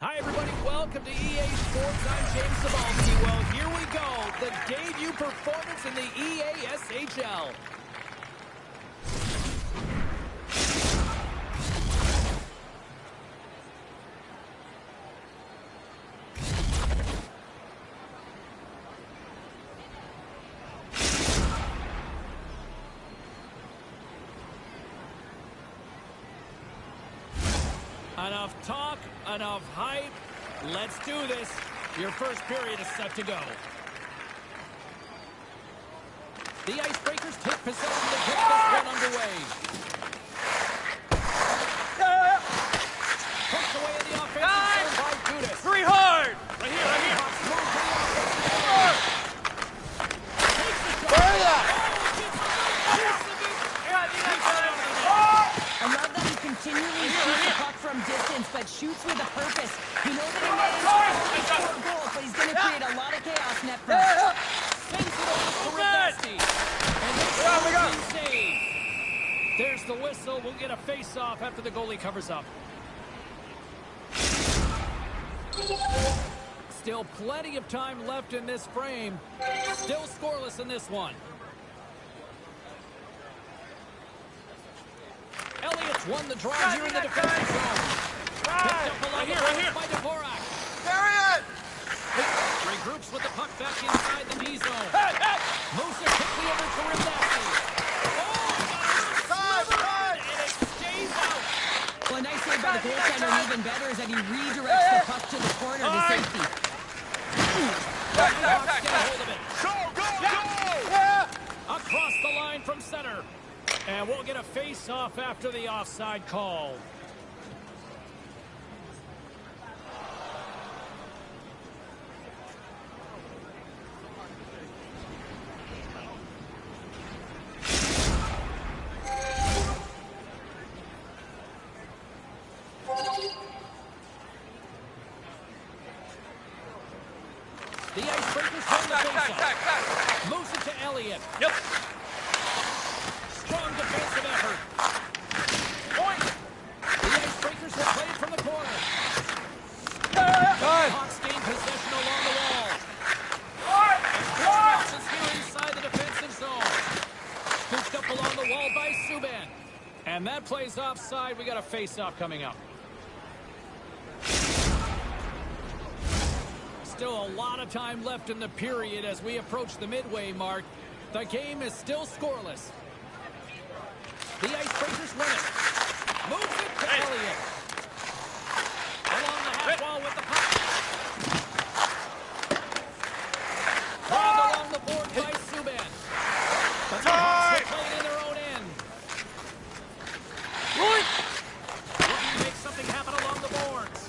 Hi, everybody. Welcome to EA Sports. I'm James Cebulski. Well, here we go. The debut performance in the EA SHL. Enough talk, enough hype. Let's do this. Your first period is set to go. The Icebreakers take possession to get this one underway. Puts away in the offensive zone by Goooooooooo. Three hard! Right here, right here. I love that he continually shoots the puck from distance, but shoots with a purpose. You know that he may score goals, but he's going to create a lot of chaos net front. Sends it over to Radnetsky. And this save. There's the whistle. We'll get a face-off after the goalie covers up. Still plenty of time left in this frame. Still scoreless in this one. Elliott's won the draw here in the defensive zone. Picked up along the boards by Dvorak. Regroups with the puck back inside the D zone. Moves it quickly over to Radnetsky. And it stays out. Well, a nice save by the goaltender, and even better is that he redirects the puck to the corner to safety. Hawks get a hold of it. Go! Across the line from center. And we'll get a face-off after the offside call. The Icebreakers turn the face-off. Moves it to Elliott. Yep. Strong defensive effort. Point. The Icebreakers will play it from the corner. Hawks gain possession along the wall. Is here inside the defensive zone. Scooped up along the wall by Subban. And that plays offside. We got a face-off coming up. Still a lot of time left in the period as we approach the midway mark. The game is still scoreless. The Icebreakers win it. Moves it to Elliott. Along the half wall with the puck. Grabbed along the board by Subban. But the Hawks are playing in their own end. Looking to make something happen along the boards.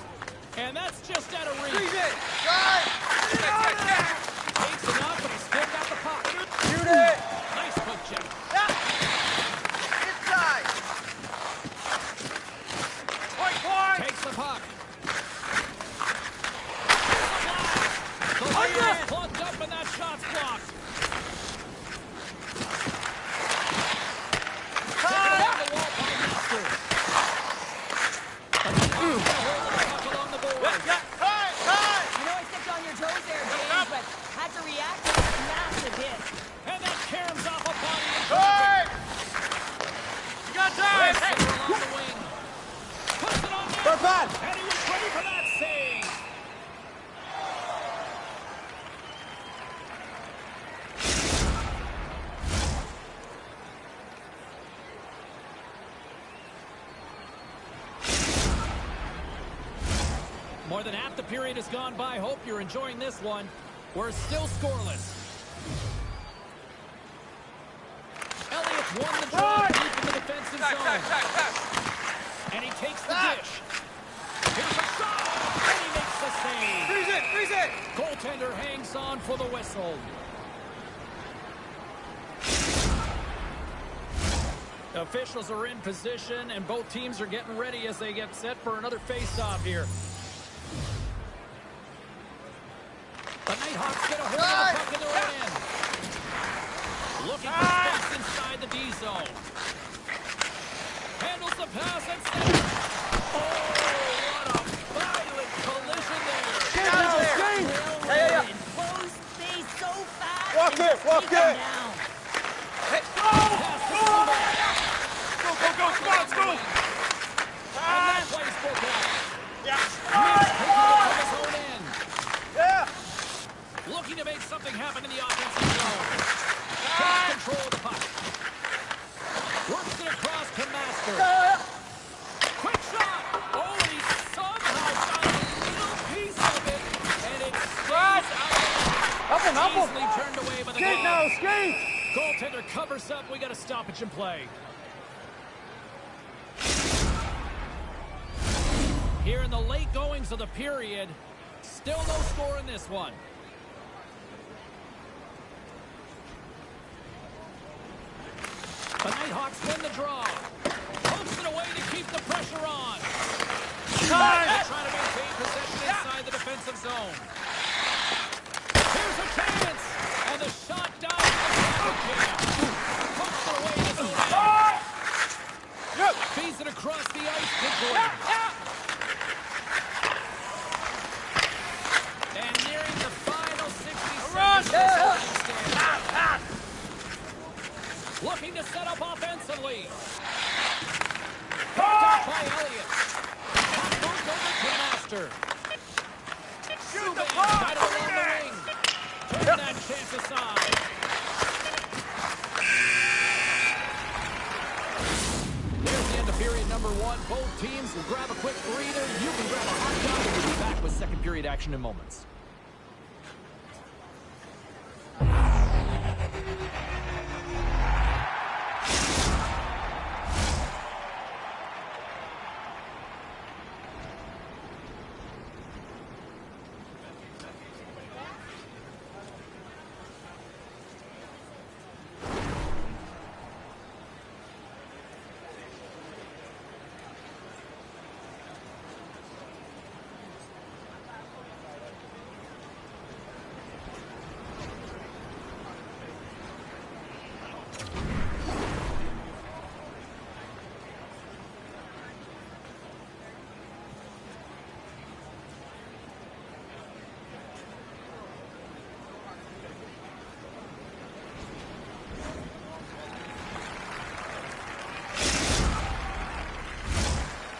And that's just out of reach. Takes it off, but he's still got the puck. Shoot it! Nice foot check. Takes the puck. The lead is plugged up and that shot's blocked. Along the wall by Mister. Along the board. I know I stepped on your toes there, James, but had to react to a massive hit. And that caroms off a body in traffic. You got time! Along the wing. Puts it on net. And he was ready for that save. More than half the period has gone by. Hope you're enjoying this one. We're still scoreless. Elliott's won the draw deep in the defensive zone. And he takes the dish. Here's a shot. And he makes the save. Freeze it! Goaltender hangs on for the whistle. Officials are in position, and both teams are getting ready as they get set for another face-off here. The Nighthawks get a hold of the puck in their own end. Looking for space inside the D zone. Handles the pass and center. Oh, what a violent collision. and just take him down. Hey, go! Go! Come on, let's go! And that place broke out. Yeah. Taking it from his own end. Yeah. Looking to make something happen in the offensive zone. Takes control of the puck. Works it across to Master. Quick shot! Oh, and he somehow got a little piece of it, and it stays out. Easily turned away by the Skate glove. now, skate! Goaltender covers up. We got a stoppage in play. Here in the late goings of the period, still no score in this one. The Nighthawks win the draw. Pokes it away to keep the pressure on. They're trying to maintain possession inside the defensive zone. Here's a chance, and the shot down to the traffic jam. Pokes it away to the net. Feeds it across the ice to Jordan. And nearing the final 60 seconds. Looking to set up offensively. Picked up by Elliott. Moved over to Master. Shoot the Got puck! it along the wing. Turn that chance aside. There's the end of period number one. Both teams will grab a quick breather. You can grab a hot dog, and we'll be back with second period action in moments.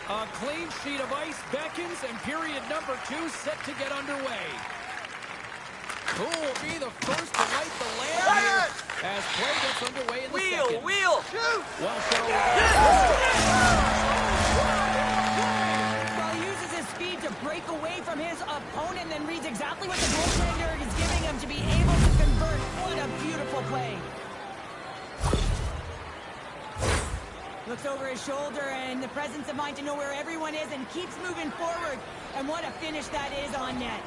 A clean sheet of ice beckons, and period number two set to get underway. Who will be the first to light the lamp here as play gets underway in the second? Wheel! Shoot! Well, so... Well, he uses his speed to break away from his opponent, then reads exactly what the goaltender is giving him to be able to convert. What a beautiful play. Looks over his shoulder and the presence of mind to know where everyone is and keeps moving forward. And what a finish that is on net.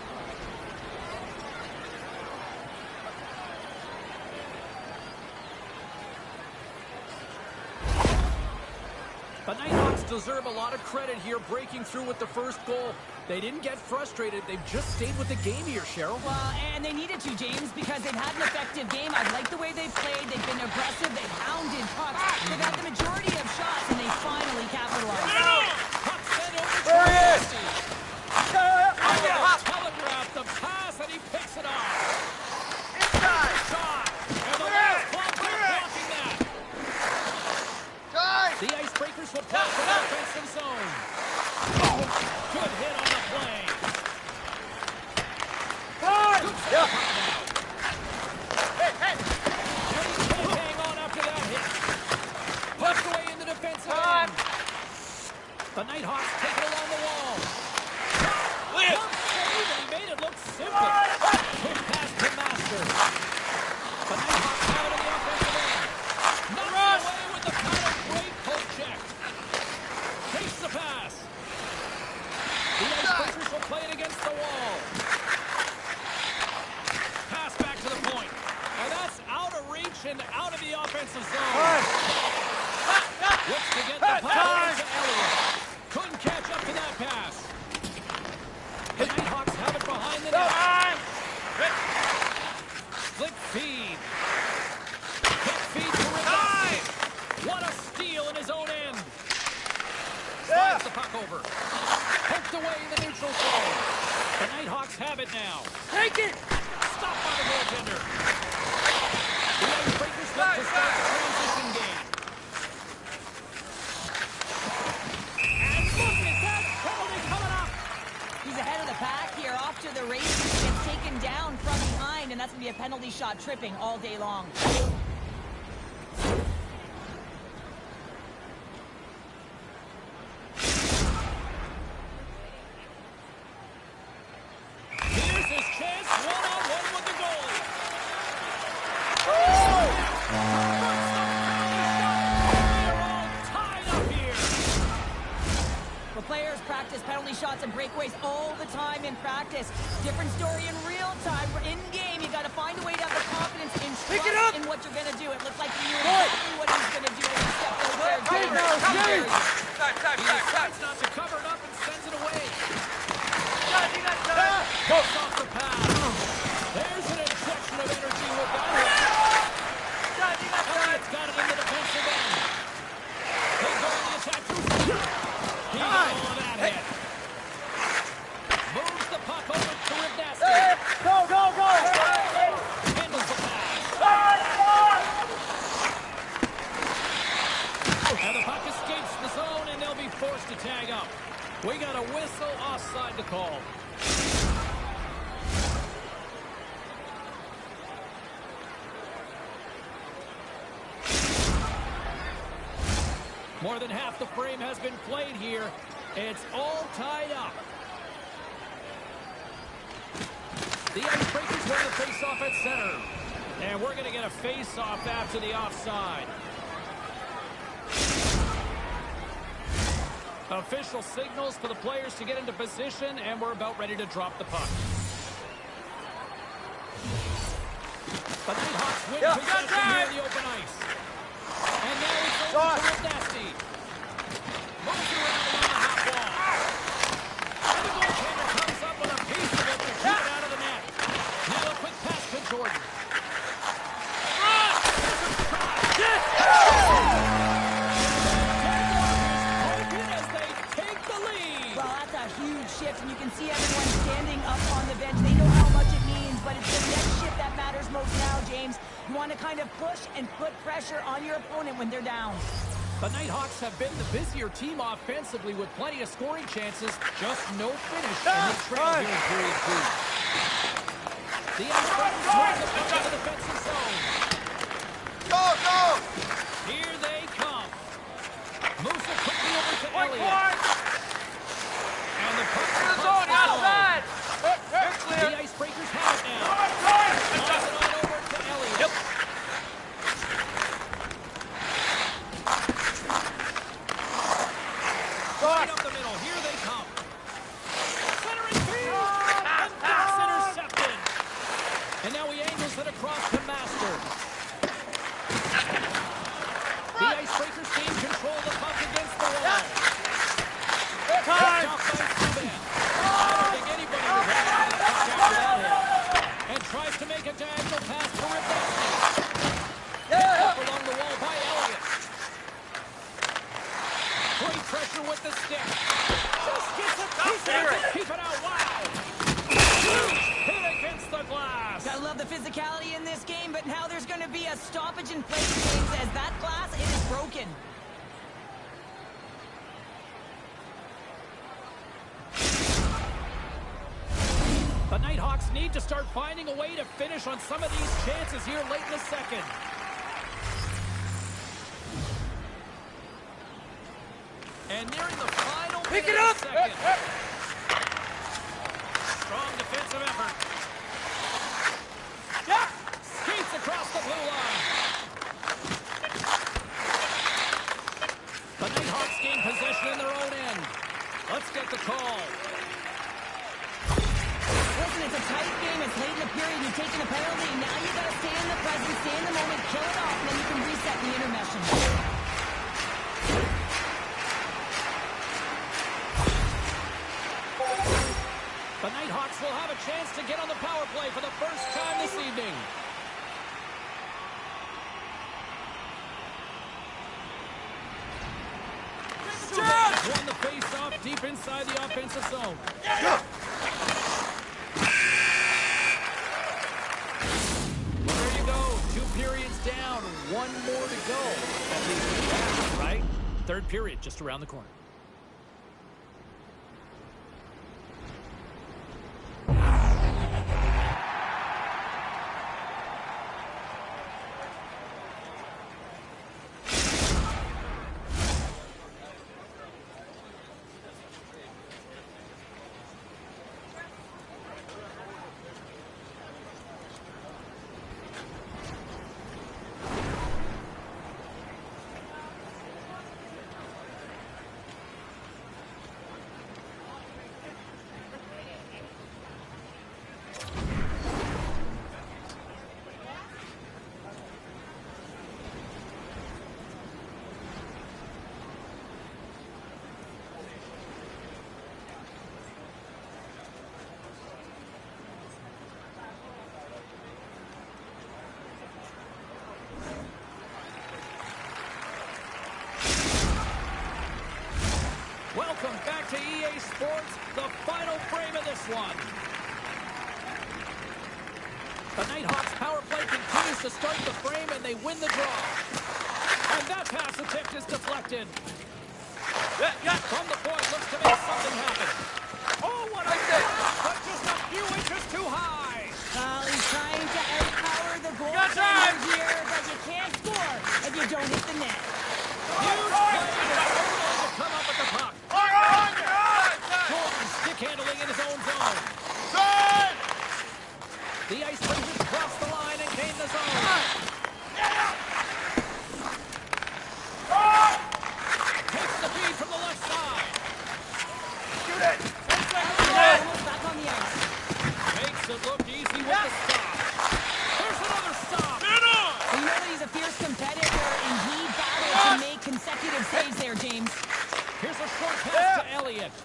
The Nighthawks deserve a lot of credit here, breaking through with the first goal. They didn't get frustrated. They've just stayed with the game here, Cheryl. Well, and they needed to, James, because they've had an effective game. I like the way they've played. They've been aggressive. They've hounded pucks. They've had the majority of shots, and they finally capitalized. Puck sent over to Rusty. Telegraph the pass, and he picks it off. Shot. And the last club blocking that. The Icebreakers will play for the offensive zone. Good hit on the play. Good stop now. And he can't hang on after that hit. Pushed away in the defensive end. The Nighthawks take it along the wall. Good save, and he made it look simple. Quick pass to Master. The Nighthawks have it in the offensive end. Knocks away with the paddle. Great poke check. Takes the pass. The Icebreakers will play it against the wall. Pass back to the point. And that's out of reach and out of the offensive zone. Looks to get the puck over to Elliott. Couldn't catch up to that pass. The Nighthawks have it behind the net. Flick feed. Quick feed to Rivas. What a steal in his own end. Slides the puck over. Poked away in the neutral zone. The Nighthawks have it now. Take it! Stopped by the goaltender. shot tripping all day long. Here's his chance, one-on-one with the goalie. They're all tied up here. The players practice penalty shots and breakaways all the time in practice. Different story in real time. We're in game. You got to find a way to have the confidence and trust in what you're going to do. It looked like he knew exactly what he was going to do when he stepped out there. He decides not to cover it up and sends it away. Goes off the pass. There's an injection of energy with that hit. Elliott's got it in the defensive end. They go on the attack. He got all of that hit. Moves the puck over to Rivnasti. Go! Handles the pass. And the puck escapes the zone, and they'll be forced to tag up. We got a whistle offside to call. More than half the frame has been played here. It's all tied up. The Icebreakers win the face-off at center. And we're going to get a face-off after the offside. Official signals for the players to get into position, and we're about ready to drop the puck. The Nighthawks win possession here in the open ice. And now it's over to Rivnasti. Moves it around along the half wall. And the goaltender comes up with a piece of it to keep it out of the net. Now a quick pass to Jordan. Shift, and you can see everyone standing up on the bench. They know how much it means, but it's the next shift that matters most now, James. You want to kind of push and put pressure on your opponent when they're down. The Nighthawks have been the busier team offensively with plenty of scoring chances, just no finish in the trail here in period 2. The Icebreakers move the puck in the defensive zone. Go! Here they come. Moves it quickly over to Elliott. And the puck is outside. The Icebreakers have it now. Toss it on over to Elliott. Yep. Right up the middle. Here they come. Centering field. And that's intercepted. And now he angles it across to Master. The Icebreakers gain control of the puck against the wall. Time. I don't think anybody was happy with the puck after that hit. And tries to make a diagonal pass to Rivnasti. Picked up along the wall by Elliott. Great pressure with the stick. Just gets a piece of it to keep it out. Wow. Hit against the glass. Gotta love the physicality in this game, but now there's going to be a stoppage in play, James, as that glass, it is broken. The Nighthawks need to start finding a way to finish on some of these chances here late in the second. And nearing the final minute of the second. Strong defensive effort. Skates across the blue line. The Nighthawks gain possession in their own end. Let's get the call. Listen, it's a tight game. It's late in the period. You've taken a penalty. Now you got to stay in the present, stay in the moment, kill it off, and then you can reset the intermission. The Nighthawks will have a chance to get on the power play for the first time this evening. Won the face-off deep inside the offensive zone. Well, there you go. 2 periods down, 1 more to go. At least, right? 3rd period just around the corner. Sports, the final frame of this one. The Nighthawks power play continues to start the frame, and they win the draw. And that pass attempt is deflected. From the point, looks to make something happen. Oh, what a pass, but just a few inches too high. Well, he's trying to outpower the goaltender here, but you can't score if you don't hit the net. Huge play to come up with the puck. Jordan stick handling in his own zone. The Icebreakers cross the line and gain the zone. Takes the feed from the left side. Shoot it! Almost back on the ice. Makes it look easy with the stop. There's another stop. We know that he's a fierce competitor, and he battled to make consecutive saves there, James. Here's a short pass to Elliott.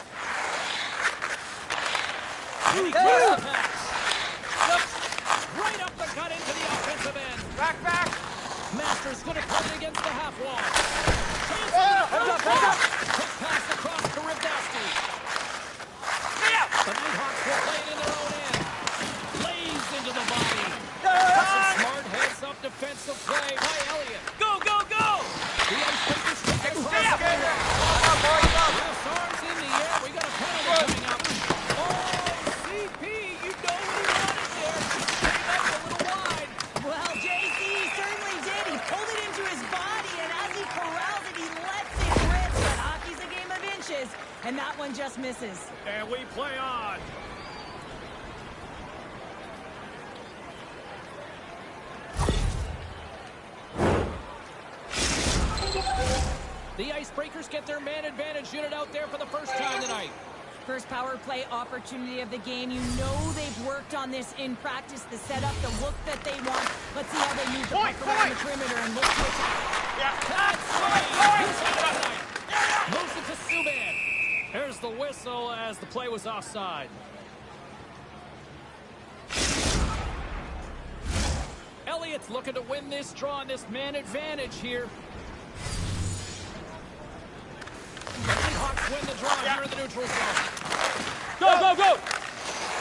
And he takes the pass. Right up the gut into the offensive end. Back! Masters going to play it against the half wall. Quick pass across to Rivdowski. The Nighthawks will play it in their own end. Lays into the body. That's a smart heads-up defensive play by Elliott. Go! The Icebreakers take it across the middle. Left arms in the air. We got a penalty coming up. Oh, CP, you know what he wanted there. He came up a little wide. Well, JC certainly did. He pulled it into his body, and as he corrals it, he lets it rip. But hockey's a game of inches, and that one just misses. And we play on. The Icebreakers get their man advantage unit out there for the first time tonight. First power play opportunity of the game. You know they've worked on this in practice, the setup, the look that they want. Let's see how they move the puck around the perimeter and look to attack. Moves it to Subban. There's the whistle as the play was offside. Elliott's looking to win this draw on this man advantage here. The Nighthawks win the draw here in the neutral zone. Go!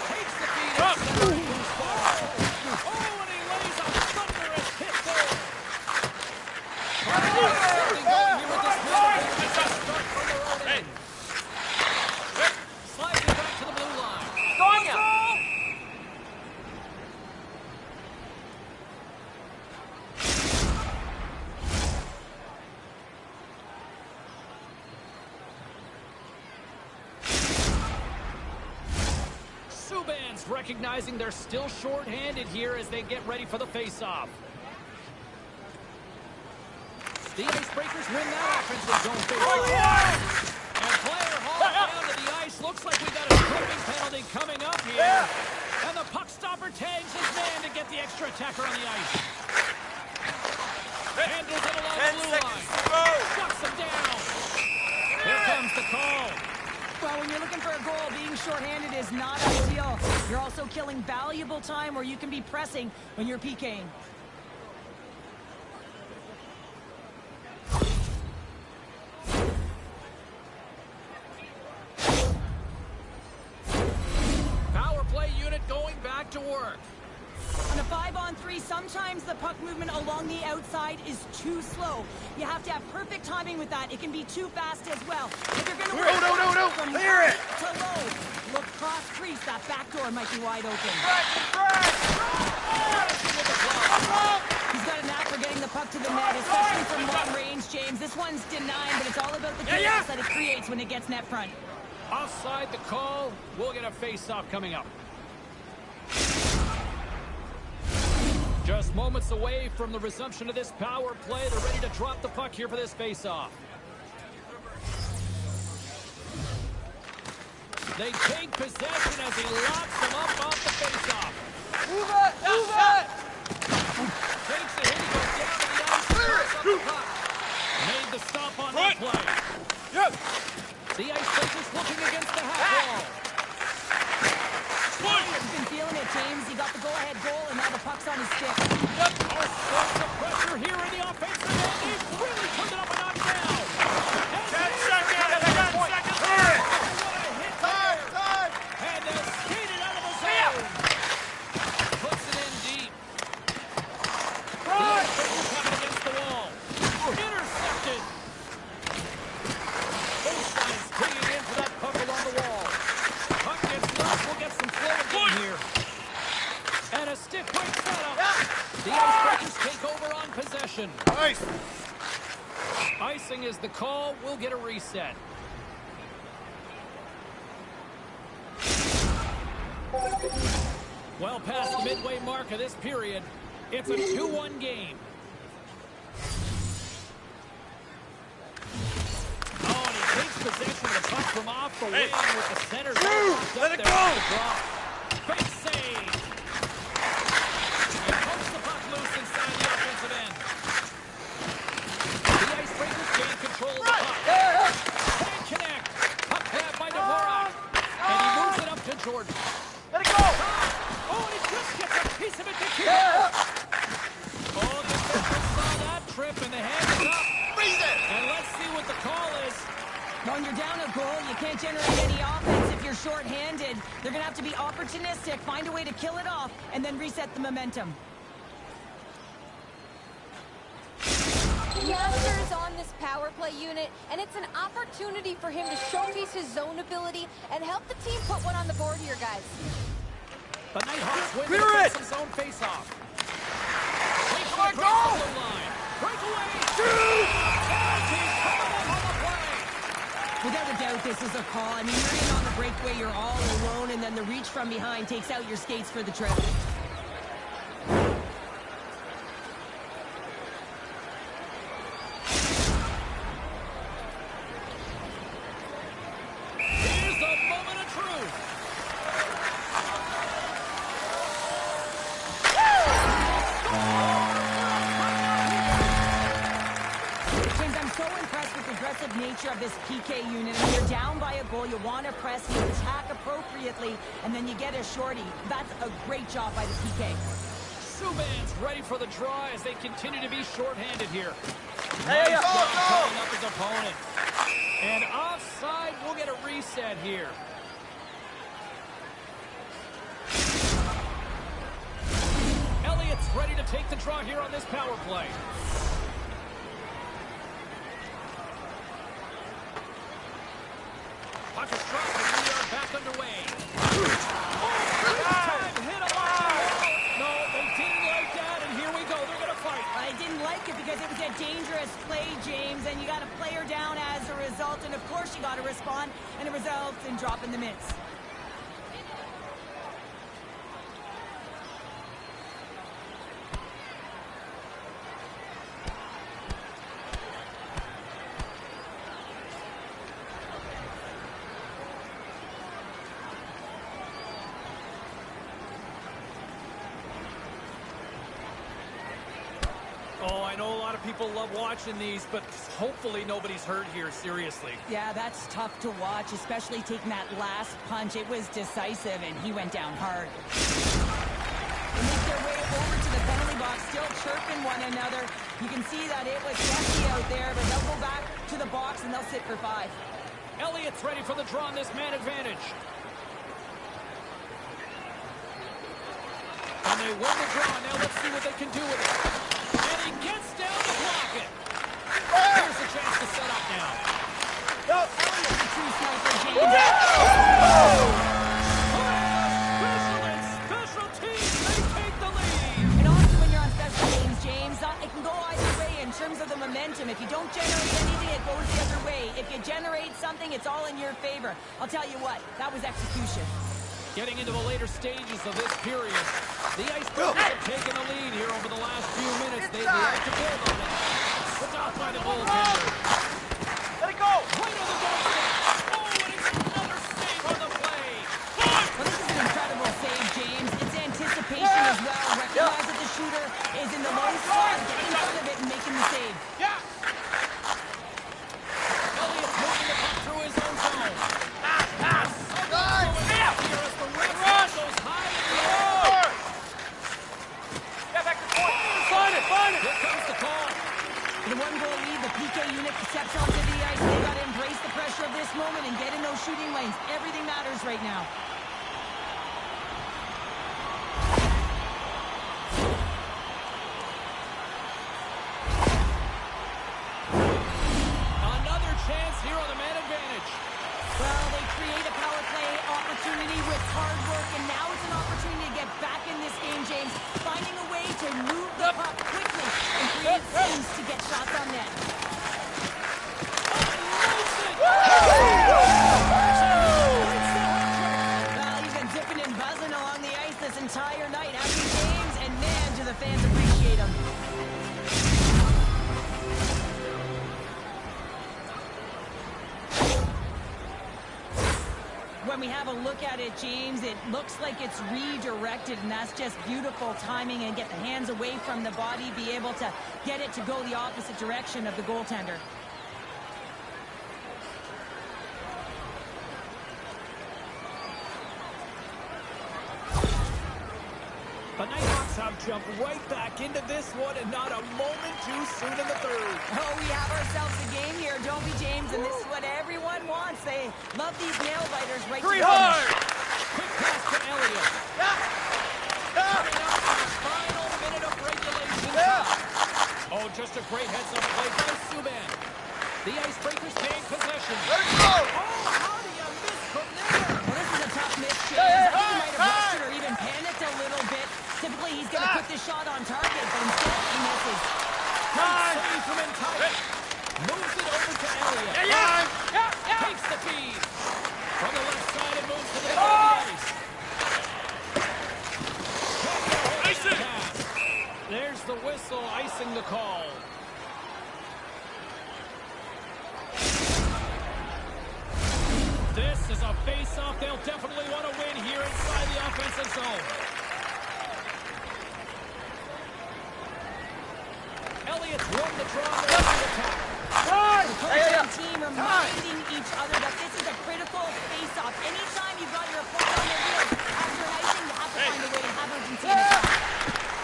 Takes the feed up. Oh, and he lays a thunderous hit there. Something going here with this man advantage. Start from their own end. Slides it back to the blue line. Subban's recognizing they're still short-handed here as they get ready for the face-off. The Icebreakers win that offensive zone face-off. And player hauled down to the ice. Looks like we got a tripping penalty coming up here. And the puck stopper tags his man to get the extra attacker on the ice. Handles it along the blue line. Shuts him down. Here comes the call. Well, when you're looking for a goal, being shorthanded is not ideal. You're also killing valuable time where you can be pressing when you're PKing. Power play unit going back to work. On a 5-on-3, sometimes the puck movement along the outside is too slow. You have to have perfect timing with that. It can be too fast as well. If you're going to work from Clear it! to low, look cross crease. That back door might be wide open. He's got a knack for getting the puck to the net, especially from long range, James. This one's denied, but it's all about the chaos that it creates when it gets net front. Offside the call. We'll get a face-off coming up. Just moments away from the resumption of this power play. They're ready to drop the puck here for this face-off. They take possession as he locks them up off the face-off. Move it! Takes the hit, he goes down to the ice, picks up the puck. Made the stop on that play. The Icebreakers looking against the half wall. He's been feeling it, James. He got the go-ahead goal, and now the puck's on his stick. All sorts of pressure here in the offensive end. He's really turned it up a notch now. 10 seconds! 10 seconds! What a hit by possession. Nice. Icing is the call. We'll get a reset. Well past the midway mark of this period, it's a 2-1 game. Oh, and he takes possession of the puck from off the wing with the center. Let it go! Big save. And pumps the puck loose inside the offensive end. The Icebreakers gain control of the puck. Can't connect. Puck grab by Dvorak. And he moves it up to Jordan. Let it go! Oh, and he just gets a piece of it to keep it. Oh, the officials saw that trip, and the hand is up. And let's see what the call is. When you're down a goal, you can't generate any offense if you're shorthanded. They're going to have to be opportunistic, find a way to kill it off, and then reset the momentum. Youngster is on this power play unit, and it's an opportunity for him to showcase his zone ability and help the team put one on the board here, guys. The Nighthawks win the Clear it! defensive zone face-off. Come on, go! Breakaway! Without a doubt, this is a call. I mean, you're in on the breakaway, you're all alone, and then the reach from behind takes out your skates for the trip. Here's the moment of truth. James, I'm so impressed with the aggressive nature of this PK unit. When you're down by a goal, you want to press, you attack appropriately, and then you get a shorty. That's a great job by the PK. Subban's ready for the draw as they continue to be shorthanded here. Hey, Nice go, job go! covering up his opponent. And offside, we'll get a reset here. Elliott's ready to take the draw here on this power play. Puck is dropped and we are back underway. Time hit along the wall. No, they didn't like that, and here we go. They're going to fight. I didn't like it because it was a dangerous play, James, and you got a player down as a result, and of course you got to respond, and it results in dropping the mitts. Oh, I know a lot of people love watching these, but hopefully nobody's hurt here, seriously. Yeah, that's tough to watch, especially taking that last punch. It was decisive, and he went down hard. They make their way over to the penalty box, still chirping one another. You can see that it was messy out there, but they'll go back to the box, and they'll sit for 5. Elliott's ready for the draw on this man advantage. And they win the draw. Now let's see what they can do with it. And he gets down to block it. Here's a chance to set up now. Elliott, the true sniper, James. Special teams, they take the lead. And often when you're on special teams, James, it can go either way in terms of the momentum. If you don't generate anything, it goes the other way. If you generate something, it's all in your favor. I'll tell you what, that was execution. Getting into the later stages of this period, the Icebreakers have taken the lead here over the last few minutes. They'd like to build on it. Put off by the goaltender. Let it go! Right on the doorstep. Oh, and it's another save on the play. Well, this is an incredible save, James. It's anticipation as well. Recognize that the shooter is in the low slot, getting in front of it and making the save. Yeah! Elliott's moving the puck through his own zone. Here comes the call. With a 1-goal lead, the PK unit steps onto the ice. They got to embrace the pressure of this moment and get in those shooting lanes. Everything matters right now. Another chance here on the man advantage. Well, they create a power play opportunity with hard work, and now it's an opportunity to get back in this game, James. Finding a way to move the puck quickly and create get shots on net. Well, he's been dipping and buzzing along the ice this entire night. Happy games, and man, do the fans appreciate him. When we have a look at it, James, it looks like it's redirected, and that's just beautiful timing and get the hands away from the body, be able to get it to go the opposite direction of the goaltender. The Nighthawks have jumped right back into this one, and not a moment too soon in the third. Oh, we have ourselves a game here, don't we, James? And this is what everyone wants. They love these nail biters right Three to the hard! Quick pass to Elliott. Coming up to the final minute of regulation time. Oh, just a great heads-up play by Subban. The Icebreakers gain possession. Let it go! Oh, how do you miss from there? Well, this is a tough miss, James. I think he might have rushed it or even panicked a little bit. Typically, he's going to put this shot on target, but instead he misses. Great save from Entire. Moves it over to Elliott. Takes the feed. From the left side, it moves to the middle of the ice. Ice it! There's the whistle, icing the call. This is a face-off they'll definitely want to win here inside the offensive zone. Elliott's won the draw there on the attack. The coach and team reminding each other that this is a critical face-off. Anytime you've got your opponent on their heels after an icing, you have to find a way to have Argentina attack.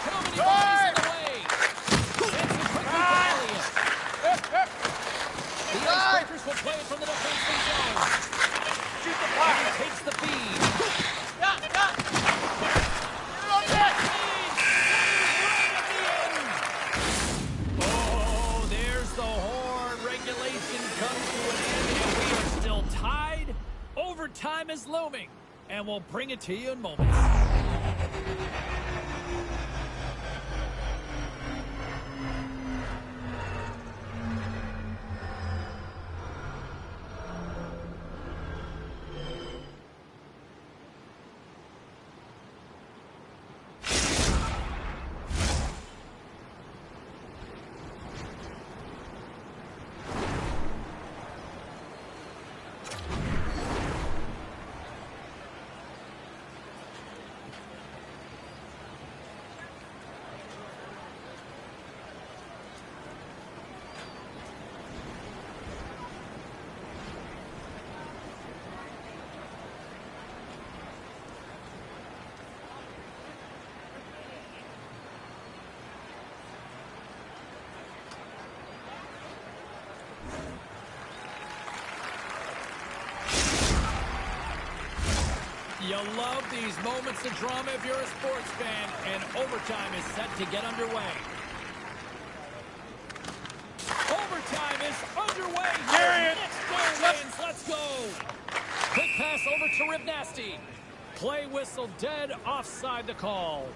How many bodies in the way? Sends it quickly to Elliott. The Icebreakers will play it from the defensive zone. Shoot the puck! He takes the feed. Oh, there's the horn. Regulation comes to an end, and we are still tied. Overtime is looming, and we'll bring it to you in moments. You love these moments of drama if you're a sports fan, and overtime is set to get underway. Overtime is underway. Let's go. Quick pass over to Rivnasti. Play whistle dead, offside the call.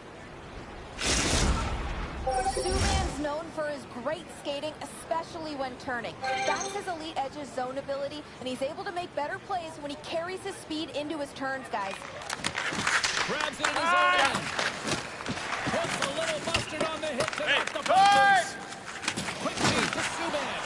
Subban's known for his great skating, especially when turning. That's his elite edge's zone ability, and he's able to make better plays when he carries his speed into his turns, guys. Grabs it in his own end. Puts a little mustard on the hit to knock the bumpers. Quick feed to Subban.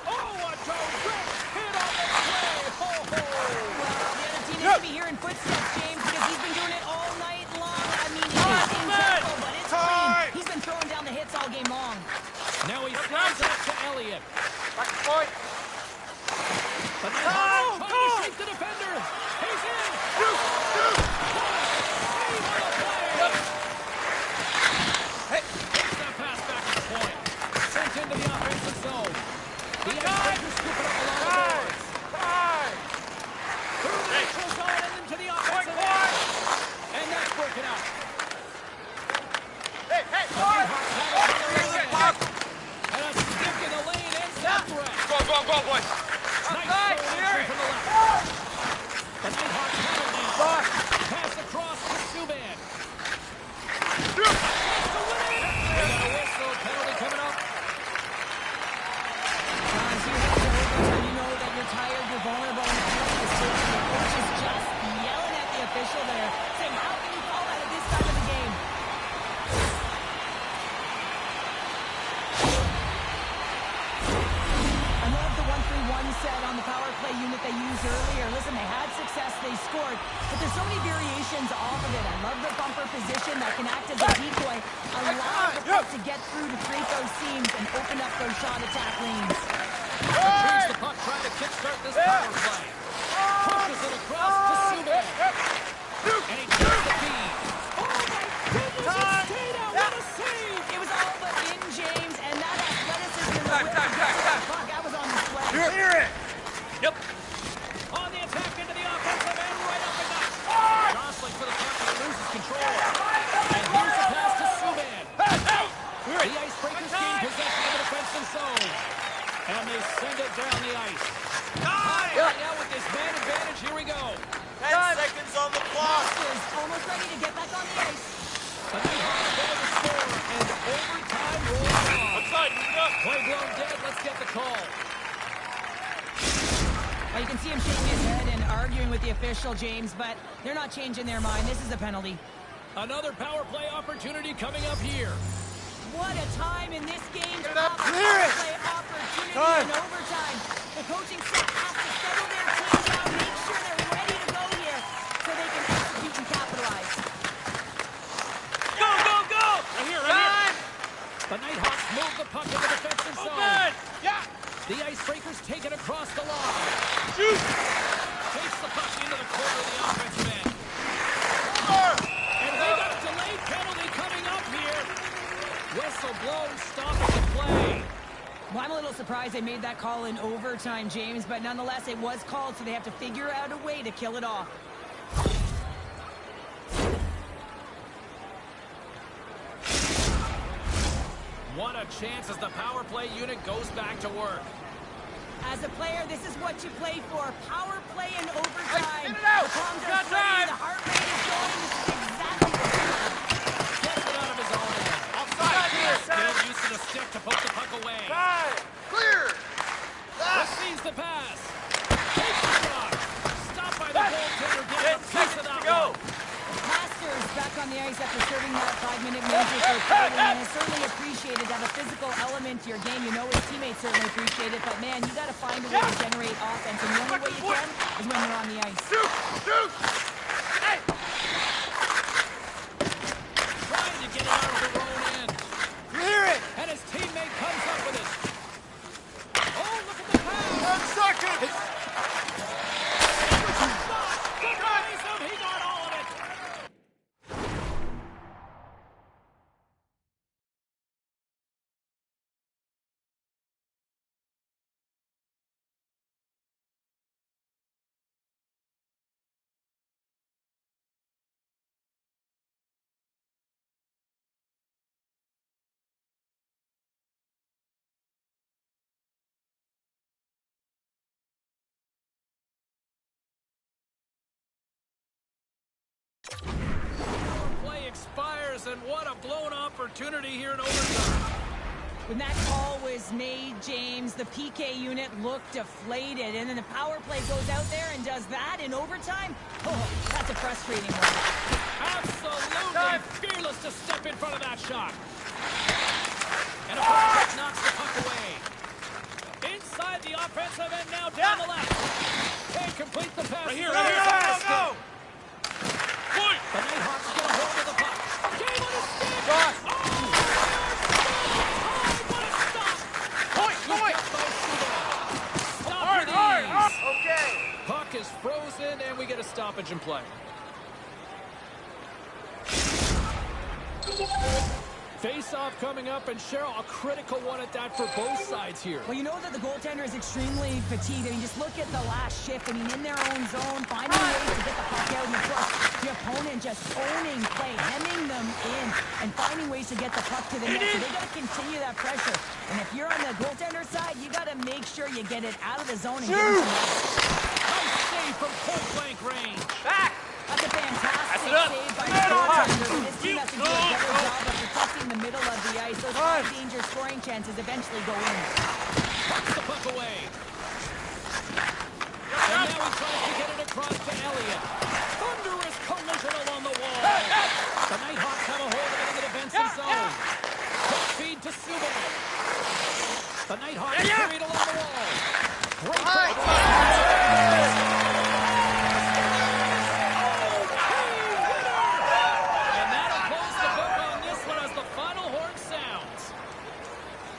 Oh, a terrific hit on the play. Well, the other team needs to be hearing footsteps, James, because he's been doing it all night long. I mean, he's being careful, but it's clean. He's been throwing down the hits all game long. Now he slides it up to Elliott. Back to point. But now trying to shake the defender. He's in. Takes that pass back to the point. Sent into the offensive zone. The Icebreakers scoop it up along the boards. Through the neutral zone and into the offensive zone. And that's broken out. And a stick in the lane ends that threat. Go, boys. Nice throw from the left. The Nighthawks have it now. Pass across to Subban. We got a whistle, penalty coming up. one set on the power play unit they used earlier. Listen, they had success, they scored, but there's so many variations off of it. I love the bumper position that can act as a decoy, allow the puck to get through to create those seams and open up those shot attack lanes. Retrieves the puck, trying to kickstart this power play. Pushes it across to Subban. And he turns the feed. Oh my goodness, it stayed out. What a save! It was all but in, James, and that athleticism in the whip to get to the puck, that was on display. Clear it. Yep. On the attack into the offensive end, right up the gut. Jostling for the puck, but loses control. And here's the pass to Subban. The Icebreakers gain possession of the defensive zone. And they send it down the ice. Right now with this man advantage, here we go. 10 seconds on the clock. Is almost ready to get back on the ice. A new high goal to score, and overtime rolls on. Outside, move it up. Play blown dead, let's get the call. Well, you can see him shaking his head and arguing with the official, James, but they're not changing their mind. This is a penalty. Another power play opportunity coming up here. What a time in this game to Get it up, have a clear power it. play opportunity Time. in overtime. The coaching staff has to settle their team down, make sure they're ready to go here so they can execute and capitalize. Go, go, go. Right here, right here. The Nighthawks move the puck in the defensive zone. Open. Yeah. The Icebreakers take it across the line. Shoot. Takes the puck into the corner of the offensive end. Score. And we got a delayed penalty coming up here. Whistle blown, stopping the play. Well, I'm a little surprised they made that call in overtime, James, but nonetheless, it was called, so they have to figure out a way to kill it off. What a chance as the power play unit goes back to work. As a player, this is what you play for. Power play in overtime. Get it out. The palms are Got sweaty, time. the heart rate is going. This is exactly what you want. Gets it out of his own end. Offside. Good use of the stick to poke the puck away. Clear. Receives the pass. Takes the shot. Stopped by the goaltender. Getting a piece of that one. Masters back on the ice after serving that 5-minute major for Poland, and is certainly appreciated to have a physical element to your game. You know his teammates certainly appreciate it, but man, you got to find a way to generate offense, and the only way you can is when you're on the ice. Shoot. Shoot. Hey. Trying to get it out of their own end. Clear it. And his teammate comes up with it. Oh, look at the pass. 1 second. Surprise him. He got all of it. Play expires, and what a blown opportunity here in overtime. When that call was made, James, the PK unit looked deflated, and then the power play goes out there and does that in overtime? Oh, that's a frustrating one. Absolutely fearless to step in front of that shot. And a puck knocks the puck away. Inside the offensive end now down the left. Can't complete the pass. Right here, right here. Go. Point. The Nighthawks get a hold of the puck. Game on his stick. Shot. Oh, what a stop. Point. Point. Stop Hard, with hard, ease. hard. Okay. Puck is frozen, and we get a stoppage in play. Face-off coming up, and Cheryl, a critical one at that for both sides here. Well, you know that the goaltender is extremely fatigued. I mean, just look at the last shift. I mean, in their own zone, finding ways to get the puck out. And of course, the opponent just owning play, hemming them in, and finding ways to get the puck to the net. So they got to continue that pressure. And if you're on the goaltender side, you got to make sure you get it out of the zone and get it to the net. Nice save from point-blank range. Back. That's a fantastic it up. save by the Middle. goaltender. And this team has to do a Go. better job of protecting the middle of the ice. Those high-danger scoring chances eventually go in. Pucks the puck away. And now he tries to get it across to Elliott. Thunderous collision along the wall. The Nighthawks have a hold of it in the defensive zone. Quick feed to Subban. The Nighthawks carried along the wall. Great Right. And that'll close the book on this one as the final horn sounds.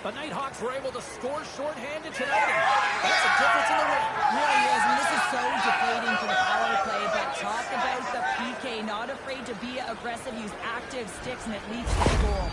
The Nighthawks were able to score shorthanded tonight, and that's a difference in the win. Really is. I mean, this is so deflating for the power play, but talk about the PK. Not afraid to be aggressive, use active sticks, and it leads to the goal.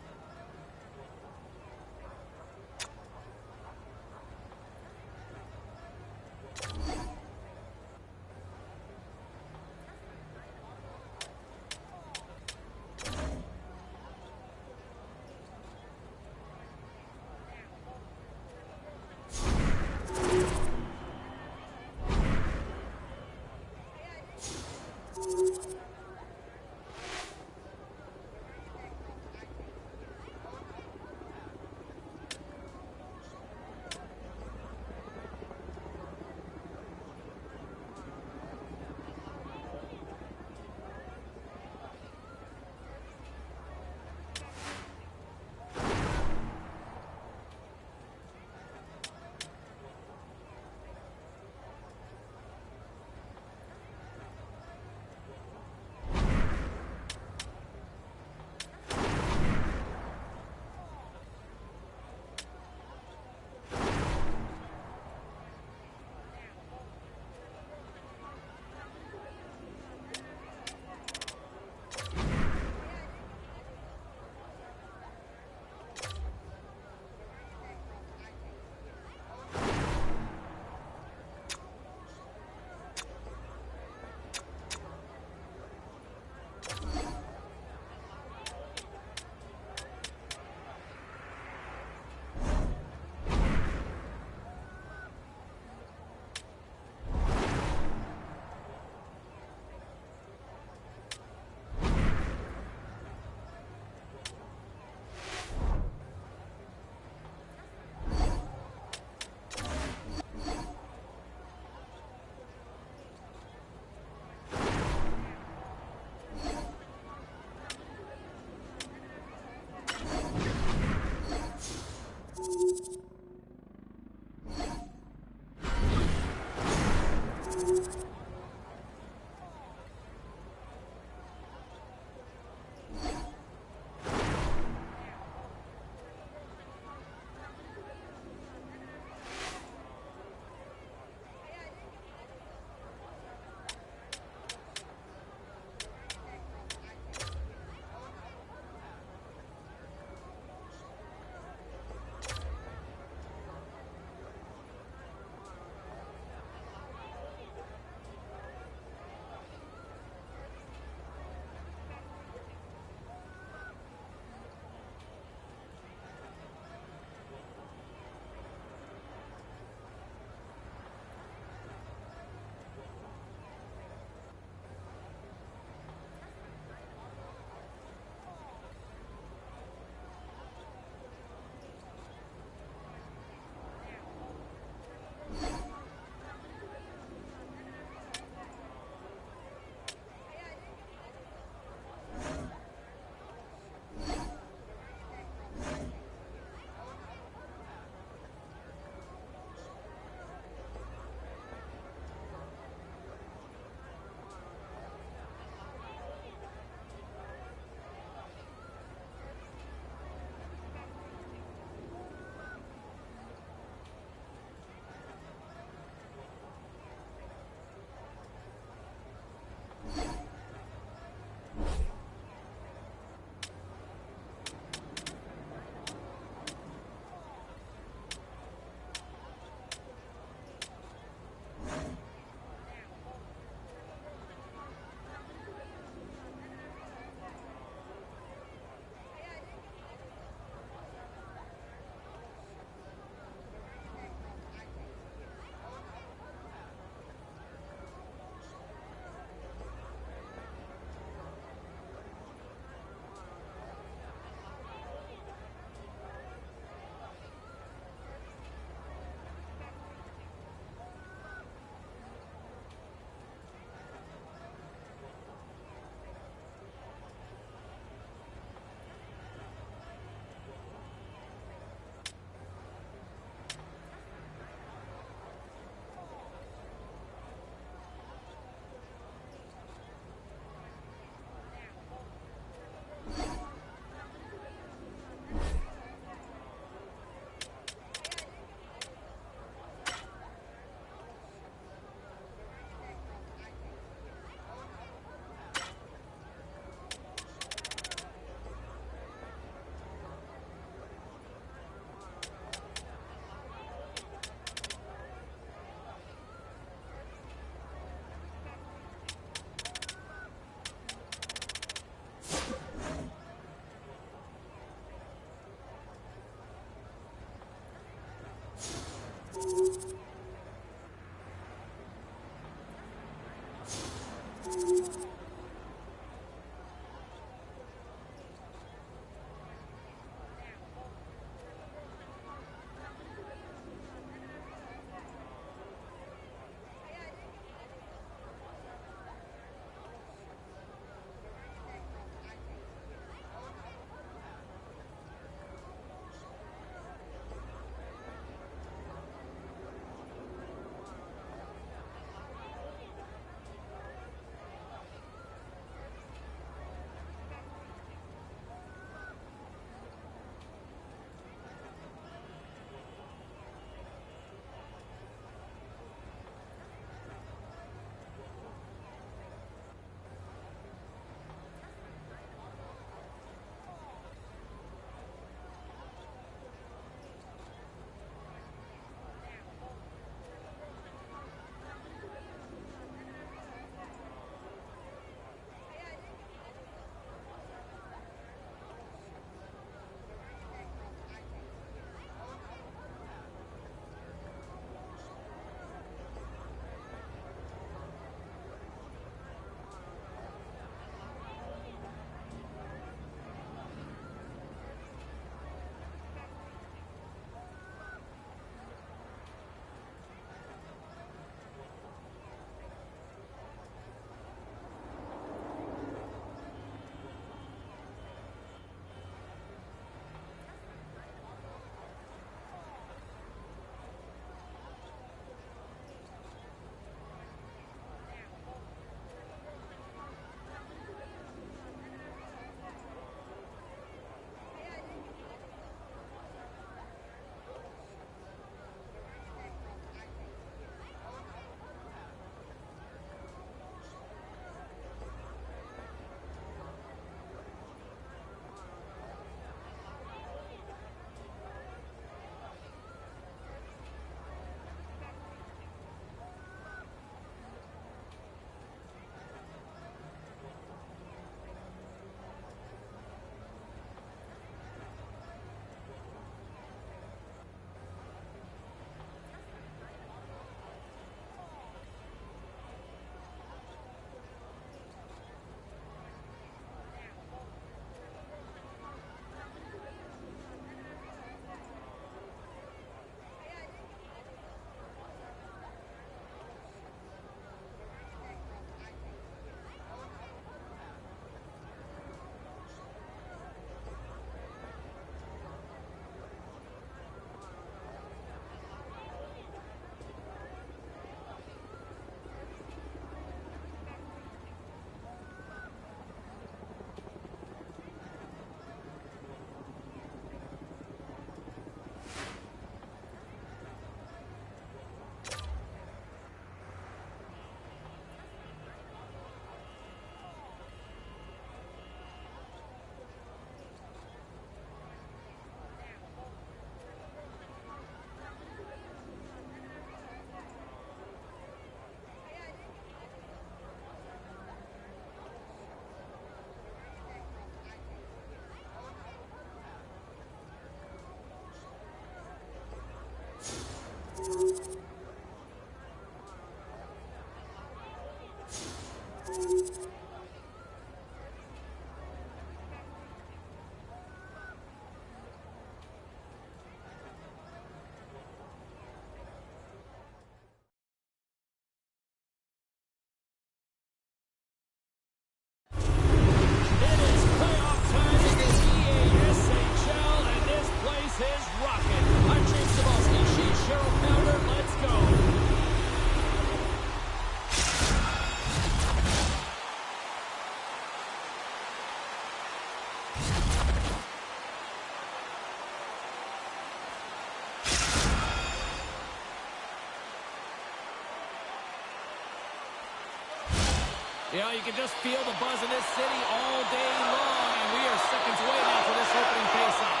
Yeah, you can just feel the buzz in this city all day long, and we are seconds away now for this opening face-off.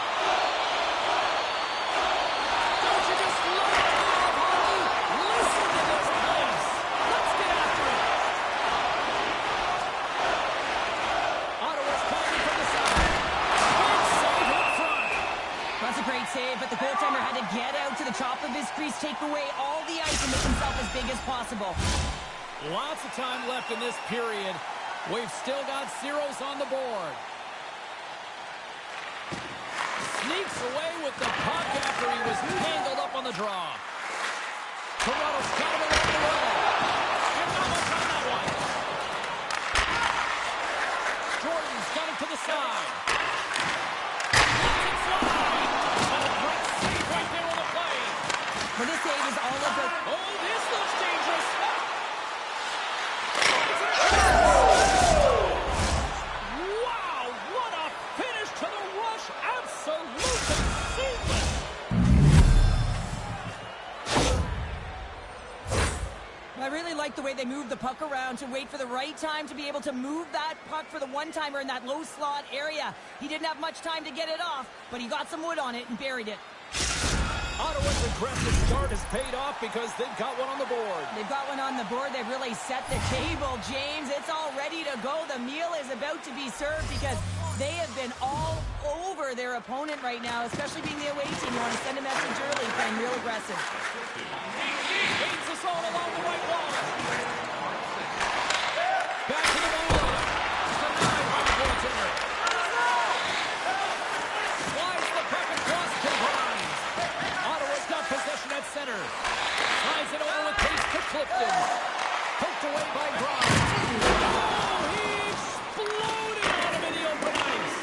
Don't you just love the game of hockey? Listen to this place. Let's get after it. Ottawa's coming from the side. Big save up front. That's a great save, but the goaltender had to get out to the top of his crease, take away all the ice, and make himself as big as possible. Lots of time left in this period. We've still got zeros on the board. Sneaks away with the puck after he was tangled up on the draw. Toronto's got him along the wall. And not much on that one. Jordan's got him to the side. Lets it fly. And a great save right there on the play. But this save is all about... Oh, this looks dangerous. Wow, what a finish to the rush. Absolutely seamless. I really like the way they moved the puck around to wait for the right time to be able to move that puck for the one-timer in that low slot area. He didn't have much time to get it off, but he got some wood on it and buried it. Ottawa's aggressive start has paid off because they've got one on the board. They've got one on the board. They've really set the table, James. It's all ready to go. The meal is about to be served because they have been all over their opponent right now, especially being the away team. You want to send a message early, playing real aggressive. Gains the zone along the right wall. Back to the blue line. Denied by the goaltender. Slides the puck across to Grimes. Ottawa's got possession at center. Slides it over with pace to Clifton. Poked away by Grimes. Oh, he exploded on him in the open ice.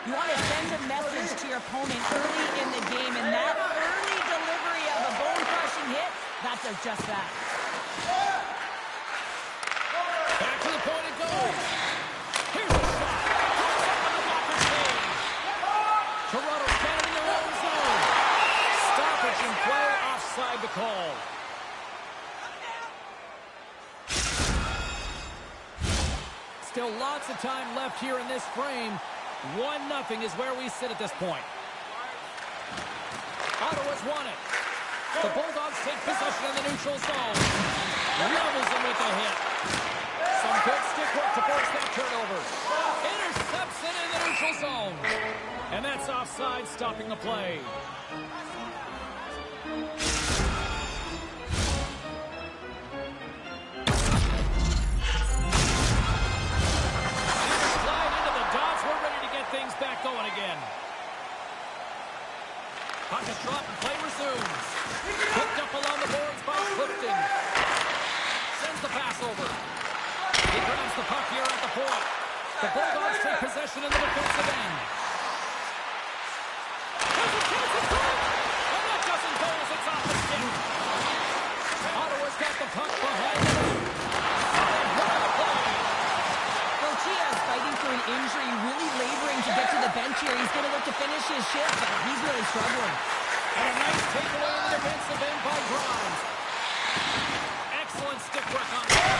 You want to send a message to your opponent early in the game, and that early delivery of a bone-crushing hit, that does just that. Back to the point it goes. Here's a shot. Comes up on the blocker save. Toronto's got it in their own zone. Stoppage in play, offside the call. Still lots of time left here in this frame. 1-0 is where we sit at this point. Ottawa's won it. The Bulldogs take possession in the neutral zone. Levels him with a hit. Some good stick work to force that turnover. Intercepts it in the neutral zone. And that's offside, stopping the play. Slide into the dots. We're ready to get things back going again. Puck is dropped and play resumes. Picked up along the boards by Clifton. Sends the pass over. He grabs the puck here at the point. The Bulldogs take possession in the defensive end. There's a chance to score! And that doesn't go as it's off the stick. Ottawa's got the puck behind them. Rochia's fighting for an injury, really laboring to get to the bench here. He's going to look to finish his shift, but he's really struggling. And a nice takeaway in the defensive end by Grimes. Excellent stick work on that.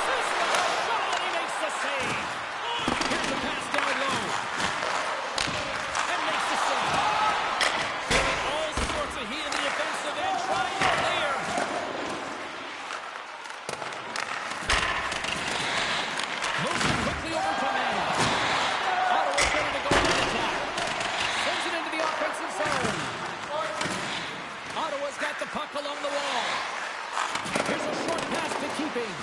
System shot, and he makes the save. Here's the pass down low. And makes the save. Feeling all sorts of heat in the defensive end, trying to clear. Moves it quickly over to Manning. Ottawa's ready to go on the attack. Sends it into the offensive zone. Ottawa's got the puck along the wall. Here's a short pass to Keeping.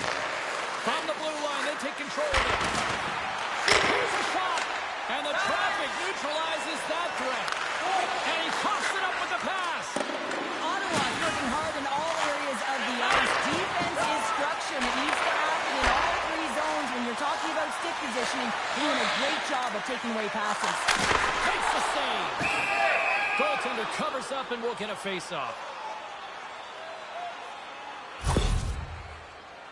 From the blue line, they take control of it. Here's a shot. And the traffic neutralizes that threat. And he coughs it up with the pass. Ottawa's working hard in all areas of the ice. Defense is structure. It needs to happen in all three zones. When you're talking about stick positioning, you're doing a great job of taking away passes. Takes the save. Goaltender covers up and we'll get a face-off.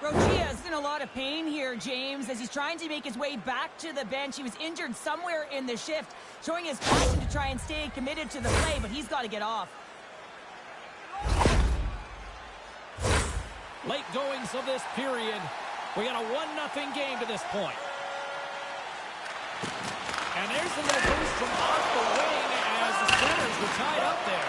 Rochia is in a lot of pain here, James, as he's trying to make his way back to the bench. He was injured somewhere in the shift, showing his passion to try and stay committed to the play, but he's got to get off. Late goings of this period. We got a 1-0 game to this point. And there's a little boost from off the wing as the centers were tied up there.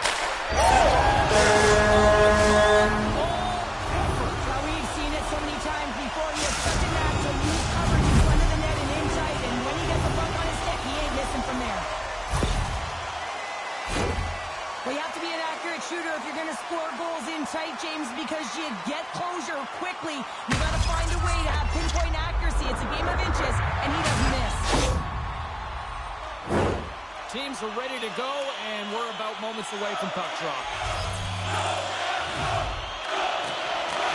Now, we've seen it so many times before. He has such a knack to lose coverage in front of the net and in tight, and when he gets the puck on his stick, he ain't missing from there. Well, you have to be an accurate shooter if you're going to score goals in tight, James, because you get closure quickly. You got to find a way to have pinpoint accuracy. It's a game of inches, and he doesn't miss. Teams are ready to go, and we're about moments away from puck drop.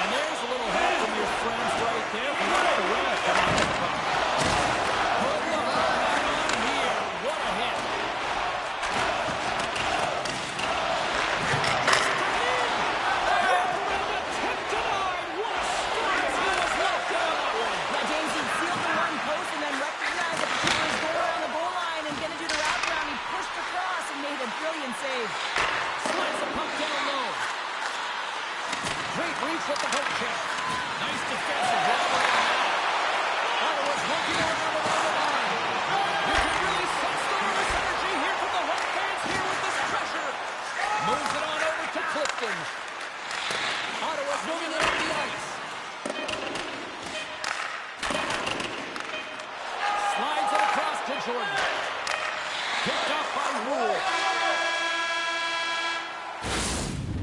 And there's a little help from your friends right there. What a ref on the puck. Good look on that one here. What a hit. Now, James, he sealed the one post and then recognized that the keeper was going around the goal line and going to do the wraparound. He pushed across and made a brilliant save. Slides the puck down low. Great reach with the hook check. Nice defensive job on that. Ottawa's working on the line. You can really sense the nervous energy here from the home fans here with this pressure. Moves it on over to Clifton. Ottawa's moving it up the ice. Slides it across to Jordan. Picked up by Rule.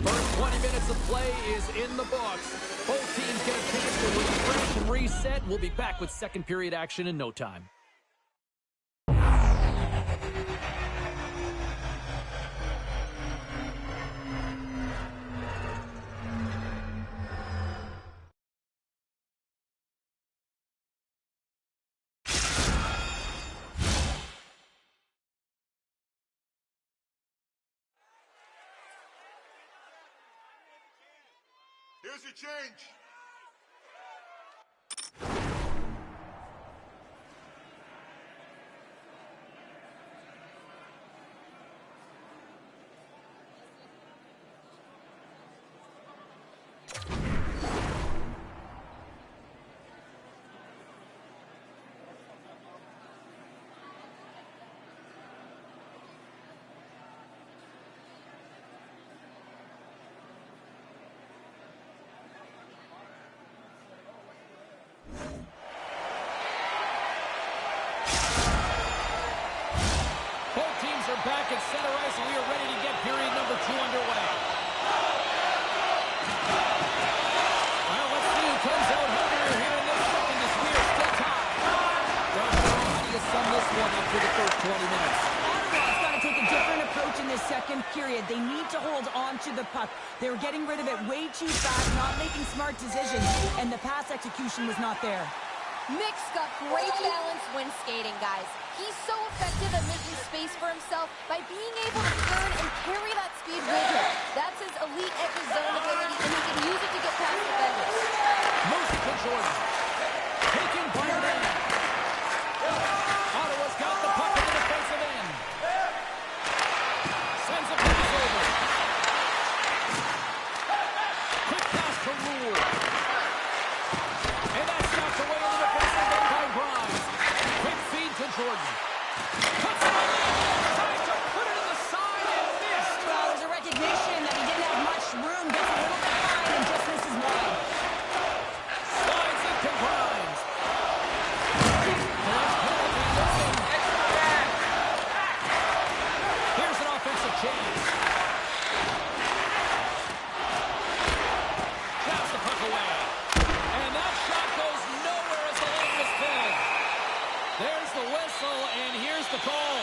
First 20 minutes of play is in the books. Both teams get a chance to refresh and reset. We'll be back with second period action in no time. Here's your change. Both teams are back at center ice, and we are ready to get period number 2 underway. Well, let's see who comes out hungrier here in this second as we are still tied. Doctor, how do you sum this one up for the first 20 minutes? Ottawa's got to take a different approach in this second period. They need to hold on to the puck. They were getting rid of it way too fast, not making smart decisions, and the pass execution was not there. Mick's got great balance when skating, guys. He's so effective at making space for himself by being able to turn and carry that speed with him. That's his elite edge zone ability, and he can use it to get past defenders. Moves it to Jordan. Taken by Rand. Ottawa's got the puck in the defensive end. Sends a pass over. Quick pass to Rule. And that's knocked away in the defensive end by Grimes. Quick feed to Jordan. Cuts it away. Tries to put it in the side and missed. Well, there's a recognition that he didn't have much room, gets a little bit behind and just misses wide. Slides it to Grimes. First penalty missing. Here's an offensive chance. Drops the puck away. And that shot goes nowhere as the lane is filled. There's the whistle, and here's the call.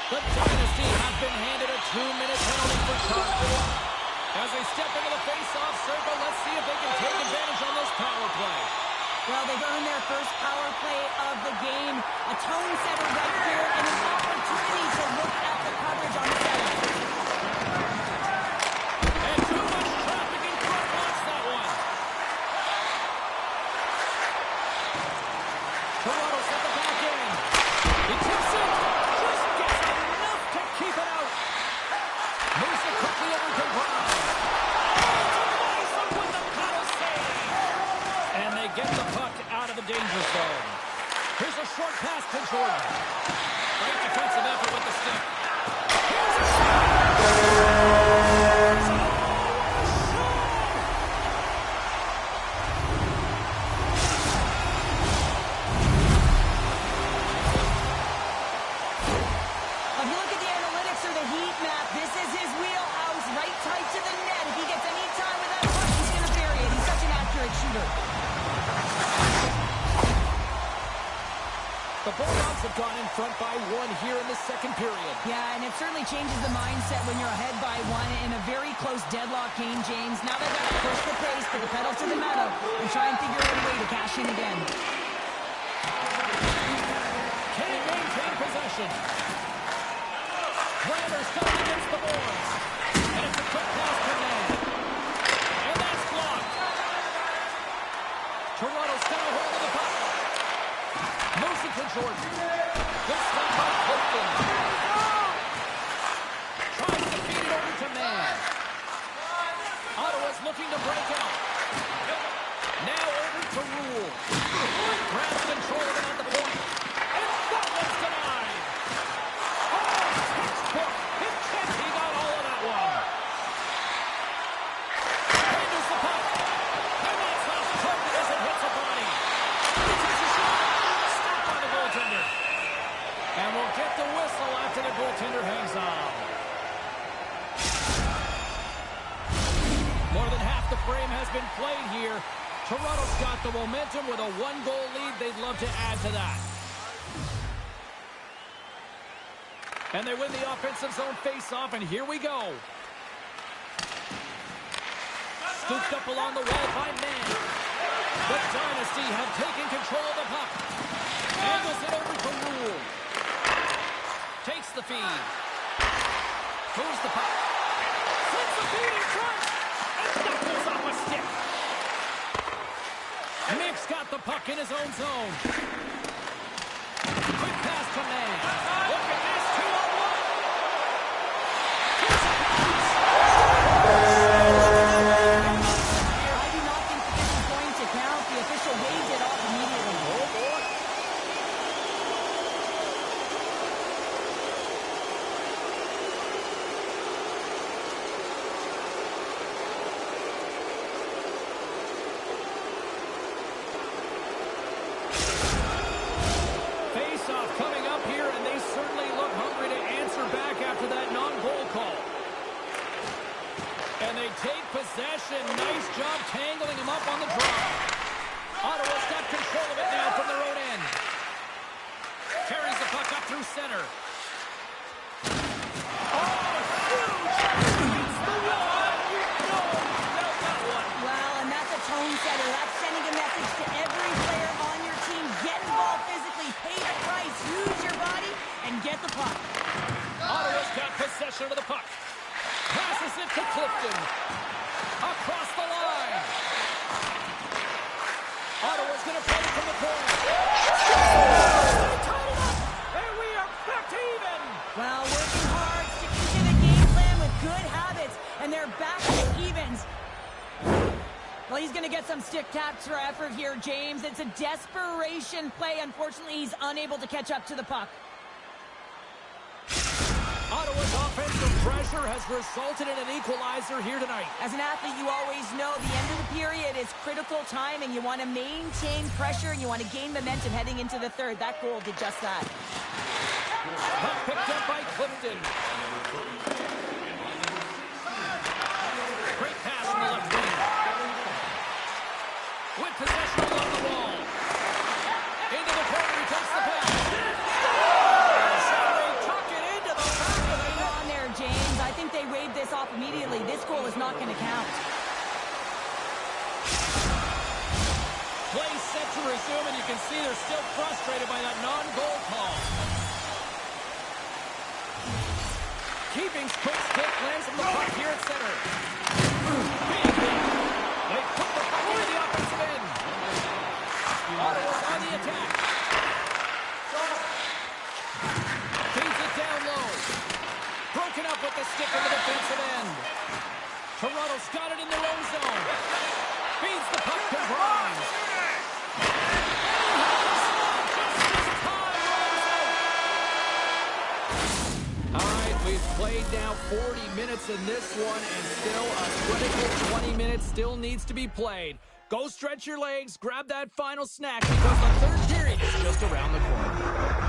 The Dynasty have been handed a 2-minute penalty for charge. As they step into the face-off circle, let's see if they can take advantage on this power play. Well, they've earned their first power play of the game. A tone setter right here and an opportunity to look at the coverage on the center. And too much traffic in front blocks that one. Toronto set the back end. He tips it. Just gets enough to keep it out. Moves it quickly over to Grimes. Nice with the paddle save. And they get the puck out pass to Jordan. Great defensive effort with the stick. If you look at the analytics or the heat map, this is his wheelhouse, right tight to the net. If he gets any time with that puck, he's going to bury it. He's such an accurate shooter. The Bulldogs have gone in front by 1 here in the second period. Yeah, and it certainly changes the mindset when you're ahead by 1 in a very close deadlock game, James. Now they've got to push the pace, put the pedal to the metal, and try and figure out a way to cash in again. Can he maintain possession? Grammer's coming against the boards. And it's a quick pass to Ned. And that's blocked. Toronto's got a hold of the puck. Moves it to Jordan. Good stop by Clifton. Tries to feed it over to Mann. Ottawa's looking to break out. Now over to Rule. Grabs control of it at the point. And that one's denied. Textbook. He got all of that one. Handles the puck. And that's off Clifton as it hits a body. He takes a shot. Stopped by the goaltender. And we'll get the whistle after the goaltender hangs on. More than half the frame has been played here. Toronto's got the momentum with a 1-goal lead. They'd love to add to that. And they win the offensive zone face-off, and here we go. Scooped up along the wall by Mann. The Dynasty have taken control of the puck. Handles it over to Rule. Takes the feed. Moves the puck. Sends the feed in front. And knuckles off a stick. Mick's got the puck in his own zone. Quick pass to Mann. Look at this, 2-on-1. Here's a pass. I do not think that this is going to count. The official waves it off immediately. Oh, boy. Face-off coming up here, and they certainly look hungry to answer back after that non-goal call. And they take possession. Nice job tangling him up on the draw. Ottawa's got control of it now from their own end. Carries the puck up through center. Oh, huge! It's the wall! No, that one. Well, and that's a tone setter. That's sending a message to every player on your team. Get involved physically, pay the price, use your body, and get the puck. Ottawa's got possession of the puck. Passes it to Clifton. Across the line. Ottawa's going to play from the point. And we are back to even. Well, working hard, sticking to the game plan with good habits, and they're back to evens. Well, he's going to get some stick taps for effort here, James. It's a desperation play. Unfortunately, he's unable to catch up to the puck. Ottawa's offensive pressure has resulted in an equalizer here tonight. As an athlete, you always know the end of the period is critical time, and you want to maintain pressure, and you want to gain momentum heading into the third. That goal did just that. Puck picked up by Clifton. Great pass from the left wing. With possession along the wall. Into the corner, he takes the pass. James, I think they waved this off immediately. This goal is not going to count. Play set to resume, and you can see they're still frustrated by that non-goal call. Keeping's quick stick lands from the puck here at center. Big hit. They put the puck into the offensive end. Ottawa's on the attack. Feeds it down low. Broken up with the stick in the defensive end. Toronto's got it in their own zone. Feeds the puck to Grimes. Just as time Played now 40 minutes in this one, and still a critical 20 minutes still needs to be played. Go stretch your legs, grab that final snack, because the third period is just around the corner.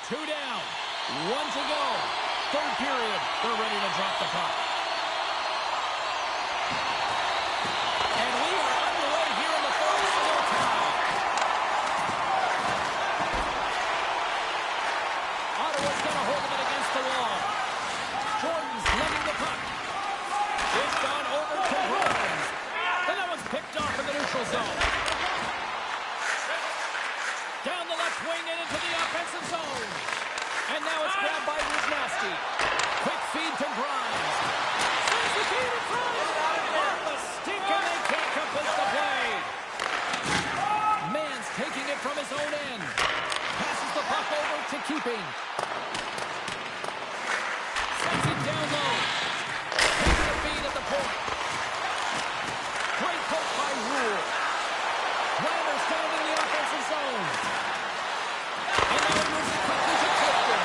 Two down, one to go. Third period, they're ready to drop the puck. And we are underway here in the first, still tied. Ottawa's going to hold it against the wall. Jordan's letting the puck. It's gone over to Grimes. And that one's picked off in the neutral zone. Down the left wing and into the offensive zone. And now it's grabbed by Wisnowski. Quick feed to Grimes. Sends the feed in front. Off the stick, and they can't complete the play. Mann's taking it from his own end. Passes the puck over to Keeping. Sends it down low. Taking the feed at the point. Great poke by Rule. Rander's down in the offensive zone. And now he moves it quickly to Clifton.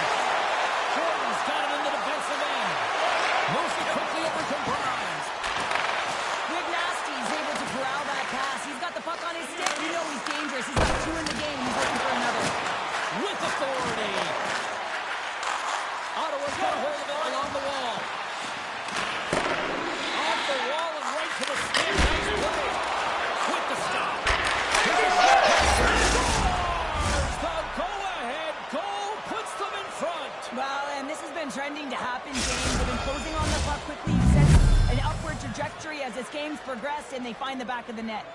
Jordan's got it in the defensive end. Moves it quickly over to Grimes. Wisnowski's able to corral that pass. He's got the puck on his stick. You know he's dangerous. He's got two in the game. He's looking for another. With authority. Ottawa's got a hold of it along the wall. Off the wall and right to the stick. Nice play. With the stop. Here's a shot. The go-ahead goal puts them in front. Well, and this has been trending to happen, James. They've been closing on the puck quickly. You sense an upward trajectory as this game's progressed, and they find the back of the net.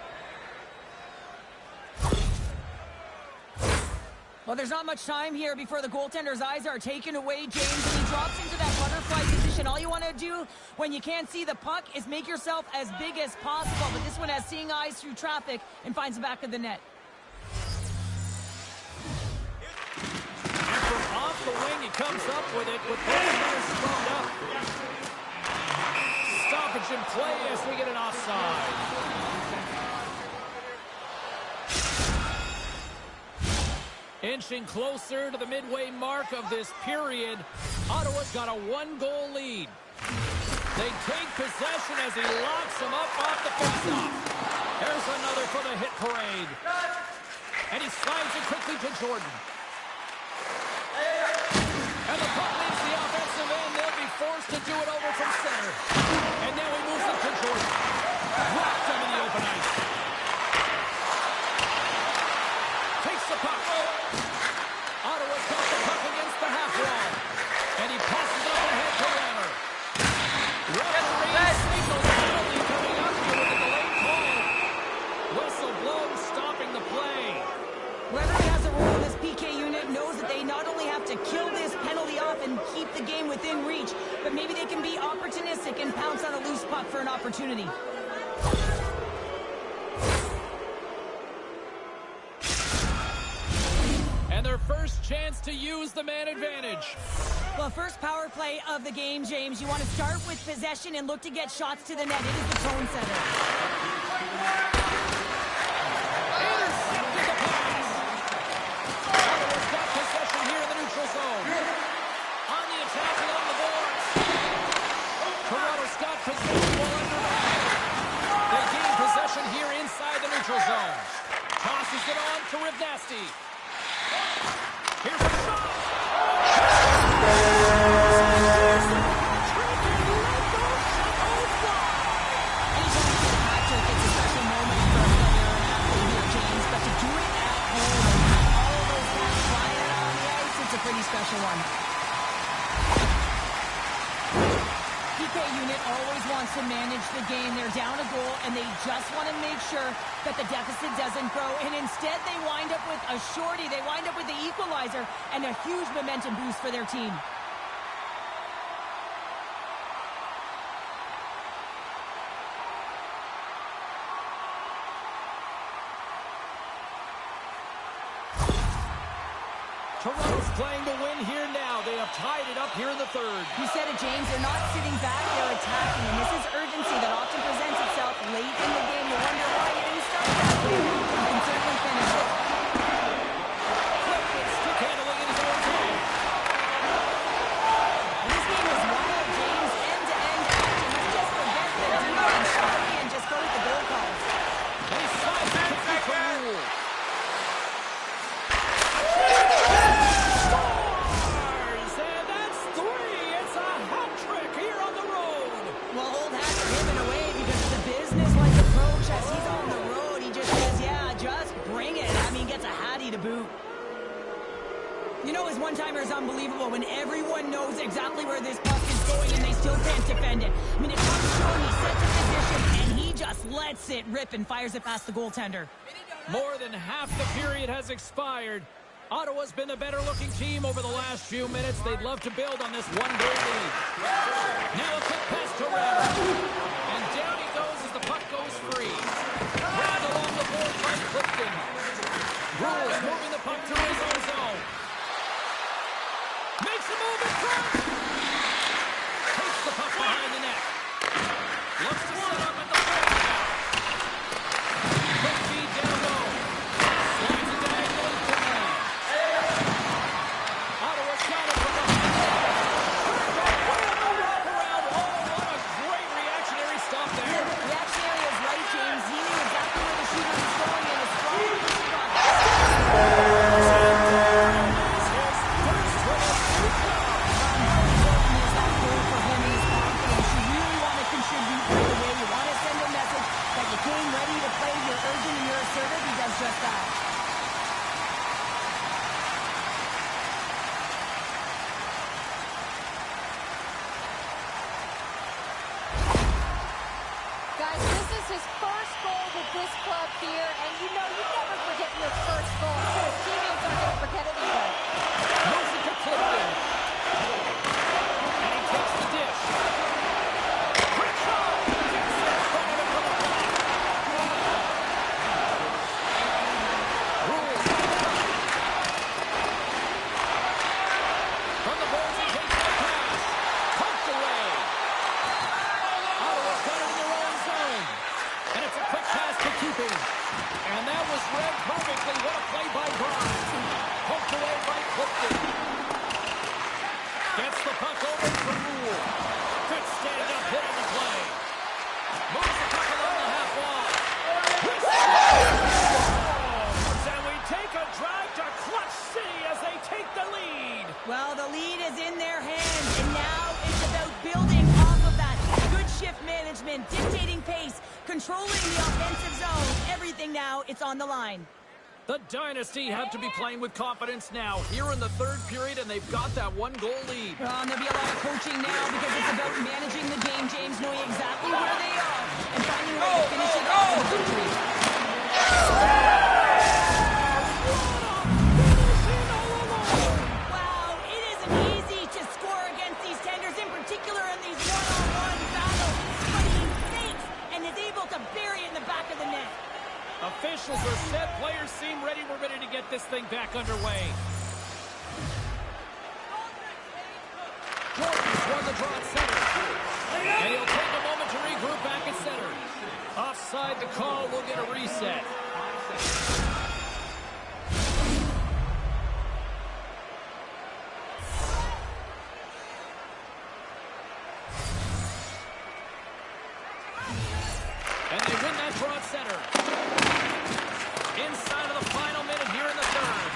Well, there's not much time here before the goaltender's eyes are taken away, James, and he drops into that butterfly position. All you want to do when you can't see the puck is make yourself as big as possible, but this one has seeing eyes through traffic and finds the back of the net. And from off the wing, he comes up with it with both players slowed up. Stoppage in play as we get an offside. Inching closer to the midway mark of this period, Ottawa's got a one-goal lead. They take possession as he locks him up off the faceoff. There's another for the hit parade. And he slides it quickly to Jordan. And the puck leaves the offensive end. They'll be forced to do it over from center. And now he moves it to Jordan. Rocked him in the open ice. Takes the puck. Ottawa's got the puck against the half wall. And he passes up ahead to Rammer. Referee signals penalty coming up here with a delayed call. Whistle blows, stopping the play. Whoever has a role in this PK unit knows that they not only have to kill this penalty off and keep the game within reach, but maybe they can be opportunistic and pounce on a loose puck for an opportunity. And their first chance to use the man advantage. Well, first power play of the game, James. You want to start with possession and look to get shots to the net. It is the tone setter. Intercepted the pass. Ottawa's got possession here in the neutral zone. On the attack along the boards. Toronto's got possession while under the head. They gain possession here inside the neutral zone. Tosses it on to Rivnasti. Here's a shot. PK unit always wants to manage the game. They're down a goal, and they just want to make sure that the deficit doesn't grow. And instead, they wind up with a shorty. They wind up with the equalizer and a huge momentum boost for their team. Toronto's playing to win here now. They have tied it up here in the third. You said it, James. They're not sitting back. They're attacking. And this is urgency that often presents itself late in the game. You wonder why you didn't start that way. You can certainly finish it. Quick stick handling in his own zone. And this game is wild, James. End-to-end action. Let's just forget the deal and shoddy and just go with the goal calls. They slice it to Rule. You know, his one-timer is unbelievable when everyone knows exactly where this puck is going and they still can't defend it. I mean, it's not showing, he sets a position and he just lets it rip and fires it past the goaltender. More than half the period has expired. Ottawa's been the better-looking team over the last few minutes. They'd love to build on this one-goal lead. Now a quick pass to Ratter. And down he goes as the puck goes free. Grabbed along the board by Clifton. Rule is moving the puck to his own zone. Makes a move in front. Takes the puck behind the net. Looks to set up at the point. Quick feed down low. Slides it diagonally to him. Ottawa shot it from behind the net. Wrap around. Oh, what a great reactionary stop there. Reactionary is right, James. He knew exactly where the shooter was going and his strong shot. Just that. Guys, this is his first goal with this club here, and you know you never forget your first goal, so his teammates aren't going to forget it either. Moves it to Clifton. And he takes the dish. Quick shot! Gets it in front of him for the block. Rule. From the boards, he takes the pass. Poked away. Ottawa's got it in their own zone. And it's a quick pass to keeping. And that was read perfectly. What a play by Brown. Poked away by Clifton. Gets the puck over for Rule. Good stand-up hit on the play. Moves the puck along the half wall. And we take a drive to Clutch City as they take the lead. Well, the lead is in their hands, and now it's about building off of that. Good shift management, dictating pace, controlling the offensive zone. Everything now, it's on the line. The Dynasty have to be playing with confidence now. Here in the third period, and they've got that one-goal lead. There'll be a lot of coaching now because it's about managing the game, James, knowing exactly where they are and finding a way to finish it off with victory. Wow, it isn't easy to score against these tenders, in particular in these one-on-one battles. But he fakes and is able to bury it in the back of the net. Officials are set. Players seem ready. We're ready to get this thing back underway. Jordan's won the draw at center. And he'll take a moment to regroup back at center. Offside the call. We'll get a reset. And they win that draw at center. Inside of the final minute here in the third.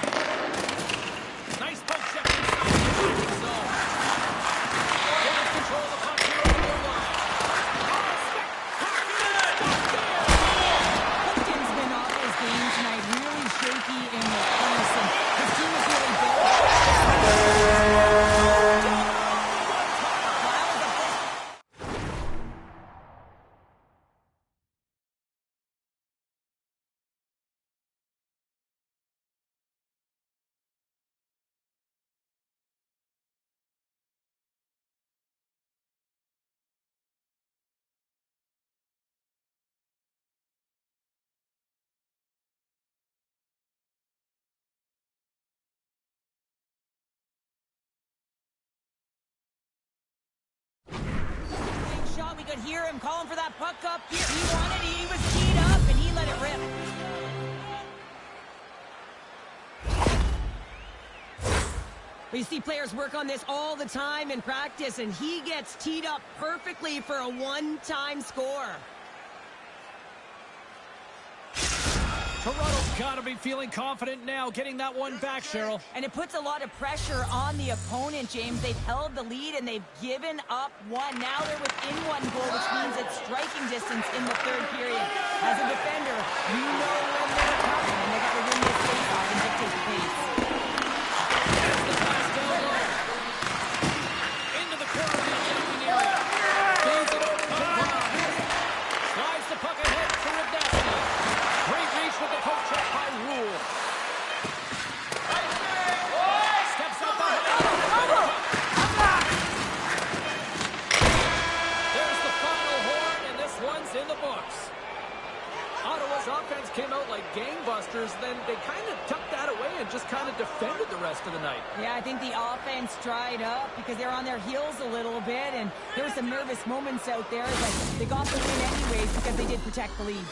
Nice poke check inside the attacking zone. Gives control of the puck here on the goal line. Clifton's been off his game tonight, really shaky in the crease, and his team is really built. could hear him calling for that puck up here. He wanted it, he was teed up, and he let it rip. But you see players work on this all the time in practice, and he gets teed up perfectly for a one-time score. Toronto's got to be feeling confident now, getting that one back, Cheryl. And it puts a lot of pressure on the opponent, James. They've held the lead, and they've given up one. Now they're within one goal, which means it's striking distance in the third period. As a defender, you know when they're coming, and they got to win this face-off and dictate the pace. That's the pass down low. Into the corner of the attacking area. Feeds it over to Brown. Slides the puck ahead to Radnetsky. Great reach with the poke check by Rule. Steps up the There's the final horn, and this one's in the books. Ottawa's offense came out like gangbusters, then they kind of tucked that away and just kind of defended the rest of the night. Yeah, I think the offense dried up because they're on their heels a little bit, and there were some nervous moments out there, but they got the win anyways because they did protect the lead.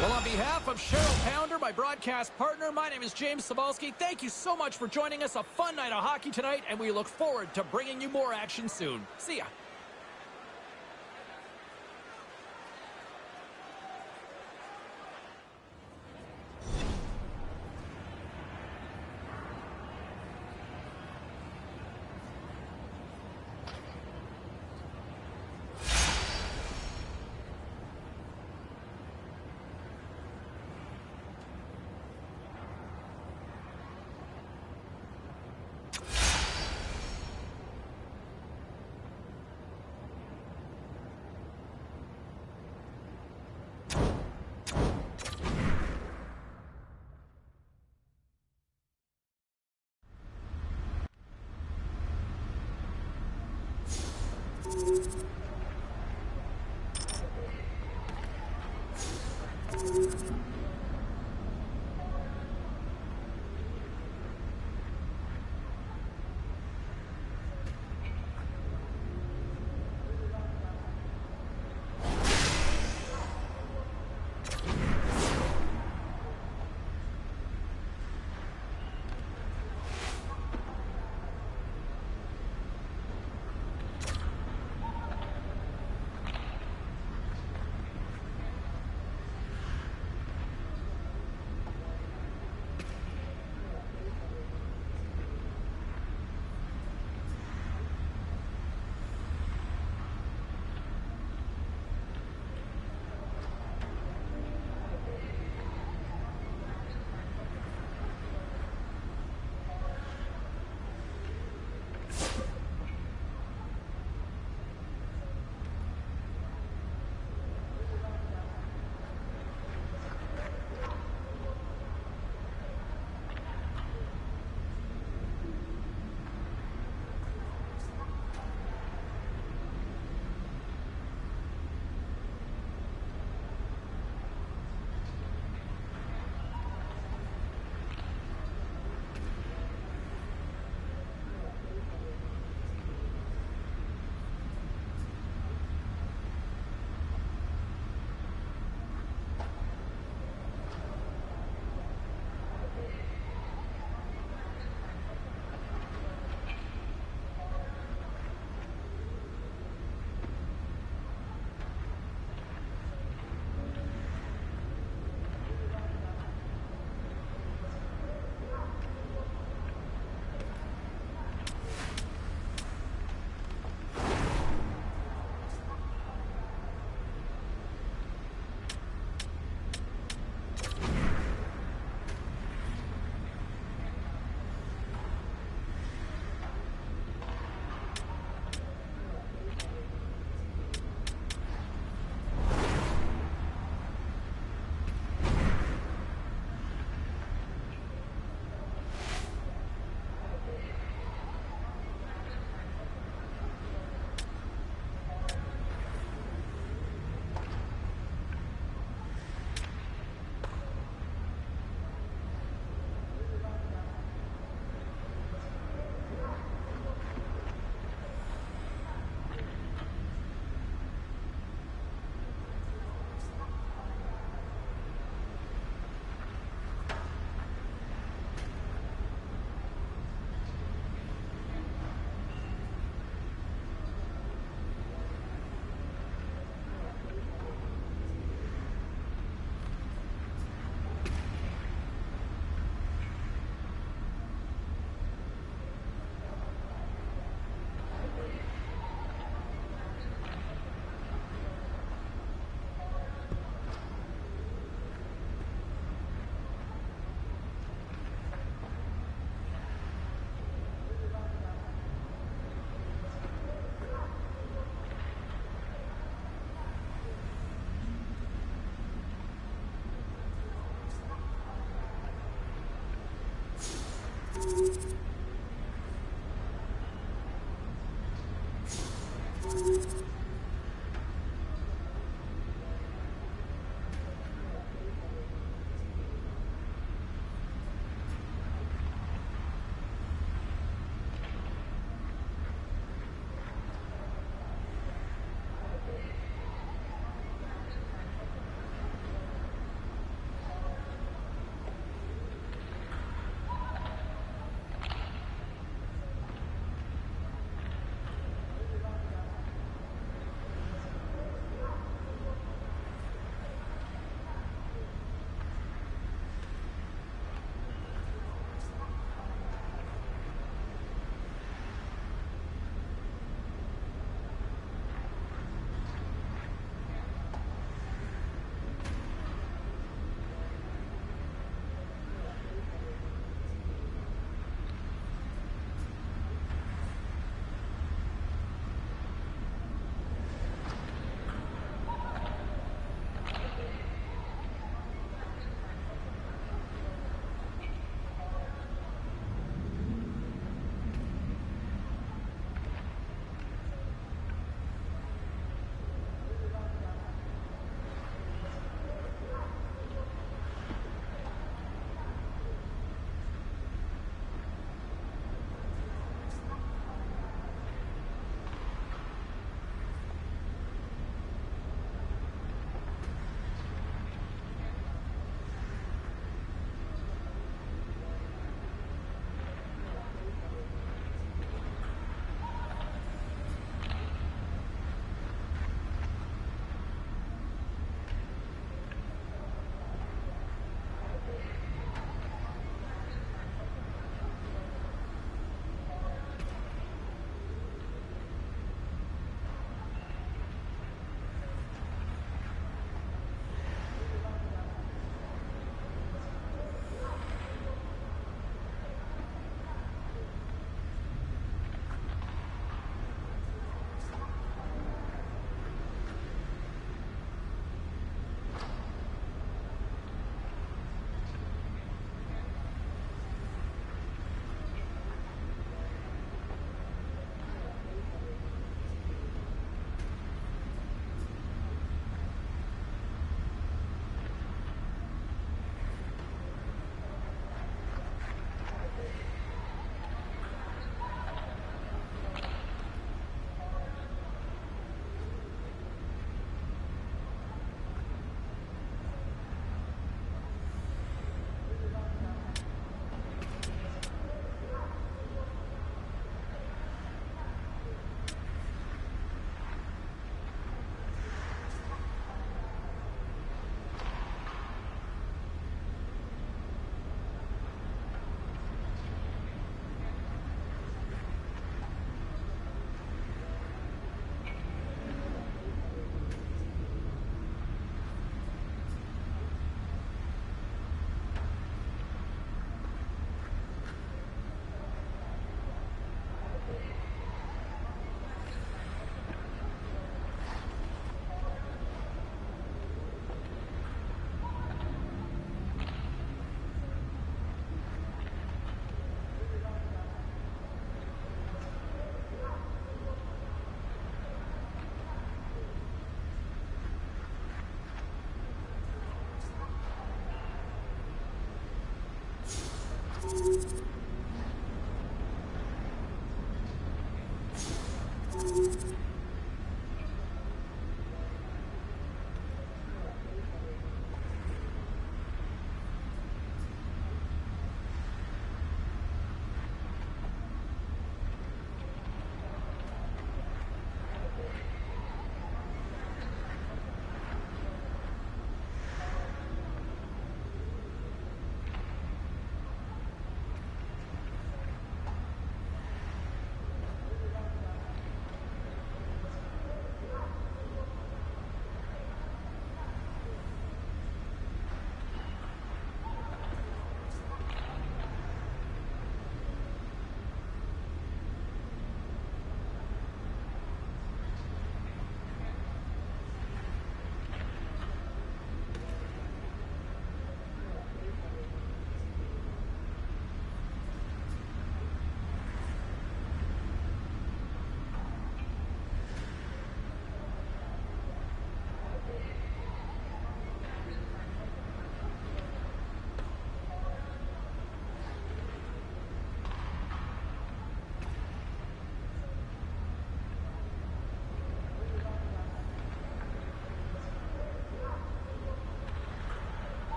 Well, on behalf of Cheryl Pounder, my broadcast partner, my name is James Cybulski. Thank you so much for joining us. A fun night of hockey tonight, and we look forward to bringing you more action soon. See ya.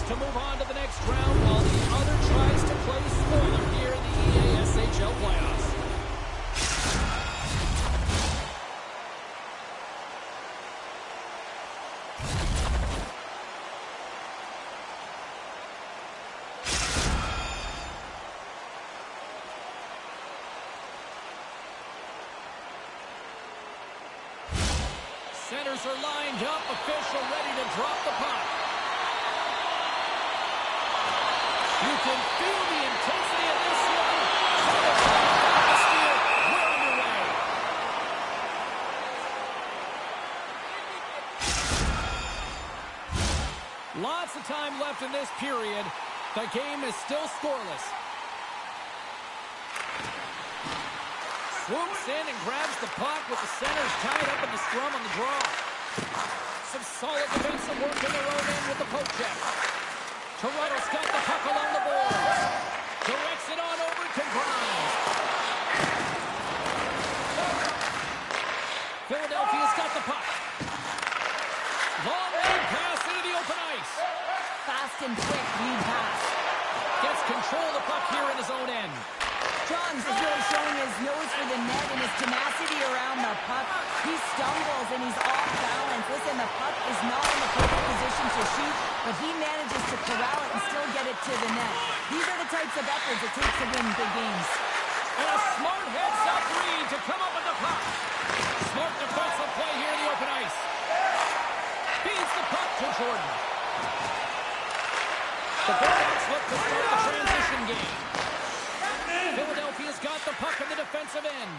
to move on to the next round while the other tries to play spoiler here in the EASHL playoffs. Centers are lined up, official ready to drop the puck. You can feel the intensity of this one. Atmosphere, we're underway. Lots of time left in this period. The game is still scoreless. Swoops in and grabs the puck with the centers tied up in the scrum on the draw. Some solid defensive work in their own end with the poke check. Toronto's got the puck along the boards. Directs it on over to Grimes. Philadelphia's got the puck. Long lead pass into the open ice. Fast and quick lead pass. Gets control of the puck here in his own end. Johns is really showing his nose for the net and his tenacity around the puck. He stumbles and he's off balance. Listen, the puck is not in the perfect position to shoot, but he manages to corral it and still get it to the net. These are the types of efforts it takes to win big games. And a smart heads-up read to come up with the puck. Smart defensive play here in the open ice. Feeds the puck to Jordan. The Bulldogs look to start the transition game. Philadelphia's got the puck in the defensive end.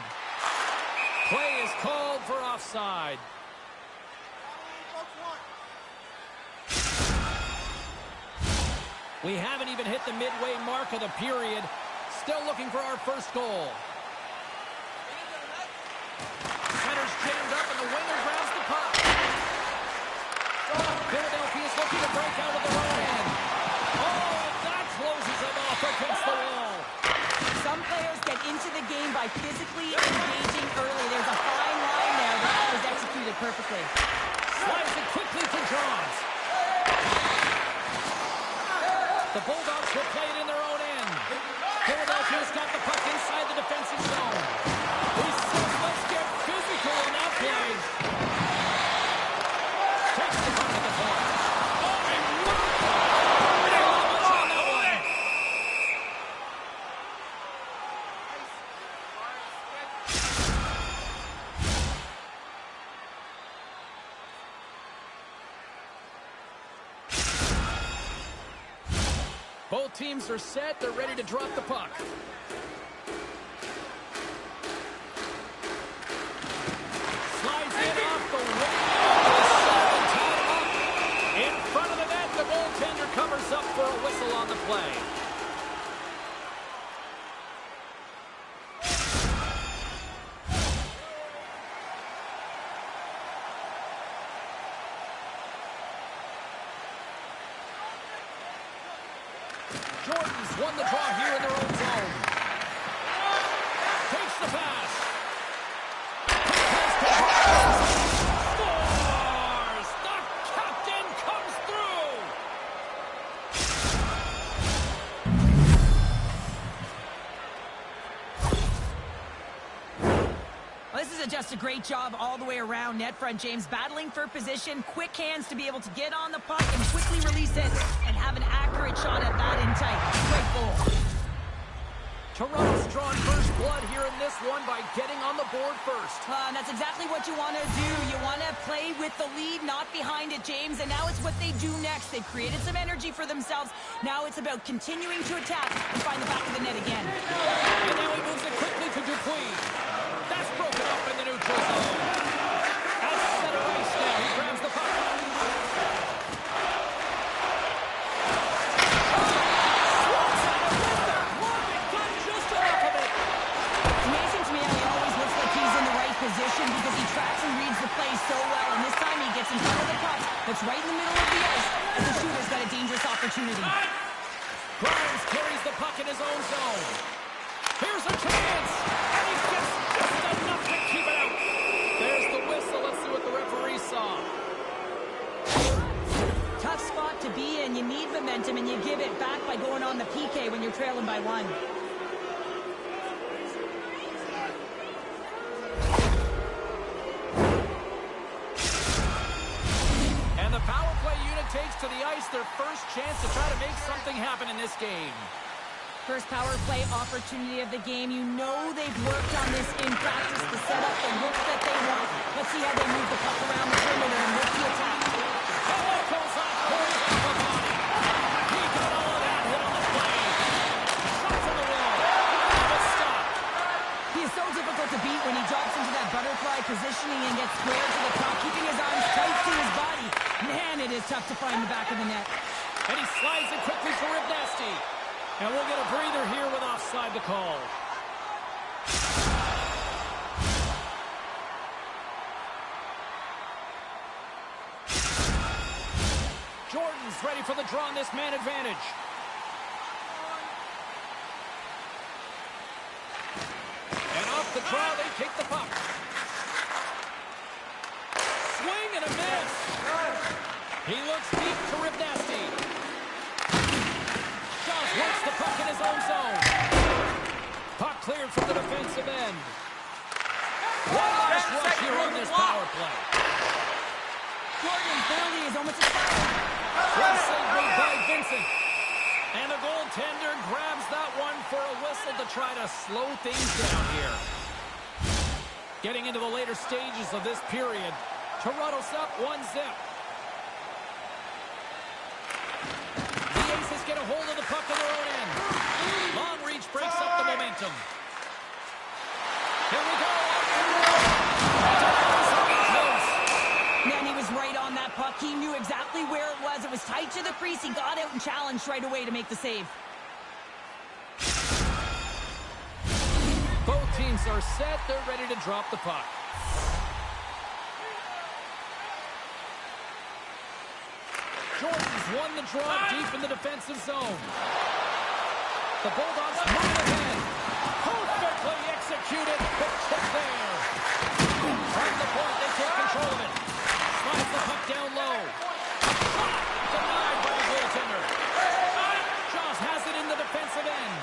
Play is called for offside. We haven't even hit the midway mark of the period. Still looking for our first goal. Center's jammed up and the winger grabs the puck. Philadelphia's looking to break out of their own end. Oh, that closes them off against the wall. Some players get into the game by physically engaging early. There's a fine line there, but that was executed perfectly. Slides it quickly to Johns. The Bulldogs will play it in their own end. Philadelphia's got the puck inside the defensive zone. He says, let's get physical in that play. Takes the puck at the point. Oh, and look at that one. Both teams are set. They're ready to drop the puck. Slides in off the wing. In front of the net, the goaltender covers up for a whistle on the play. Jordan's won the draw here in their own zone. Takes the pass. Scores! The captain comes through! Well, this is just a great job all the way around net front, James. Battling for position, quick hands to be able to get on the puck and quickly release it and have an accurate shot at that in tight. Great goal. Toronto's drawn first blood here in this one by getting on the board first. And that's exactly what you want to do. You want to play with the lead, not behind it, James. And now it's what they do next. They've created some energy for themselves. Now it's about continuing to attack and find the back of the net again. And now he moves it quickly to Dupuis. That's broken up in the neutral zone. At center ice now, he grabs the puck. Position because he tracks and reads the play so well, and this time he gets in front of the puck that's right in the middle of the ice as the shooter's got a dangerous opportunity. Grimes carries the puck in his own zone. Here's a chance, and he gets just enough to keep it out. There's the whistle. Let's see what the referee saw. Tough spot to be in. again, you need momentum, and you give it back by going on the PK when you're trailing by 1. And the power play unit takes to the ice their first chance to try to make something happen in this game. First power play opportunity of the game. You know they've worked on this in practice to set up the look that they want. Let's see how they move the puck around the perimeter and look to attack. Goes off, pulls off the body. He got all of that hit on the play. Shots on the wall. But stop. He is so difficult to beat when he drops into that butterfly positioning and gets squared to the puck, keeping his arms tight to his body. Man, it is tough to find the back of the net. And he slides it quickly for Ribnasti. And we'll get a breather here with offside to call. Jordan's ready for the draw on this man advantage. And off the draw, they take the puck. Swing and a miss. He looks deep to Ribnasti. Works the puck in his own zone. Puck cleared from the defensive end. One last rush here on this power play. Jordan's penalty is almost expired. Well saved move by Vincent. And the goaltender grabs that one for a whistle to try to slow things down here. Getting into the later stages of this period. Toronto's up 1-0. Get a hold of the puck in their own end. Long reach breaks up the momentum. Here we go. Man, he was right on that puck. He knew exactly where it was. It was tight to the crease. He got out and challenged right away to make the save. Both teams are set. They're ready to drop the puck. Jordan's won the draw deep in the defensive zone. The Bulldogs move ahead. Perfectly executed. Quick check there. On the point, they take control of it. Slides the puck down low. Denied by the goaltender. Jaws has it in the defensive end.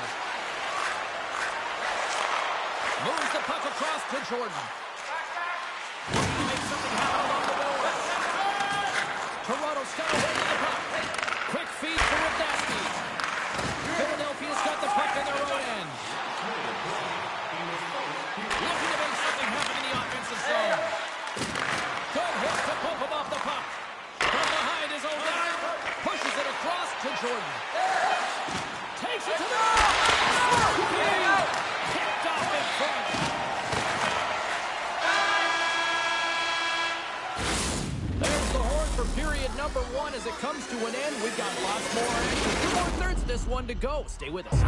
Moves the puck across to Jordan. Make something happen along the boards. Toronto's got away with the puck. Quick feed for Ribnasti. Philadelphia's got the puck in their own end. Looking to make something happen in the offensive zone. Good hit to pump him off the puck. From behind his own net. Pushes it across to Jordan. Takes it to the net. Kicked off in front. For period number 1 as it comes to an end. We've got lots more action. 2 more thirds of this one to go. Stay with us.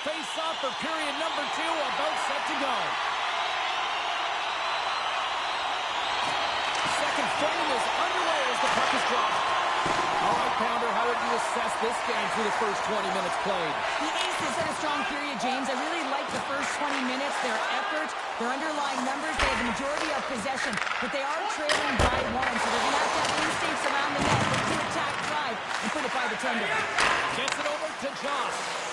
Face-off for period number 2, about set to go. Second frame is underway as the puck is dropped. All right, Pounder, how would you assess this game through the first 20 minutes played? The Aces had a strong period, James. I really liked the first 20 minutes, their effort, their underlying numbers. They have the majority of possession, but they are trailing by 1, so they're going to have instincts around the net, look to attack, drive, and put it by the tender. Gets it over to Joss.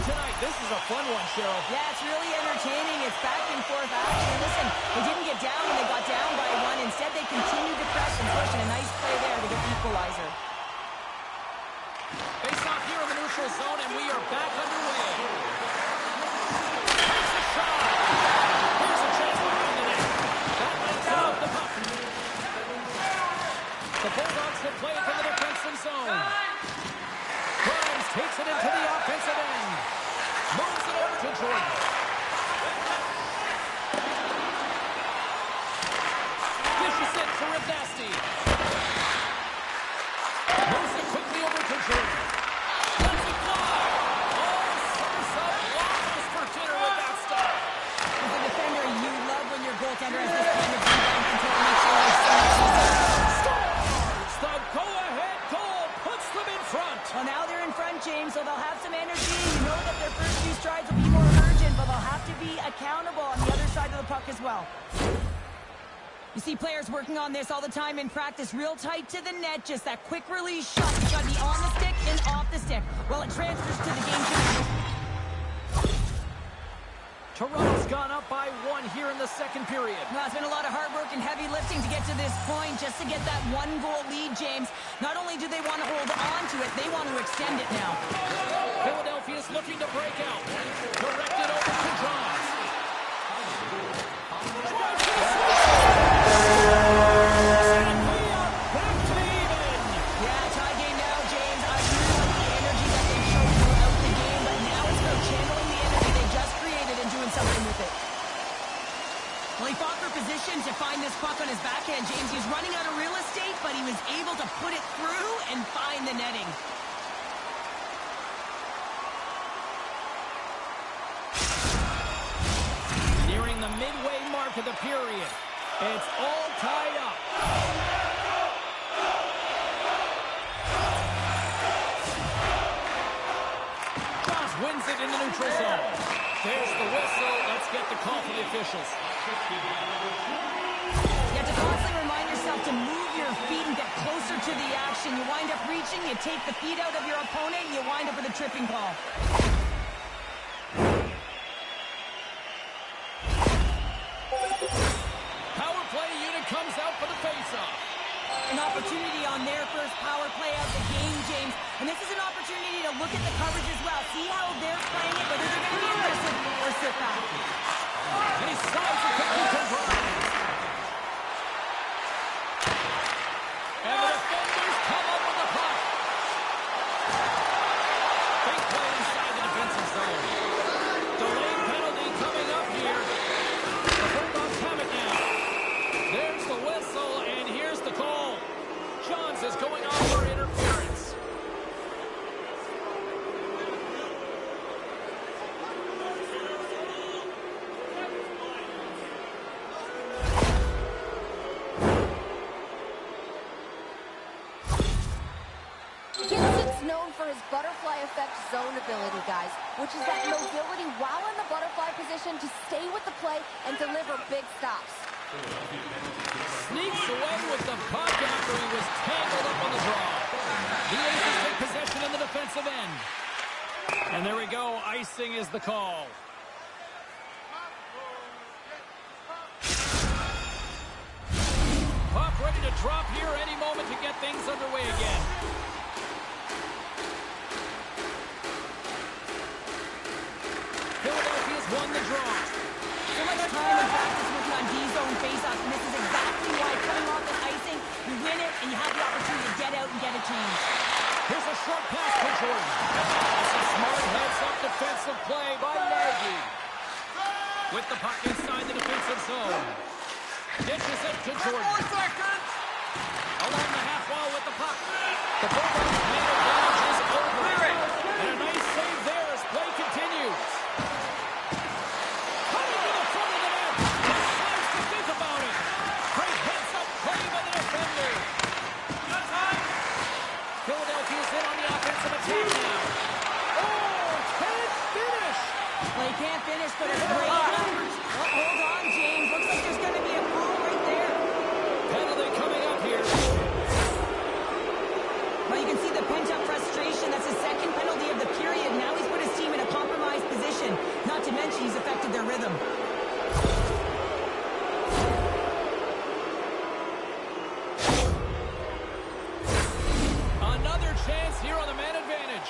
tonight. This is a fun one, Cheryl. Yeah, it's really entertaining. It's back and forth action. And listen, they didn't get down when they got down by one. Instead, they continued to press and push, and a nice play there to get the equalizer. Face off here in the neutral zone, and we are back underway. Here's the shot. Here's a chance behind the net. That lets out the puck. The Bulldogs will play it from the defensive zone. Grimes takes it into the offensive end. Moves it over to Jordan. Dishes it to Rivasti. Moves it quickly over to Jordan. Lets it fly. Oh, serves up waffles for dinner with that stuff. As a defender, you love when your goaltender has this kind of rebound control. Make sure you're Scores! The go-ahead goal puts them in front. Well, now they're in front, James, so they'll have some energy. You know that their first few strides will be more urgent, but they'll have to be accountable on the other side of the puck as well. You see players working on this all the time in practice, real tight to the net, just that quick release shot. It's got to be on the stick and off the stick. Well, it transfers to the game. Toronto's gone up by one here in the second period. Well, it's been a lot of hard work and heavy lifting to get to this point, just to get that one-goal lead, James. Not only do they want to hold on to it, they want to extend it now. Philadelphia's looking to break out. Directed over to Johns. Back to even. Yeah, tie game now, James. I really like the energy that they showed throughout the game, but now it's about channeling the energy they just created and doing something with it. Well, he fought for position to find this puck on his backhand, James. He's running out of real estate, but he was able to put it through and find the netting. Nearing the midway mark of the period. It's all tied up. Josh wins it in the neutral zone. There's the whistle. Let's get the call for the officials. You have to constantly remind yourself to move your feet and get closer to the action. You wind up reaching, you take the feet out of your opponent, and you wind up with a tripping call. Power play unit comes out for the faceoff. An opportunity on their first power play of the game, James. And this is an opportunity to look at the coverage as well. See how they're playing it, whether they're going to be aggressive or sit back. And he slides it quickly to Grimes. And the defenders come up with the puck. Big play inside the defensive zone. Delayed penalty coming up here. The Bulldogs have it now. There's the whistle, and here's the call. Johns is going on for interference. Gibson's known for his butterfly effect zone ability, guys, which is that mobility while in the butterfly position to stay with the play and deliver big stops. Sneaks away with the puck after he was tangled up on the draw. The Aces take possession in the defensive end. And there we go. Icing is the call. Puck ready to drop here any moment to get things underway again. Philadelphia's won the draw. So much time in practice working on D-zone face-offs, and this is exactly why coming off this icing, you win it, and you have the opportunity to get out and get a change. Here's a short pass to Jordan. That's a smart heads-up defensive play by Nagy. With the puck inside the defensive zone. Dishes it to Jordan. Along the half wall with the puck. The Bulldogs made advantages over it. And a nice save there as play continues. Coming to the front of the net. Just nice to think about it. Great heads-up play by the defender. Philadelphia's in on the offensive attack now. Oh, can't finish. Well, he can't finish, but it's great numbers. Oh, hold on, James. Looks like there's going to be a call right there. Penalty coming up here. Well, you can see the pent-up frustration. That's his second penalty of the period. Now he's put his team in a compromising their rhythm. Another chance here on the man advantage.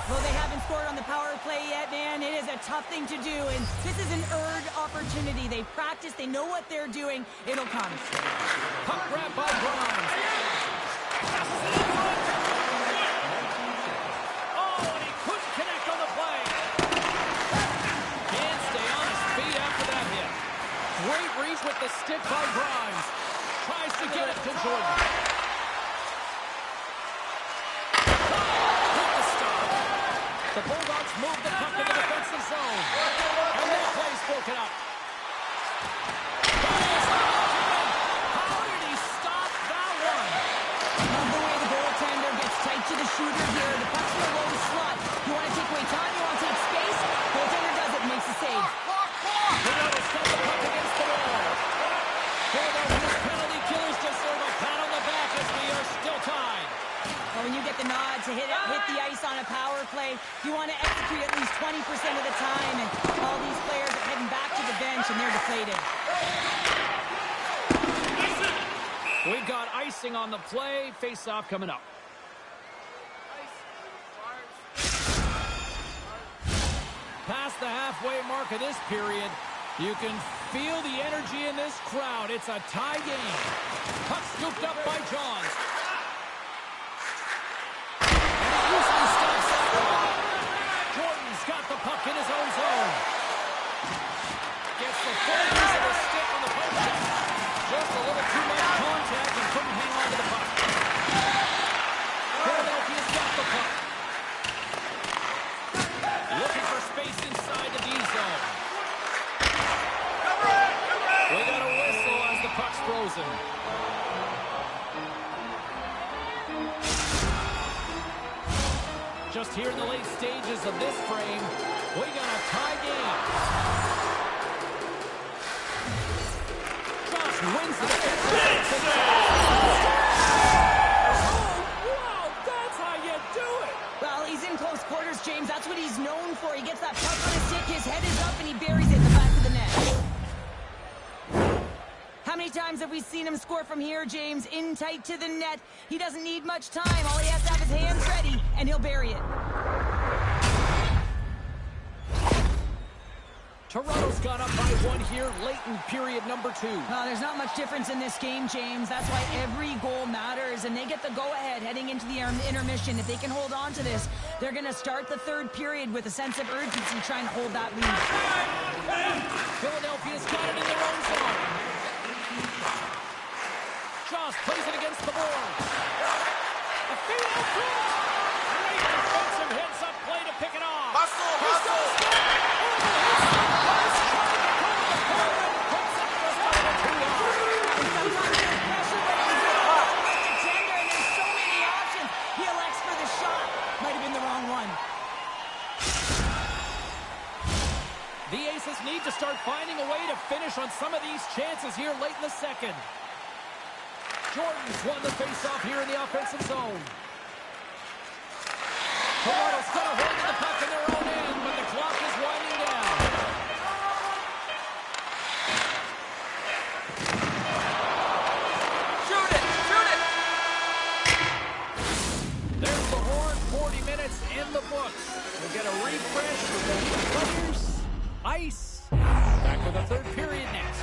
Well, they haven't scored on the power play yet, man. It is a tough thing to do, and this is an earned opportunity. They practice, they know what they're doing. It'll come. Puck grab by Grimes. Oh, and he couldn't connect on the play. Can't stay on his feet after that hit. Great reach with the stick by Grimes. Tries to get it to Jordan. The Bulldogs move the puck in the defensive zone. And that play's broken up. How did he stop that one? Love the way the goaltender gets tight to the shooter here. The puck's in a low slot. You want to take away time? You want to take space? Goaltender does it, makes the save. Ronaldo stuck the puck against the wall. Philadelphia's penalty killers deserve a pat on the back as we are still tied. Well, when you get the nod to hit the ice on a power play, you want to execute at least 20% of the time, and all these players are heading back to the bench, and they're deflated. We've got icing on the play. Face-off coming up. Past the halfway mark of this period, you can feel the energy in this crowd. It's a tie game. Puck scooped up by Johns. Jordan's got the puck in his own zone. Gets the full use of the stick on the poke check. Just a little too much contact and couldn't hang on to the puck. Philadelphia's got the puck. Looking for space inside the D zone. We got a whistle as the puck's frozen. Just here in the late stages of this frame, we got a tie game. Josh wins the defensive. Oh, wow, that's how you do it. Well, he's in close quarters, James. That's what he's known for. He gets that puck on his stick, his head is up, and he buries it in the back of the net. How many times have we seen him score from here, James? In tight to the net. He doesn't need much time. All he has to have his hands ready, and he'll bury it. Toronto's got up by one here late in period number 2. There's not much difference in this game, James. That's why every goal matters, and they get the go-ahead heading into the intermission. If they can hold on to this, they're going to start the third period with a sense of urgency trying to hold that lead. Philadelphia's got it in their own zone. Josh plays it against the boards. A feed out front. Great defensive heads-up play to pick it off. Hustle, hustle. The Aces need to start finding a way to finish on some of these chances here late in the second. Jordan's won the faceoff here in the offensive zone. Toronto's got a hold of the puck in their own end, but the clock is winding down. Shoot it! Shoot it! There's the horn. 40 minutes in the books. We'll get a refresh with the players. Ice. Back with the third period next.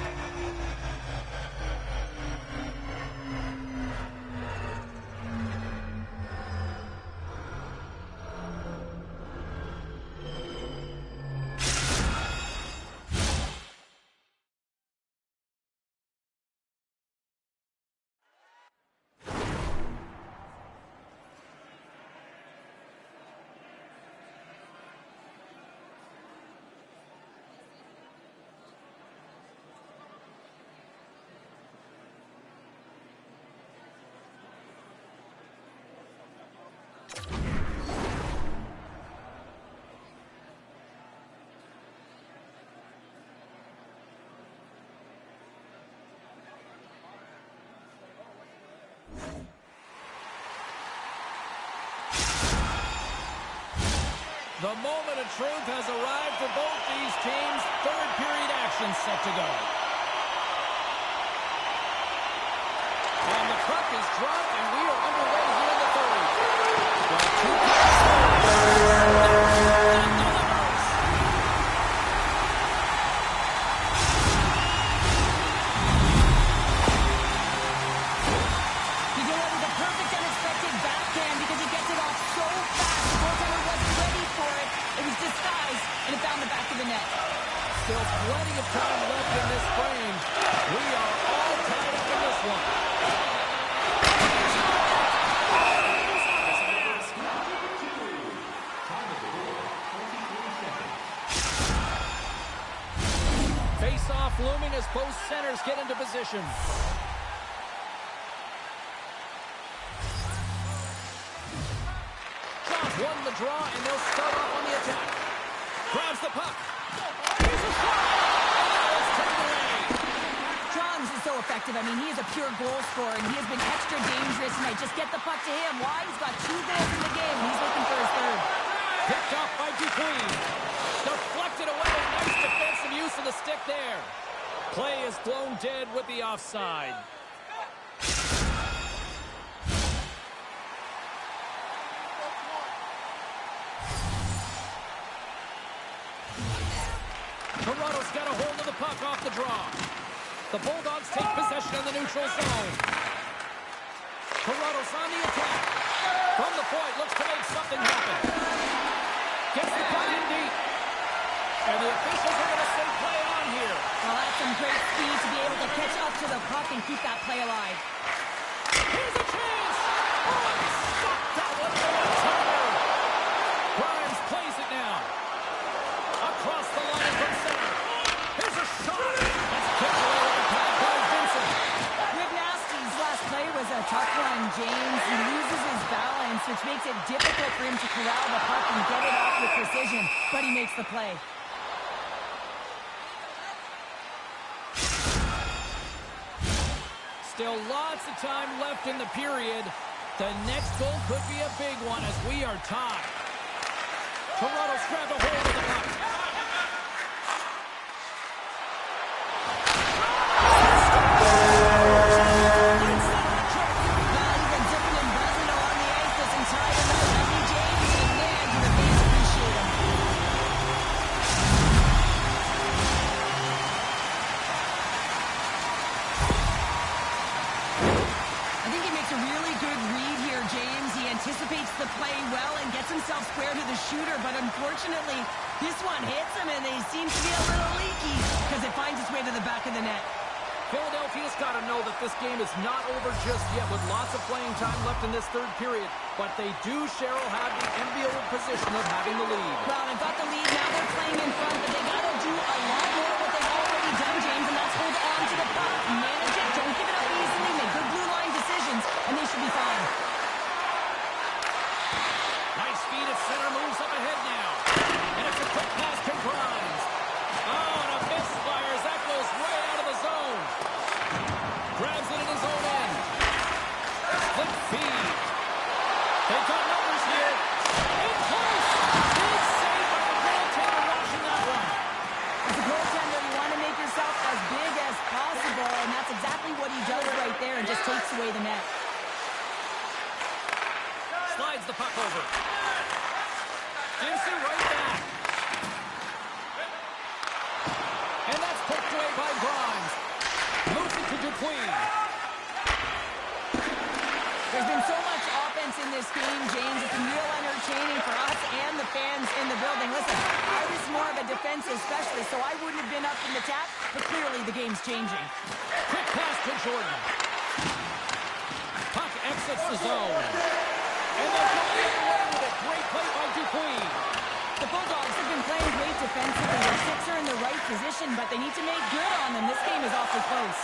The moment of truth has arrived for both these teams. Third period action set to go. And the puck is dropped, and we are underway here in the third. Well, two He delivered the perfect unexpected backhand because he gets it off so fast. The goaltender wasn't ready for it. It was disguised, and it found the back of the net. Still plenty of time left in this frame. We are all tied up in this one. Face-off looming as both centers get into position. Johns won the draw, and they'll start off on the attack. Grabs the puck. Here's a shot. Oh, it's taken away. Johns is so effective. I mean, he is a pure goal scorer, and he has been extra dangerous tonight. Just get the puck to him. Why? He's got 2 goals in the game, and he's looking for his third. Picked off by Dupuis. Deflected away. Nice defensive use of the stick there. Play is blown dead with the offside. Toronto's got a hold of the puck off the draw. The Bulldogs take possession in the neutral zone. Toronto's on the attack. From the point, looks to make something happen. Gets the puck in deep. And the officials are going to say play on here. Well, that's some great speed to be able to catch up to the puck and keep that play alive. Here's a chance. Oh, he stopped that one for a turner. Grimes plays it now. Across the line from center. Here's a shot. That's kicked away with the pad by Vincent. Rick Nasty's last play was a tough one, James. He loses his balance, which makes it difficult for him to corral the puck and get it off with precision, but he makes the play. Still lots of time left in the period. The next goal could be a big one as we are tied. Toronto's grabbed a hold of the puck. Anticipates the play well and gets himself square to the shooter, but unfortunately, this one hits him and they seem to be a little leaky because it finds its way to the back of the net. Philadelphia's got to know that this game is not over just yet with lots of playing time left in this third period, but they do, Cheryl, have the enviable position of having the lead. Well, they've got the lead, now they're playing in front, but they got to do a lot more what they've already done, James, and that's hold on to the puck, manage it, don't give it up easily, make good blue line decisions, and they should be fine. Nice speed at center, moves up ahead now. And it's a quick pass to Grimes. Oh, and a misfires. That goes right out of the zone. Grabs it in his own end. Split feed. They've got numbers here. In close. Big save by the goaltender watching that one. As a goaltender, you want to make yourself as big as possible, and that's exactly what he does right there and just takes away the net. Slides the puck over. Gives it right back. And that's poked away by Grimes. Moves it to Dupuis. There's been so much offense in this game, James. It's been real entertaining for us and the fans in the building. Listen, I was more of a defensive specialist, so I wouldn't have been up in the tap, but clearly the game's changing. Quick pass to Jordan. Puck exits the zone. And they're going away with it. Great play by Dupuis. The Bulldogs have been playing great defensively. Their sticks are in the right position, but they need to make good on them. This game is awfully close.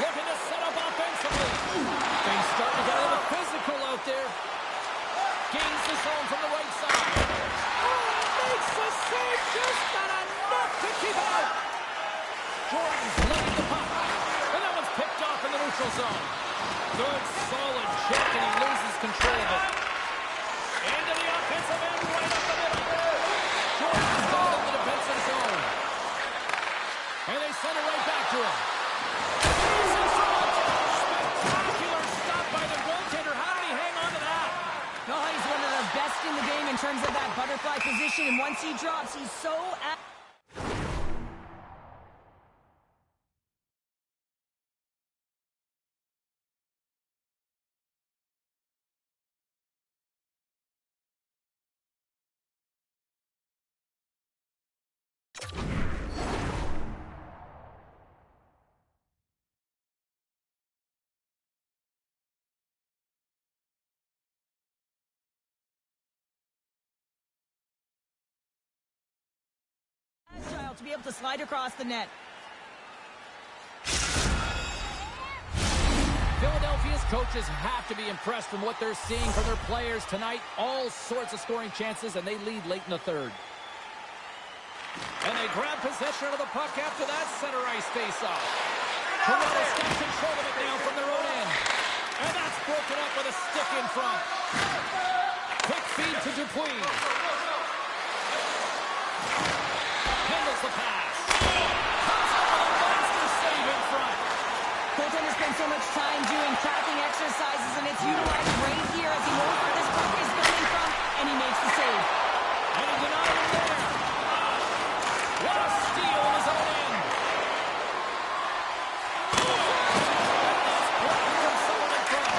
Looking to set up offensively. Things starting to get a little physical out there. Gains the zone from the right side. Oh, makes the save. Just not enough to keep out. Jordan's letting the puck. And that one's picked off in the neutral zone. Good, solid check, and he loses control of it. Into the offense. butterfly position, and once he drops, he's so agile to be able to slide across the net. Philadelphia's coaches have to be impressed from what they're seeing from their players tonight. All sorts of scoring chances, and they lead late in the third. And they grab possession of the puck after that center ice face-off. Toronto's got control of it now from their own end. And that's broken up with a stick in front. Quick feed to Dupuis. Handles the pass. Comes up with a monster save in front. Goaltender spends so much time doing tracking exercises, and it's utilized right here as he knows where this puck is coming from, and he makes the save. And he denied him there. What a steal in his own end. That's blocked from someone in front.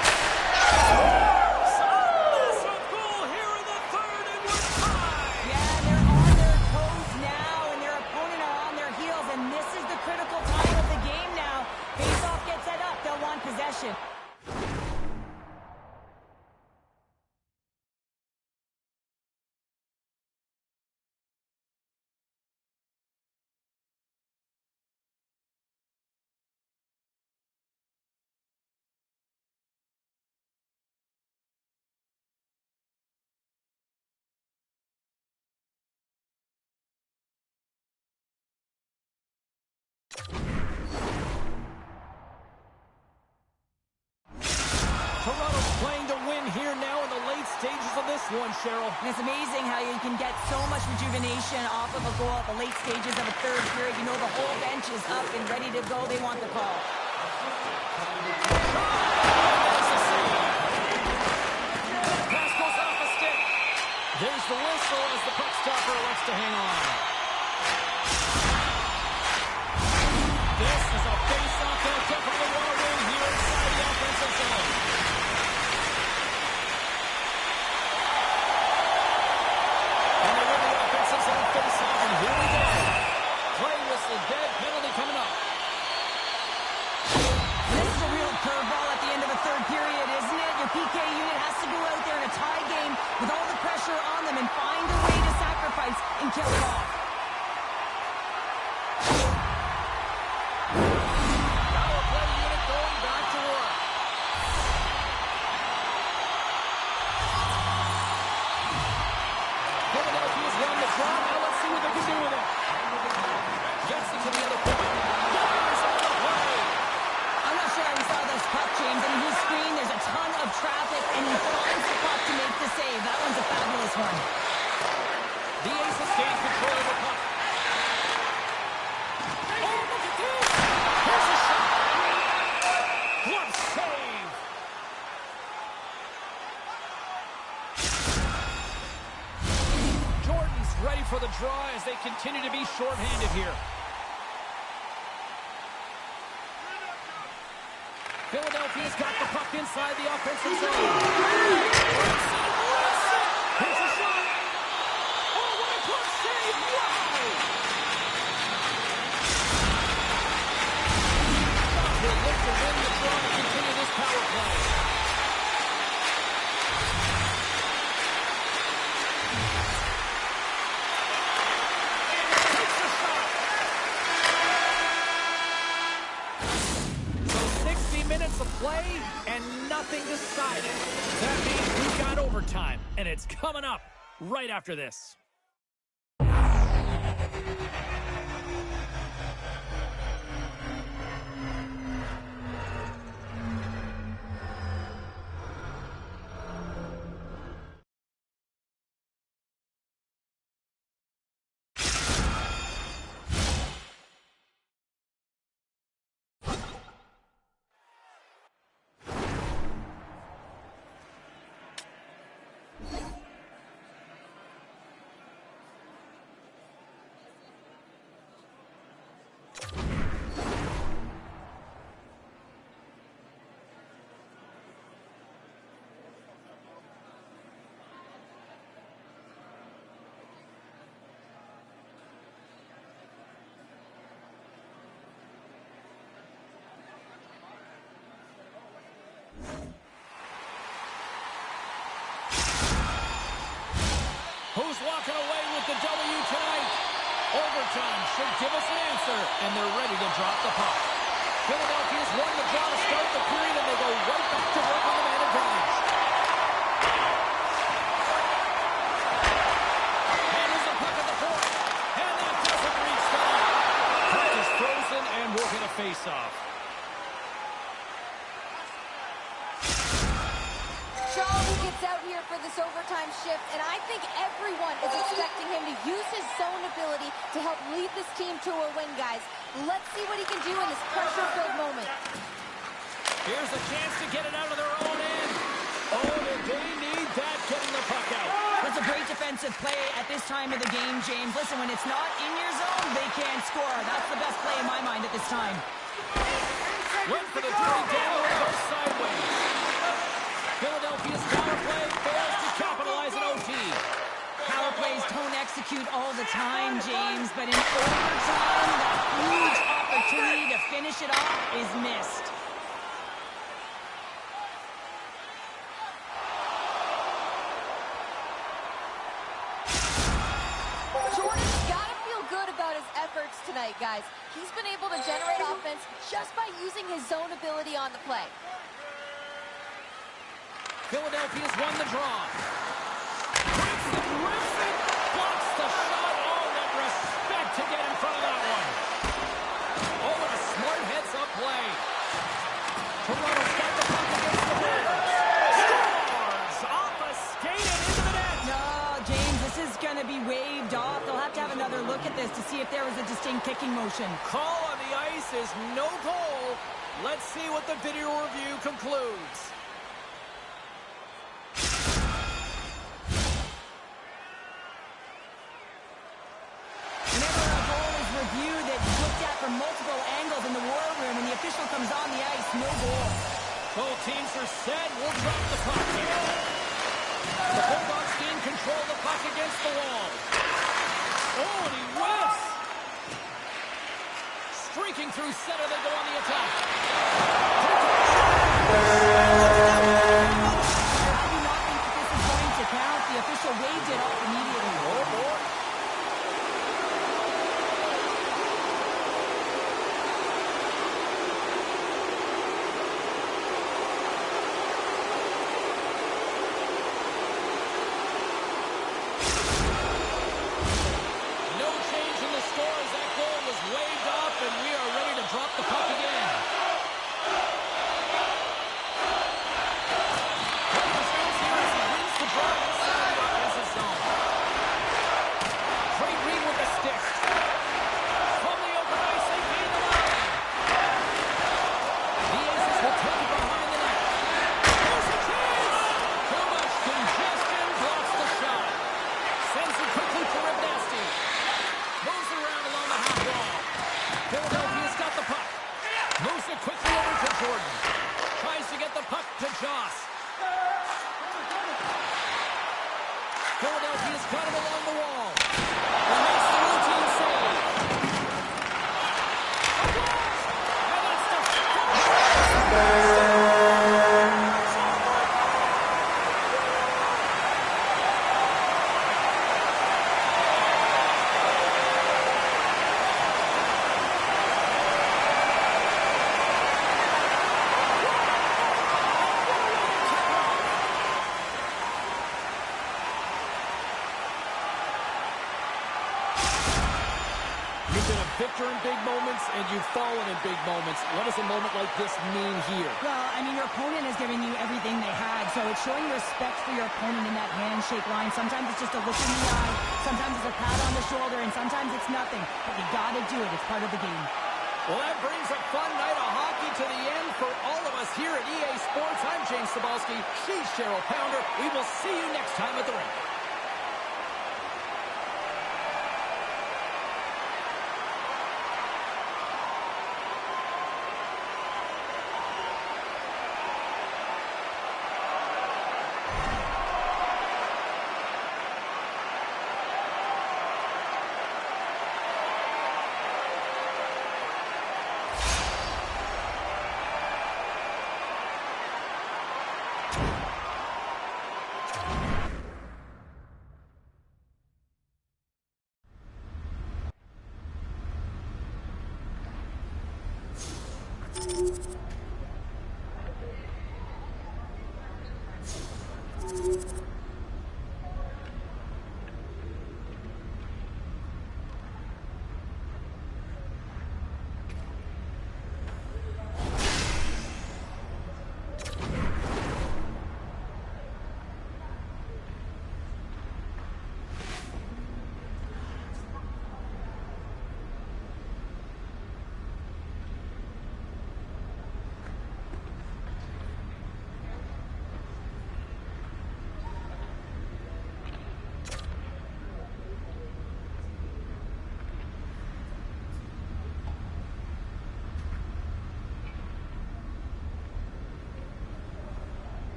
Some massive goal here in the third, and we're tied. Yeah, they're on their toes now, and their opponent are on their heels, and this is the critical time of the game now. Face-off gets set up. They'll want possession. Toronto's playing to win here now in the late stages of this one, Cheryl. And it's amazing how you can get so much rejuvenation off of a goal at the late stages of a third period. You know the whole bench is up and ready to go. They want the call. Pass goes off a stick. There's the whistle as the puck stopper elects to hang on. This is a face-off they'll definitely want to win here inside the offensive zone. And they win the offensive zone face-off, and here we go. Play whistle dead, penalty coming up. This is a real curveball at the end of a third period, isn't it? Your PK unit has to go out there in a tie game with all the pressure on them and find a way to sacrifice and kill it off. Power play unit going back to work. Philadelphia's won the draw. Now let's see what they can do with it. Gets it to the other point. Fires on the play. I'm not sure how he saw this puck, James. I mean, his screen, there's a ton of traffic, and he finds the puck to make the save. That one's a fabulous one. The Aces gain control of the puck. Oh, look at this! Here's a shot. What save! Jordan's ready for the draw as they continue to be shorthanded here. Philadelphia's got the puck inside the offensive zone. Here's a shot. Oh, what a clutch save! Wow! Will look to win the draw to continue this power play. Takes the shot. So 60 minutes of play and nothing decided. That means we've got overtime, and it's coming up right after this. Who's walking away with the W tonight? Overtime should give us an answer, and they're ready to drop the puck. Philadelphia's won the draw to start the period, and they go right back to work on the man advantage. And there's a puck at the point, and that doesn't reach the net. Puck is frozen, and we'll get a face-off. Gets out here for this overtime shift, and I think everyone is expecting him to use his zone ability to help lead this team to a win, guys. Let's see what he can do in this pressure-filled moment. Here's a chance to get it out of their own end. Oh, they need that, getting the puck out. That's a great defensive play at this time of the game, James. Listen, when it's not in your zone, they can't score. That's the best play in my mind at this time. Went for the dirty down, and goes sideways. Philadelphia's power play fails to capitalize in OT. Power plays don't execute all the time, James, but in overtime, that huge opportunity to finish it off is missed. Jordan's got to feel good about his efforts tonight, guys. He's been able to generate offense just by using his zone ability on the play. Philadelphia's won the draw. Rips it, blocks the shot. Oh, what respect to get in front of that one. Oh, what a smart heads-up play. Toronto's got the puck against the Warriors. Scores off a skate and into the net. No, James, this is going to be waved off. They'll have to have another look at this to see if there was a distinct kicking motion. Call on the ice is no goal. Let's see what the video review concludes. From multiple angles in the war room, and the official comes on the ice, no goal. Both teams are set. We'll drop the puck. The Bulldogs gain control of the puck against the wall. Oh, and he whiffs. Streaking through center, they go on the attack. I do not think that this is going to count. The official waved it off immediately. Oh, boy. Drop the puck again. Wins the draw inside the offensive zone. Great read with the stick. From the open ice, they gain the line. The Aces will take it behind the net. There's a chance. Too much congestion, blocks the shot. Sends it quickly to Ribnasti. Moves it around along the half wall. Philadelphia's got the puck. Moves it quickly over to Jordan. Tries to get the puck to Joss. Philadelphia's got him along the wall. And makes the routine save. And that's the... Victor in big moments, and you've fallen in big moments. What does a moment like this mean here? Well, I mean, your opponent has given you everything they had, so it's showing respect for your opponent in that handshake line. Sometimes it's just a look in the eye, sometimes it's a pat on the shoulder, and sometimes it's nothing. But you gotta do it. It's part of the game. Well, that brings a fun night of hockey to the end for all of us here at EA Sports. I'm James Cebulski. She's Cheryl Pounder. We will see you next time at the rink.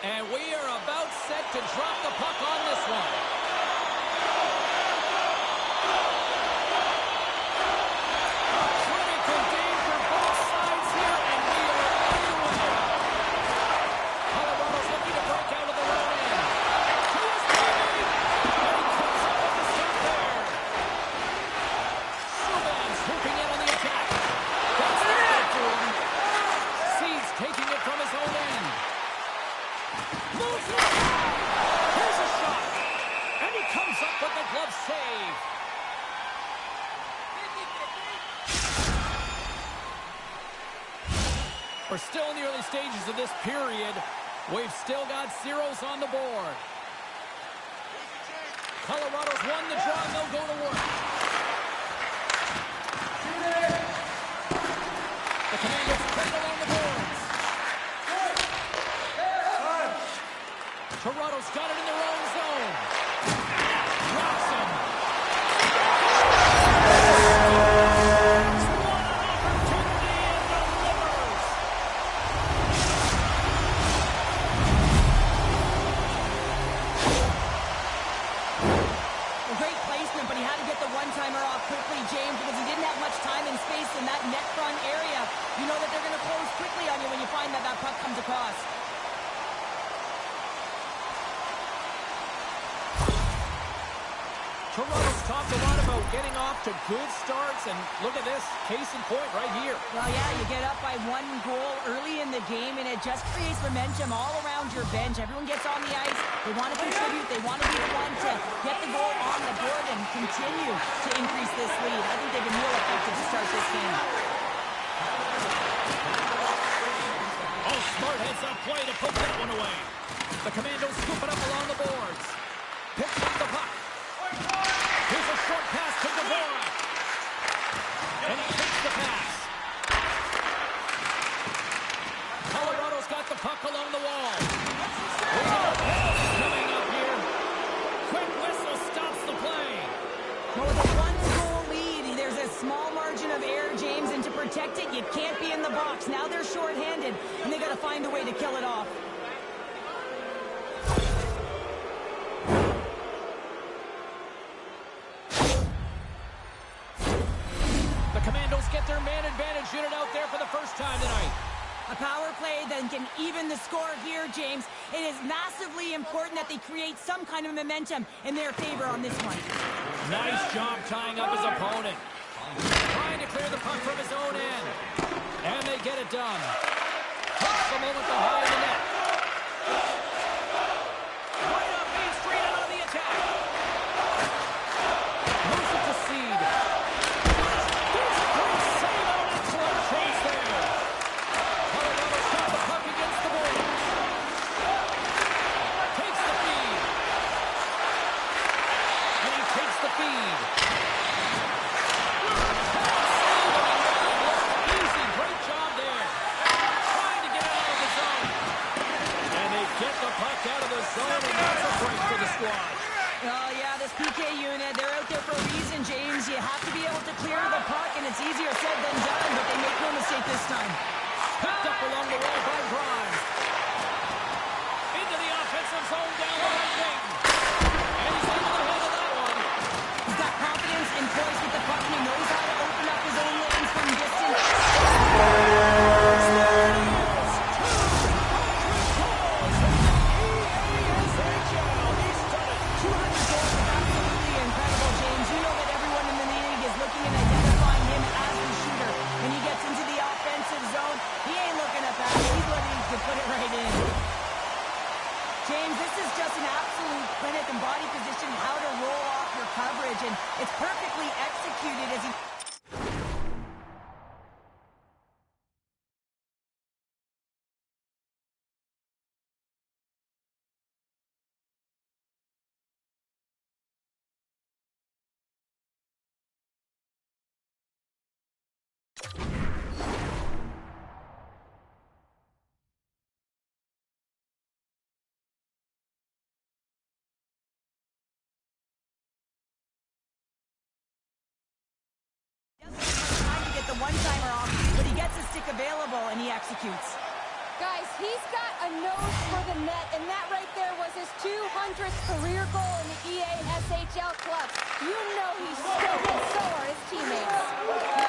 And we are about set to drop the puck on this one. Critical game for both sides here, and we are underway. Colorado's looking to break out of the low end. To his teammate, and he comes up with the stop there. Subban's hooping in on the attack. That's the goal for him. Seeds taking it from his own end. Moves it! Here's a shot! And he comes up with the glove save. We're still in the early stages of this period. We've still got zeros on the board. Colorado's won the draw, and they'll go to work. The Commandos play along the boards. Toronto's got it in their own zone. Drops him. What an opportunity and delivers. A great placement, but he had to get the one-timer off quickly, James, because he didn't have much time and space in that net front area. You know that they're going to close quickly on you when you find that that puck comes across. Toronto's talked a lot about getting off to good starts, and look at this, case in point right here. Well, yeah, you get up by 1 goal early in the game, and it just creates momentum all around your bench. Everyone gets on the ice. They want to contribute. They want to be the one to get the goal on the board and continue to increase this lead. I think they've been real effective to start this game. Oh, smart heads-up play to put that one away. The Commandos scoop it up along the boards. Picks up the puck. Here's a short pass to Dvorak. And he takes the pass. Colorado's got the puck along the wall. Coming up here. Quick whistle stops the play. Well, with a 1-goal lead, there's a small margin of error, James, and to protect it, you can't be in the box. Now they're shorthanded, and they got to find a way to kill it off. Get their man advantage unit out there for the first time tonight. A power play that can even the score here, James. It is massively important that they create some kind of momentum in their favor on this one. Nice job tying up his opponent. Trying to clear the puck from his own end. And they get it done. Takes a moment to hide the net. Right up Main Street and on the attack. Moves it to Seed. Oh, yeah, this PK unit, they're out there for a reason, James. You have to be able to clear the puck, and it's easier said than done, but they make no mistake this time. Picked up along the wall by Grimes. Into the offensive zone down the right wing. And he's able to handle that one. He's got confidence and poise with the puck, and he knows how to open up his own lanes from distance. There it is. 200 goals in the EASHL. James, this is just an absolute clinic and body position, how to roll off your coverage, and it's perfectly executed as he... one-timer off, but he gets a stick available and he executes. Guys, he's got a nose for the net, and that right there was his 200th career goal in the EASHL club. You know he's stoked, and so are his teammates.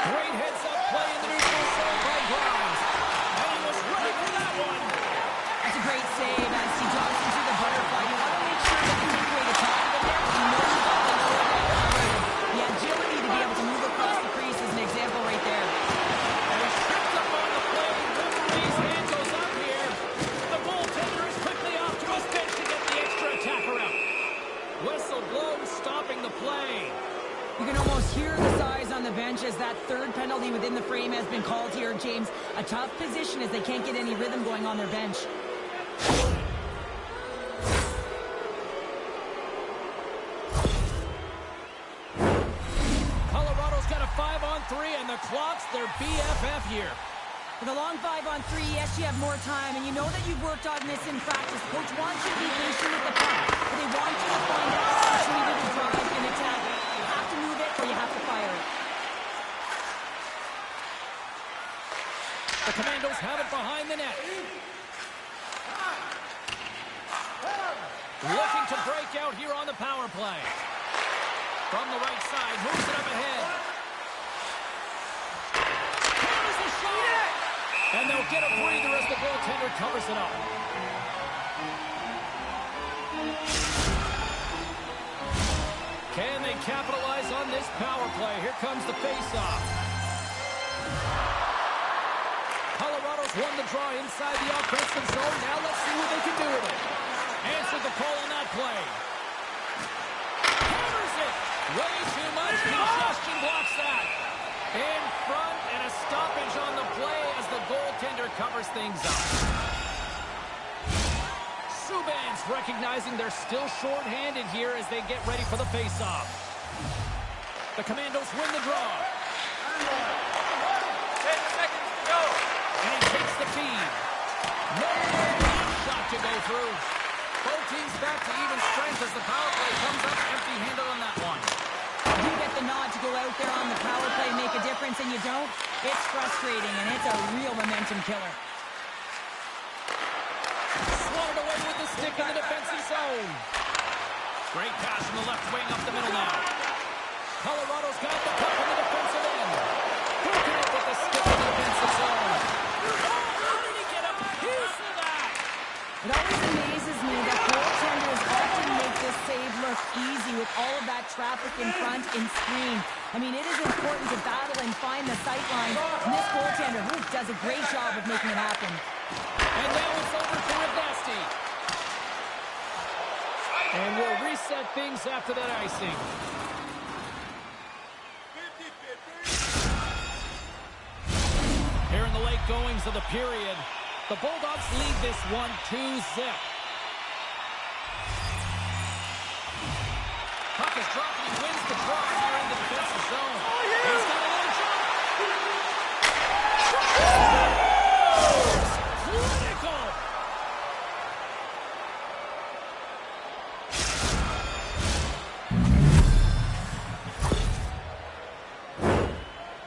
Great heads-up play in the neutral zone by Grimes. And he was ready for that one. That's a great save as he drops into the butterfly. You want to make sure that you take away the top of the net. You know you've got the lower net covered. The agility to be able to move across the crease is an example right there. And he's tripped up on the play. Referee's hand goes up here. The goaltender is quickly off to his bench to get the extra attacker out. Whistle blows, stopping the play. You can almost hear the size on the bench as that third penalty within the frame has been called here, James. A tough position as they can't get any rhythm going on their bench. Colorado's got a 5-on-3, and the Clocks, their BFF here. With a long 5-on-3, yes, you have more time, and you know that you've worked on this in practice. Coach wants you to be patient with the puck, but they want you to find that opportunity to drive and attack. You have to move it, or you have to fire it. The Commandos have it behind the net. Looking to break out here on the power play. From the right side, moves it up ahead. Here's the shot! And they'll get a breather as the goaltender covers it up. Can they capitalize on this power play? Here comes the face-off. Colorado's won the draw inside the offensive zone. Now let's see what they can do with it. Answered the call on that play. Hammers it. Way too much congestion blocks that. In front, and a stoppage on the play as the goaltender covers things up. Subban's recognizing they're still short-handed here as they get ready for the face-off. The Commandos win the draw. 10 seconds to go. And he takes the feed. No shot to go through. Both teams back to even strength as the power play comes up empty-handed on that one. You get the nod to go out there on the power play and make a difference, and you don't. It's frustrating, and it's a real momentum killer. Swatted away with the stick in the defensive zone. Great pass from the left wing up the middle now. Colorado's got the puck in the defensive end. Broken up with the stick in the defensive zone. How did he get a piece of that? It always amazes me that goaltenders often make this save look easy with all of that traffic in front and screen. I mean, it is important to battle and find the sight line. And this goaltender does a great job of making it happen. And now it's over for Rivasti. And we'll reset things after that icing. Here in the late goings of the period, the Bulldogs lead this one 2-0. Puck is dropped and he wins the draw here in the defensive zone. He's got a little shot. Critical.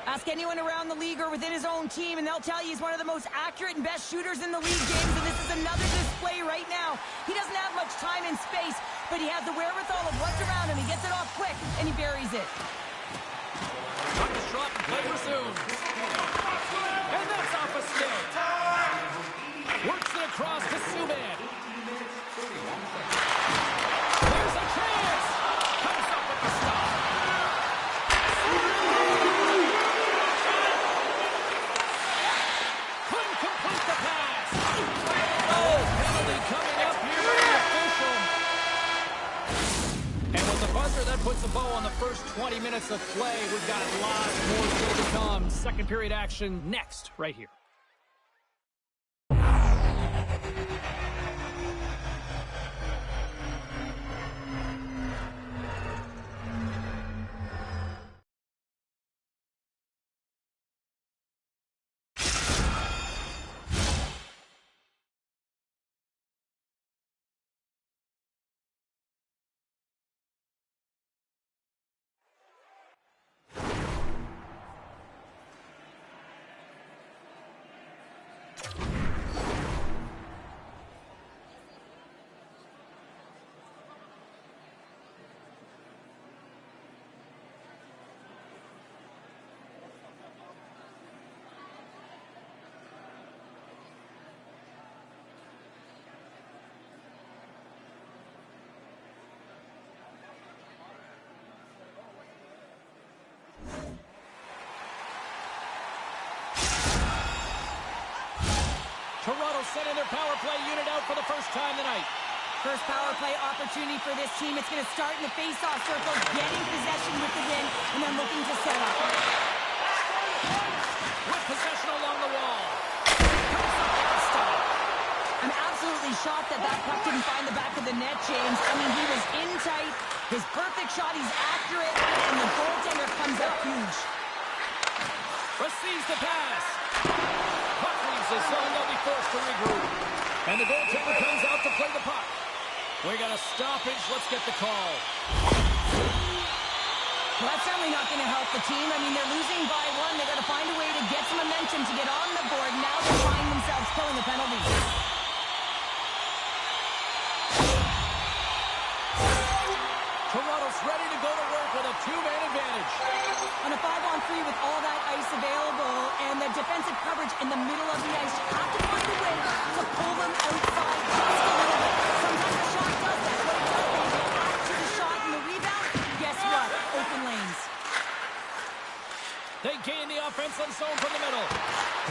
Ask anyone around the league or within his own team, and they'll tell you he's one of the most accurate and best shooters in the league, James, and this is another display right now. He doesn't have much time and space, but he has the wherewithal of what's around him. He gets it off quick, and he buries it. Puck is dropped and play resumes. And that's off a stick. Works it across to Subban. Here's a chance. Comes up with the stop. Couldn't complete the pass. Oh, penalty coming up here in the buzzer. That puts a bow on the first 20 minutes of play. We've got lots more still to come. Second period action next, right here. Toronto sending their power play unit out for the first time tonight. First power play opportunity for this team. It's going to start in the face-off circle, getting possession with the win, and then looking to set up. With possession along the wall. I'm absolutely shocked that that puck didn't find the back of the net, James. I mean, he was in tight, his perfect shot, he's accurate, and the goaltender comes up huge. Receives the pass. Puck leaves his zone. They'll be forced to regroup. And the goaltender comes out to play the puck. We got a stoppage. Let's get the call. Well, that's certainly not going to help the team. I mean, they're losing by one. They got to find a way to get some momentum to get on the board. Now they find themselves killing the penalty. Toronto's ready to go to work with a two-man advantage. On a 5-on-3 with all that ice available and the defensive coverage in the middle of the ice, you have to find a way to pull them outside just a little bit. Sometimes the shot does that. What it does, they react to the shot and the rebound. Guess what? Open lanes. They gain the offensive zone from the middle.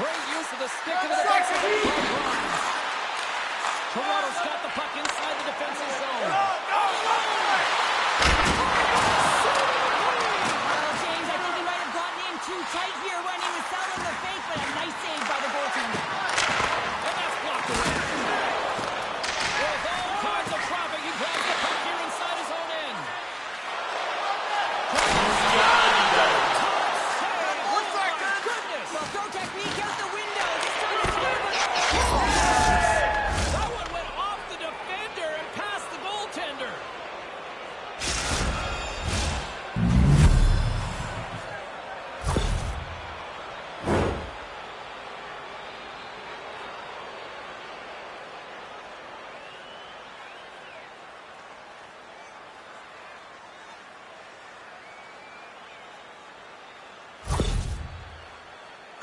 Great use of the stick in the defensive zone. Toronto's got the puck inside the defensive zone. Too tight here when he was selling the fake, but a nice save by the goaltender. And that's blocked away. With all kinds of traffic, he grabs the puck here inside his own end. What's that, Goodness! Well, throw technique out the window. This time it's over. That one went off the defender and past the goaltender.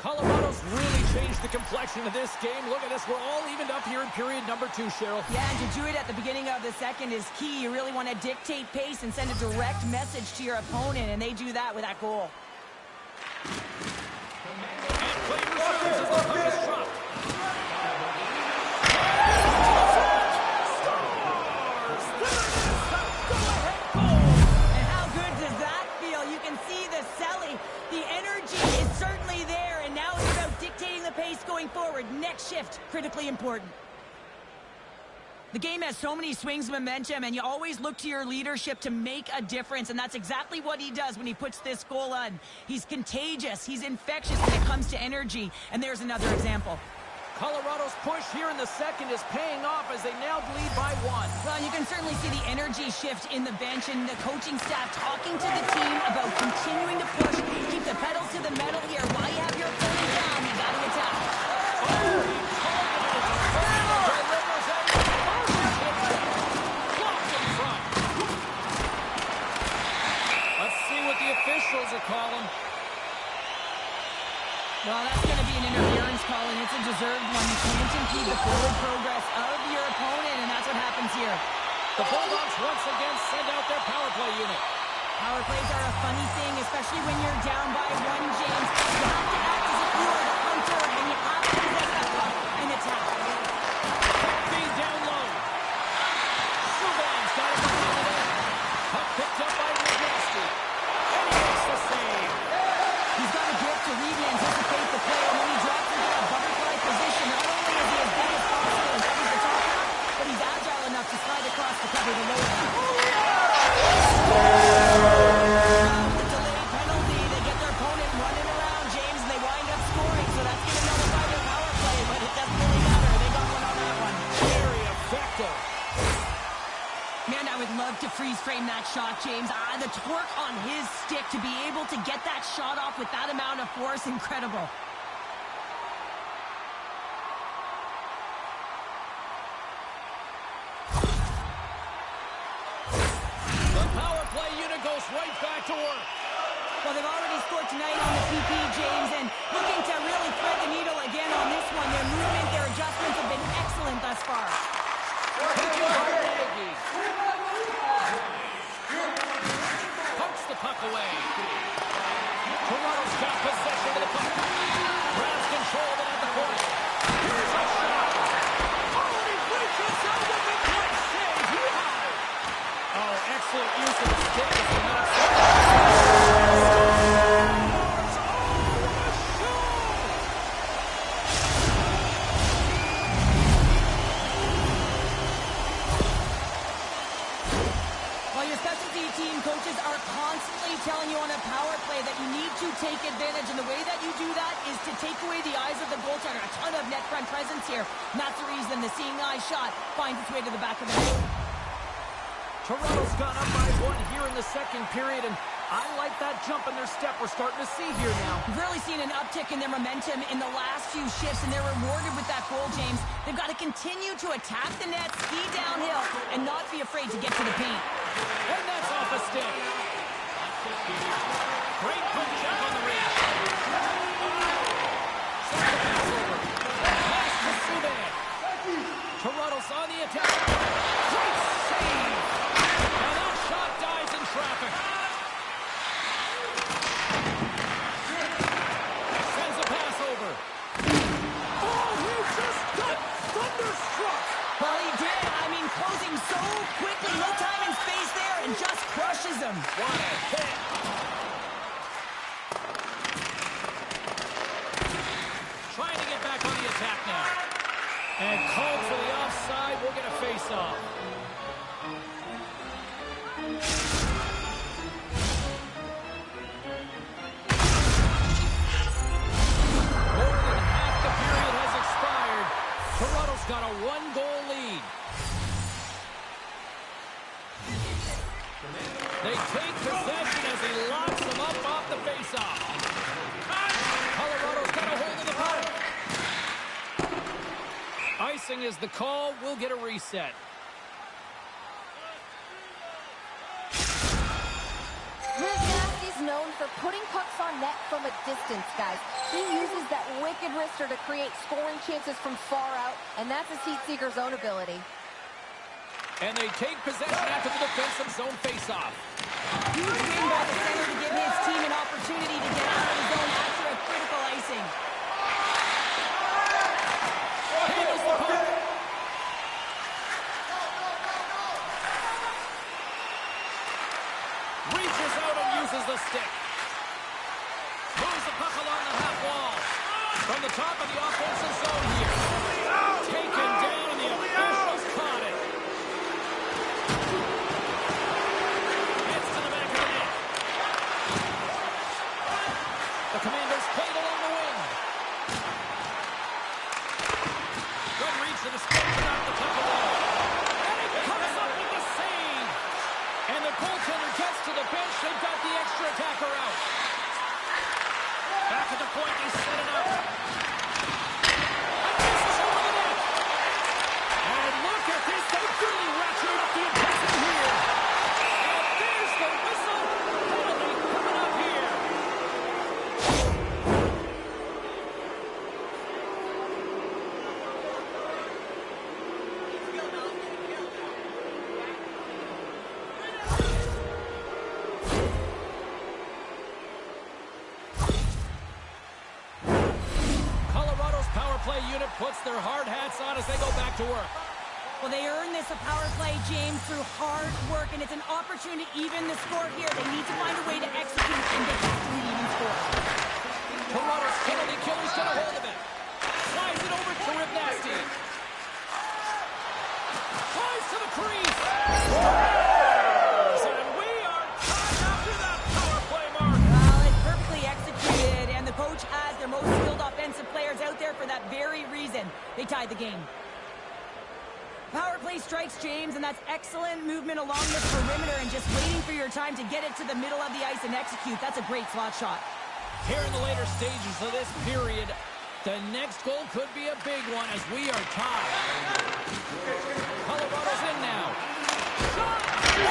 Colorado's really changed the complexion of this game. Look at this. We're all evened up here in period number 2, Cheryl. Yeah, and to do it at the beginning of the second is key. You really want to dictate pace and send a direct message to your opponent, and they do that with that goal. And play resumes as the puck is dropped. And how good does that feel? You can see the selling. The energy is certainly there, and now it's about dictating the pace going forward. Next shift, critically important. The game has so many swings of momentum, and you always look to your leadership to make a difference, and that's exactly what he does when he puts this goal on. He's contagious. He's infectious when it comes to energy, and there's another example. Colorado's push here in the second is paying off as they now lead by 1. Well, you can certainly see the energy shift in the bench and the coaching staff talking to the team about continuing to push, keep the pedal to the metal here. While you have your opponent down, you got to attack. Let's see what the officials are calling. Well, that's going to be an interference call, and it's a deserved one. You can't impede the forward progress of your opponent, and that's what happens here. The Bulldogs once again send out their power play unit. Power plays are a funny thing, especially when you're down by 1, James. You have to act as if you are the hunter, and you have to possess that puck and attack. Feed down low. Subban's got it behind the net. Puck picked up by over the lower half. The delayed penalty, they get their opponent running around, James, and they wind up scoring, so that's going to nullify their power play, but it doesn't really matter. They got one on that one. Very effective. Man, I would love to freeze frame that shot, James. The torque on his stick to be able to get that shot off with that amount of force, incredible. The power play unit goes right back to work. Well, they've already scored tonight on the PP, James, and looking to really thread the needle again on this one. Their movement, their adjustments have been excellent thus far. Pumps the puck away. Toronto's got possession of the puck. Grabs control of it at the point. Here's a shot. Oh, and he reaches out with the quick save. Yeah. Oh, excellent use of the stick as he knocks it. Team coaches are constantly telling you on a power play that you need to take advantage, and the way that you do that is to take away the eyes of the goaltender. A ton of net front presence here, and that's the reason the seeing eye shot finds its way to the back of the net. Toronto's gone up by one here in the second period, and I like that jump in their step we're starting to see here now. We've really seen an uptick in their momentum in the last few shifts, and they're rewarded with that goal, James. They've got to continue to attack the net, ski downhill, and not be afraid to get to the paint. And that's off a stick. Great poke check on the reach. Sends the pass over. Pass to Subban. Toronto's on the attack. Great save. Now that shot dies in traffic. Sends a pass over. Oh, he just got thunderstruck. Well, he did. I mean, closing so quickly, no time and space there, and just crushes him. What a hit. Trying to get back on the attack now. And called for the offside. We'll get a face-off. More than half the period has expired. Toronto's got a one-goal lead. They take possession as he locks them up off the faceoff. Colorado's got a hold of the puck. Icing is the call. We'll get a reset. Nasty's known for putting pucks on net from a distance, guys. He uses that wicked wrister to create scoring chances from far out, and that's his heat seeker's own ability. And they take possession after the defensive zone faceoff. Huge win by the center to give his team an opportunity to get out of the zone after a critical icing. Handles the puck. Reaches out and uses the stick. Moves the puck along the half wall. From the top of the offensive zone here. Taken down and the officials caught it. Gets to the back of the net. The Commanders played along the wing. Good reach to the stick without the puck away. And he comes up with the save. And the goaltender gets to the bench. They've got the extra attacker out. Back at the point, they set it up. And this is over the net. And look at this. They really ratcheted up the intensity here. And there's the whistle. Penalty coming up here. Colorado's power play unit puts their hard hats on as they go back to work. Well, they earn this a power play, James, through hard work, and it's an opportunity to even the score here. They need to find a way to execute and get back to the even score. Toronto's penalty killer's got a hold of it. Flies it over to Rib Nasty. Flies to the crease. And we are tied after that power play, Mark. Well, it's perfectly executed, and the coach has their most skilled offensive players out there for that very reason. They tied the game. Power play strikes, James, and that's excellent movement along the perimeter and just waiting for your time to get it to the middle of the ice and execute. That's a great slot shot. Here in the later stages of this period, the next goal could be a big one as we are tied. Colorado's in now. Shot! And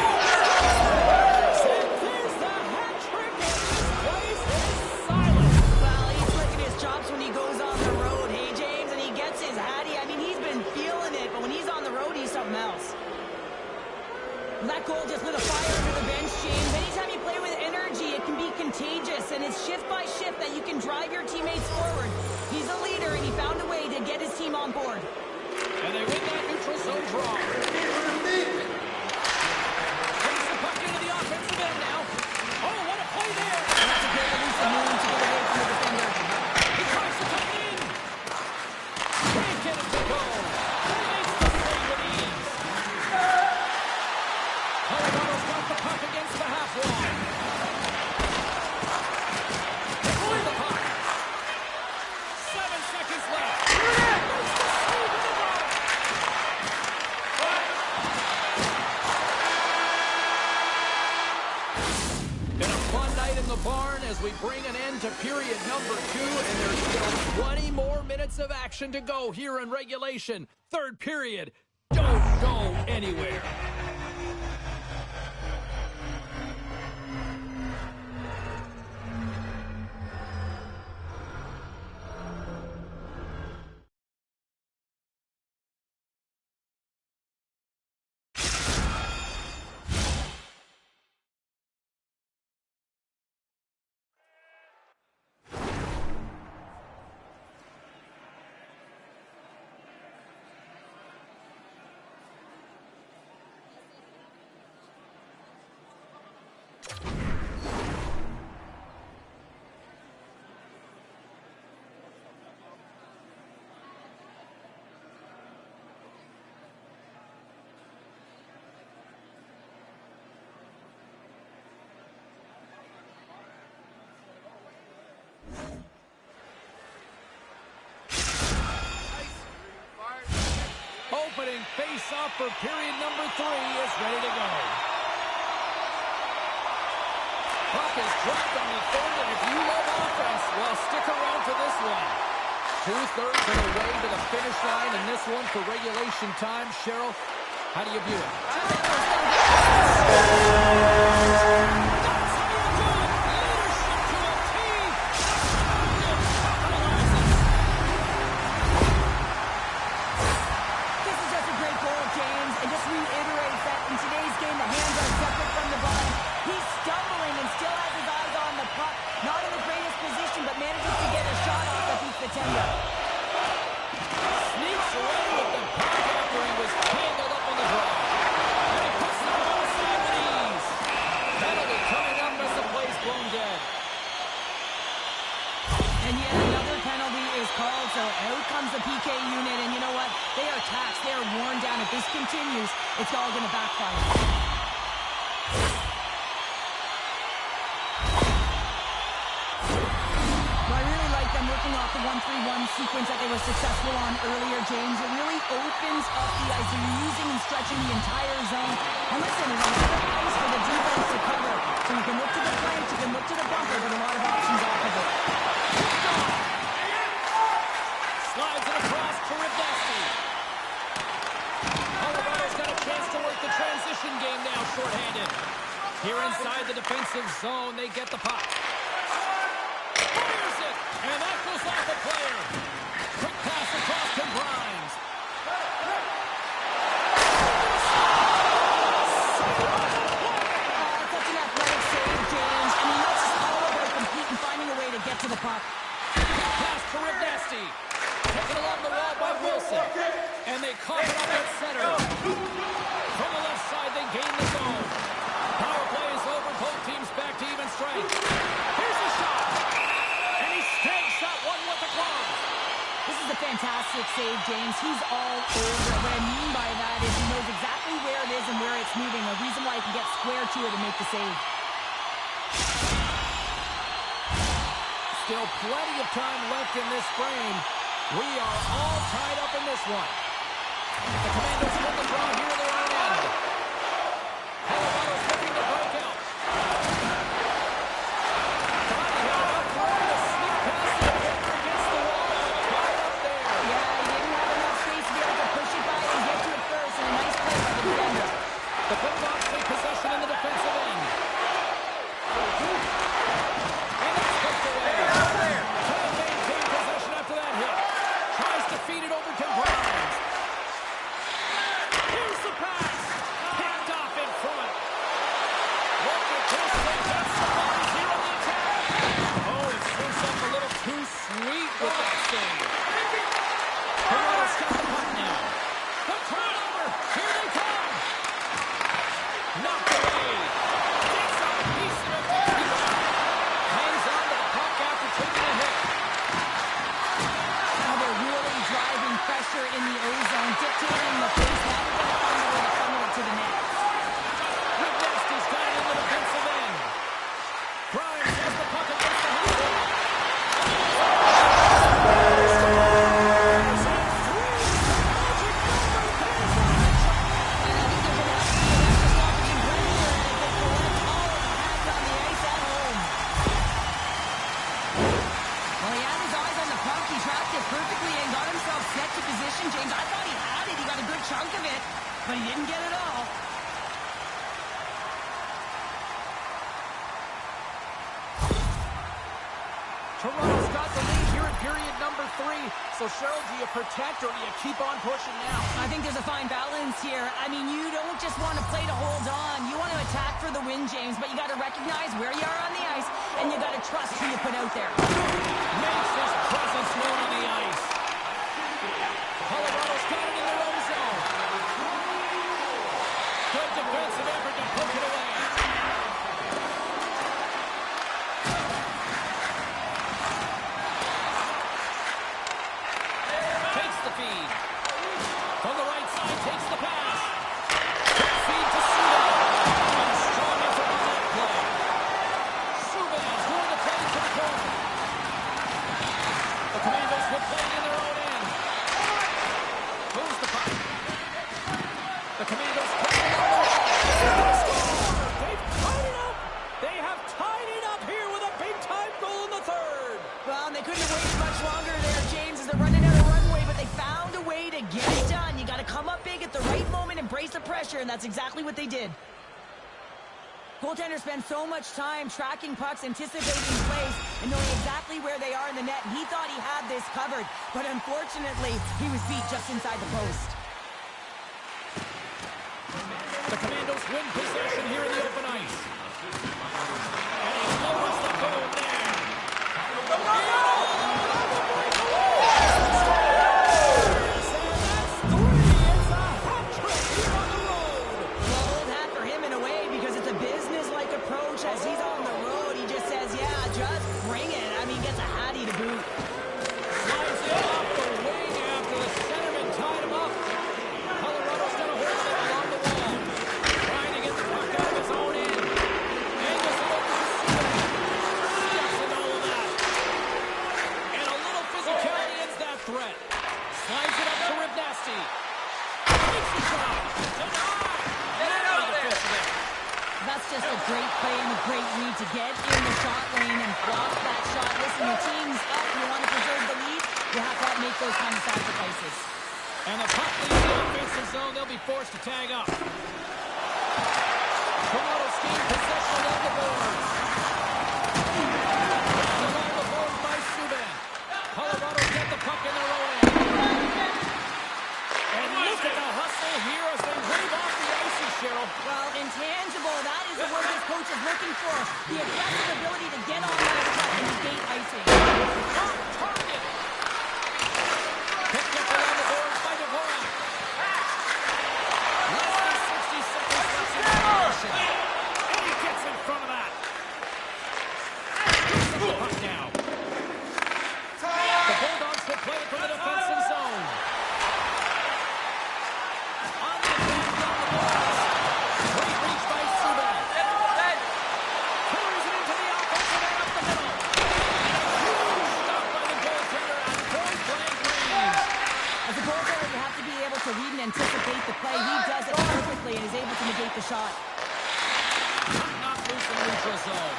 there's the hat trick, and this place is silent. Well, he's licking his chops when he goes on the road, hey, James, and he gets his hattie. I mean, he's been feeling it, but when he's on the road, he's something else. That goal just lit a fire under the bench, James. Anytime you play with energy, it can be contagious, and it's shift by shift that you can drive your teammates forward. He's a leader, and he found a way to get his team on board. And they win that neutral zone draw. Takes the puck into the offensive end now. Oh, what a play there! And that's a great elusive move to get away from the defender. He tries to tuck it in. Can't get it to go. Makes the save with ease. Colorado's got the puck against the half wall. Hold the puck. 7 seconds left. Been a fun night in the barn as we bring an end to period number 2, and there's still 20 more minutes of action to go here in regulation. Third period. Don't go anywhere. Opening face-off for period number 3 is ready to go. Puck is dropped on the third, and if you love offense, well, stick around for this one. 2/3 of the way to the finish line in this one for regulation time. Cheryl, how do you view it? Sneaks away with the puck after he was tangled up on the draw. And he puts the ball aside with ease. Penalty coming up as the play's blown dead. And yet another penalty is called, so out comes the PK unit, and you know what? They are taxed. They are worn down. If this continues, it's all going to backfire. Working off the 1-3-1 sequence that they were successful on earlier, James. It really opens up the ice. So you're using and stretching the entire zone. And listen, there's a lot of ice for the defense to cover. So you can look to the flank, you can look to the bumper, but a lot of options off of it. Slides it across to Rivdowski. Colorado's got a chance to work the transition game now, shorthanded. Here inside the defensive zone, they get the puck. And that goes off the player. Quick pass across to Grimes. Such an athletic save, James. I mean, that's just all about complete and finding a way to get to the puck. Pass to Rivdowski. Taken along the wall by Wilson. And they cough it up at center. From the left side, they gain the zone. Power play is over. Both teams back to even strength. Here's the shot. Shot one with the glove. This is a fantastic save, James. He's all over it. What I mean by that is he knows exactly where it is and where it's moving. A reason why he can get square to it and make the save. Still plenty of time left in this frame. We are all tied up in this one. The Commandos win the draw here in their own end. Colorado's looking to break out. Trying to sneak past the defender against the wall, but tied up there. Yeah, he didn't have enough space to be able to push it by and get to it first, and a nice play by the defender. The Bulldogs take possession in the defensive end. And it's pushed away. Trying to maintain possession after that hit. Tries to feed it over to Browns. Here's the pass. Picked off in front. Walker pushes it against the bodies here on the attack. Oh, it swings up a little too sweet with that save. Colorado's got the puck now. The turnover. Here they come. Knocked away. Takes a piece of it. Hangs on to the puck after taking a hit. Now they're really driving pressure in the O-zone, dictating the pace. Now they're going to find a way to funnel it to the net. Rick got it in the defensive end. Grimes has the puck against the handle. Well, he had his eyes on the puck. He tracked it perfectly and got himself set to position, James. I thought he had it. He got a good chunk of it, but he didn't get it all. Toronto's got the lead here in period number 3. So, Cheryl, do you protect or do you keep on pushing now? I think there's a fine balance here. I mean, you don't just want to play to hold on. You want to attack for the win, James, but you got to recognize where you are on the ice, and you got to trust who you put out there. Makes his presence known on the ice. Colorado's got it in their own zone. Good defensive effort to poke it away. Takes the feed. From the right side, takes the pass. Feed to Subban. And strong effort on that play. Subban's going to play to the corner. The Commandos will play it in their own end. Moves the puck. The Commandos play it on the wall. They've tied it up. They have tied it up here with a big-time goal in the third. Well, they couldn't have waited much longer there, James, as they're running out of runway, but they found a way to get it done. You got to come up big at the right moment and brace the pressure, and that's exactly what they did. Goaltenders spend so much time tracking pucks, anticipating plays, and knowing exactly where they are in the net. And he thought he had this covered, but unfortunately, he was beat just inside the post. The Commandos win possession here in the open ice. And he lowers the goal there. As he's on the road, he just says, yeah, just bring it. I mean, gets a hattie to boot. Slides it off the wing after the centerman tied him up. Colorado's going to hold it along the wall. Trying to get the puck out of his own end. Angles it over to Subban. Steps in all of that. And a little physicality ends that threat. Slides it up to Ribnasti. Makes the shot. Denied. That's just a great play and a great read to get in the shot lane and block that shot. Listen, your team's up. You want to preserve the lead. You have to make those kind of sacrifices. And the puck leaves the offensive zone. They'll be forced to tag up. Toronto's gained possession along the boards. Along the boards by Subban. Colorado get the puck in their own end. And look at the hustle here as they wave off the icy, Cheryl. Well, intangible, that is the word this coach is looking for. The aggressive ability to get on that puck and negate icing. On target. Picked up along the boards by Dvorak. Less than 60 seconds left in the possession. And he gets in front of that. Gives up the puck now. The Bulldogs will play it from the defensive zone. On the attack down the board. to negate the shot. Not loose in the neutral zone.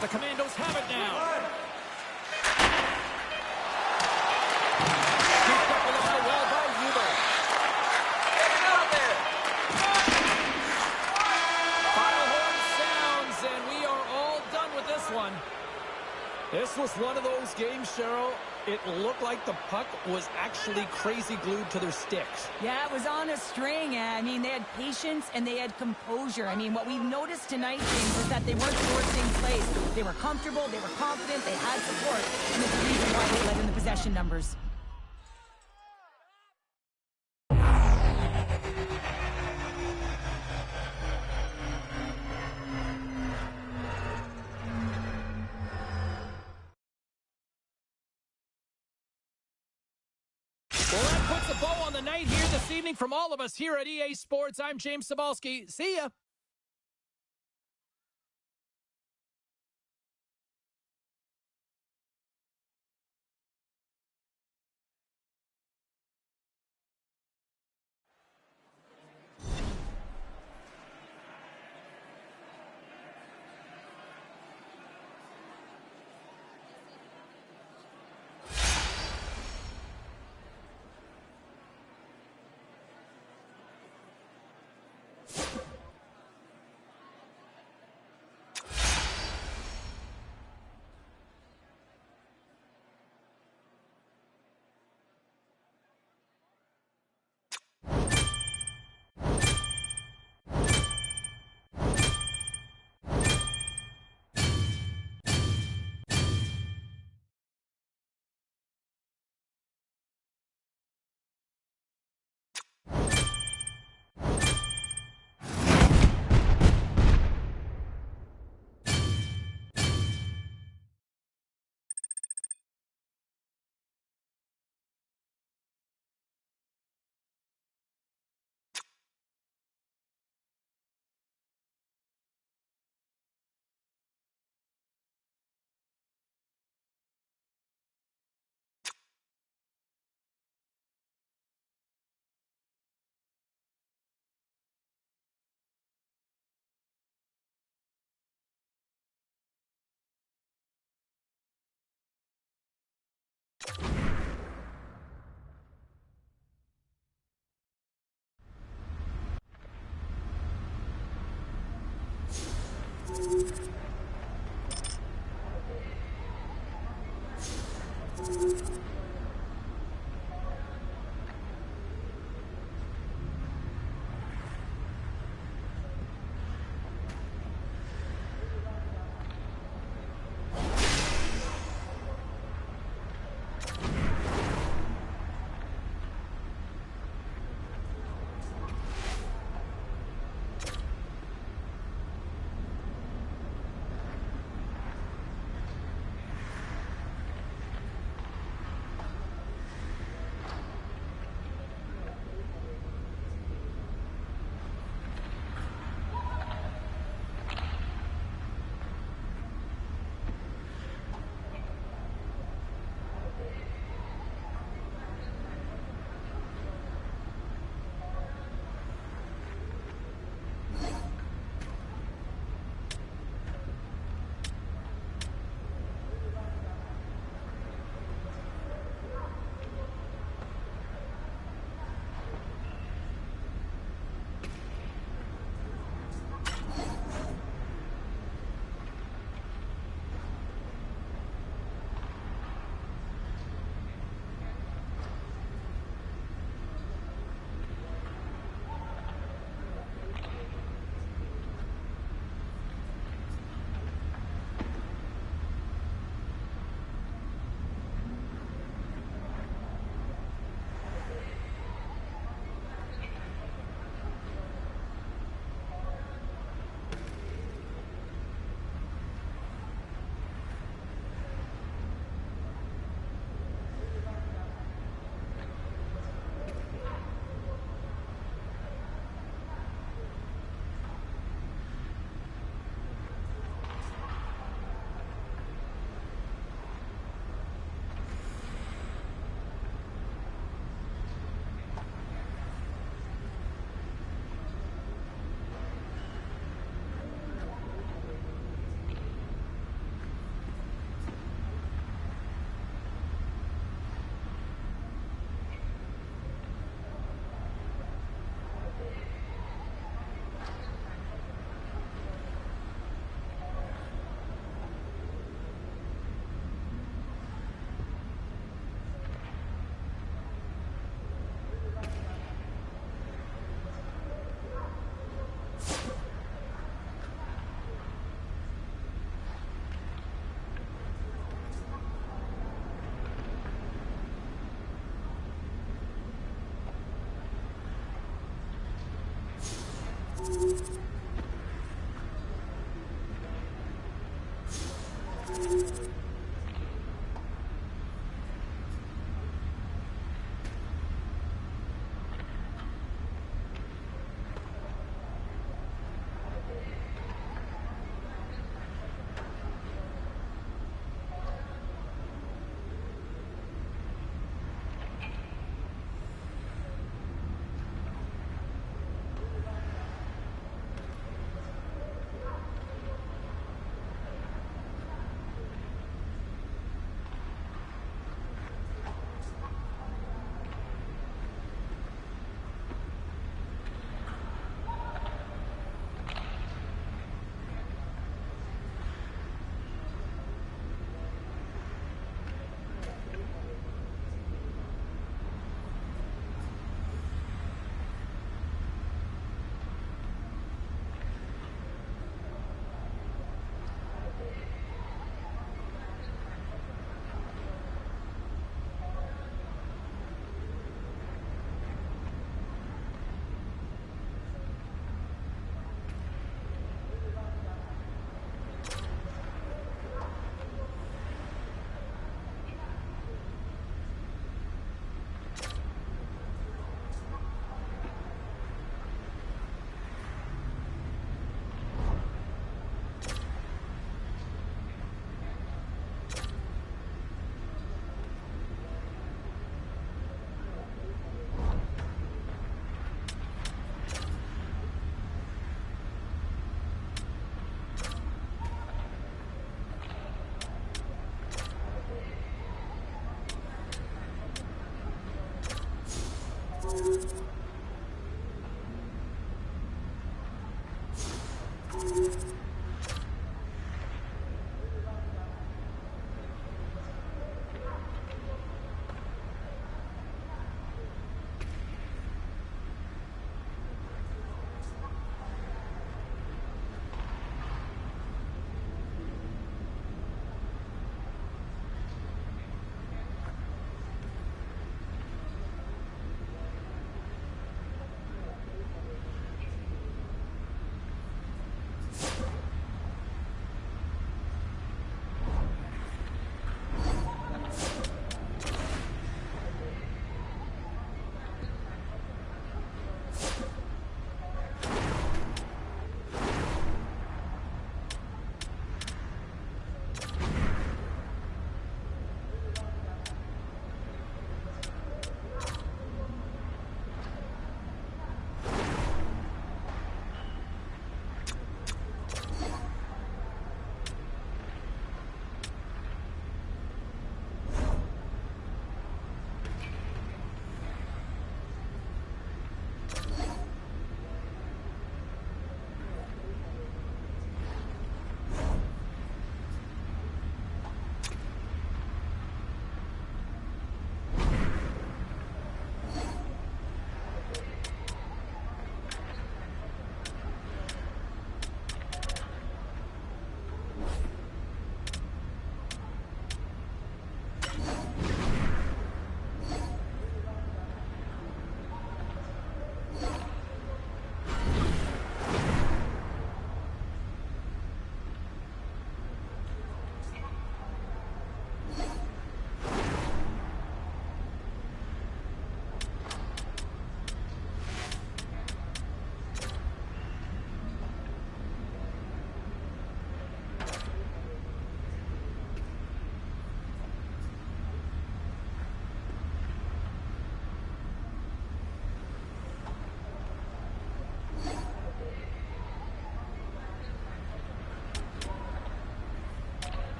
The Commandos have it now. Scooped up along the wall by Huber. Get out there! Final horn sounds, and we are all done with this one. This was one of those games, Cheryl. It looked like the puck was actually crazy glued to their sticks. Yeah, it was on a string. I mean, they had patience and they had composure. I mean, what we've noticed tonight, James, is that they weren't forcing plays. They were comfortable, they were confident, they had support, and it's the reason why they led in the possession numbers. Well, that puts a bow on the night here this evening from all of us here at EA Sports. I'm James Cybulski. See ya.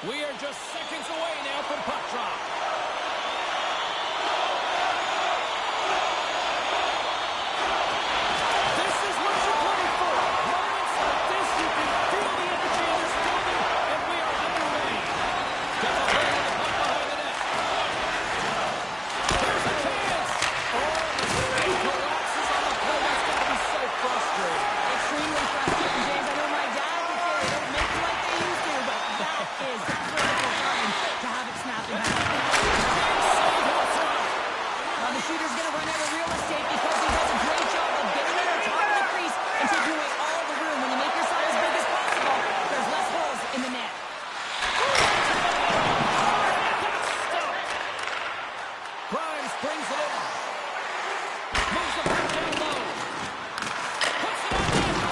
We are just seconds away now from puck drop. This is what you play for. Moments like this, you can feel the energy in this building, and we are underway. Gets a hold of the puck behind the net. Here's a chance. Oh, the screen collapses on the play. That's got to be so frustrating. Extremely frustrating, James. I know my dad would say they don't make it like they used to, but that is critical time to have it snapping back. The shooter's going to run out of real estate because he does a great job of getting in on top of the crease and taking away all the room. When you make your side as big as possible, there's less holes in the net. Grimes brings it in. Moves the puck down low. Puts it on net.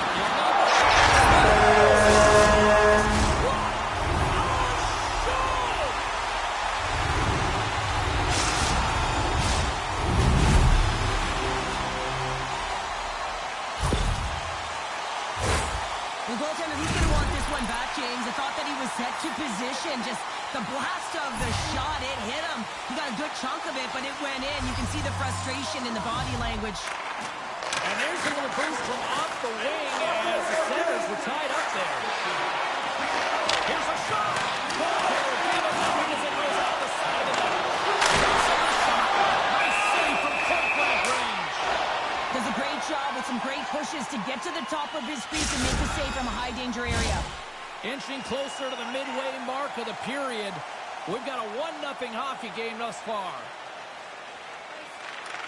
The goaltender, he's going to want this one back, James. I thought that he was set to position. Just the blast of the shot, it hit him. He got a good chunk of it, but it went in. You can see the frustration in the body language. And there's a little boost from off the wing as the centers were tied up there. Here's a shot. Goaltender gave it up as it goes out the side of the net. Nice save from point-blank range. Does a great job with some great pushes to get to the top of his crease and make the save from a high-danger area. Inching closer to the midway mark of the period. We've got a 1-0 hockey game thus far.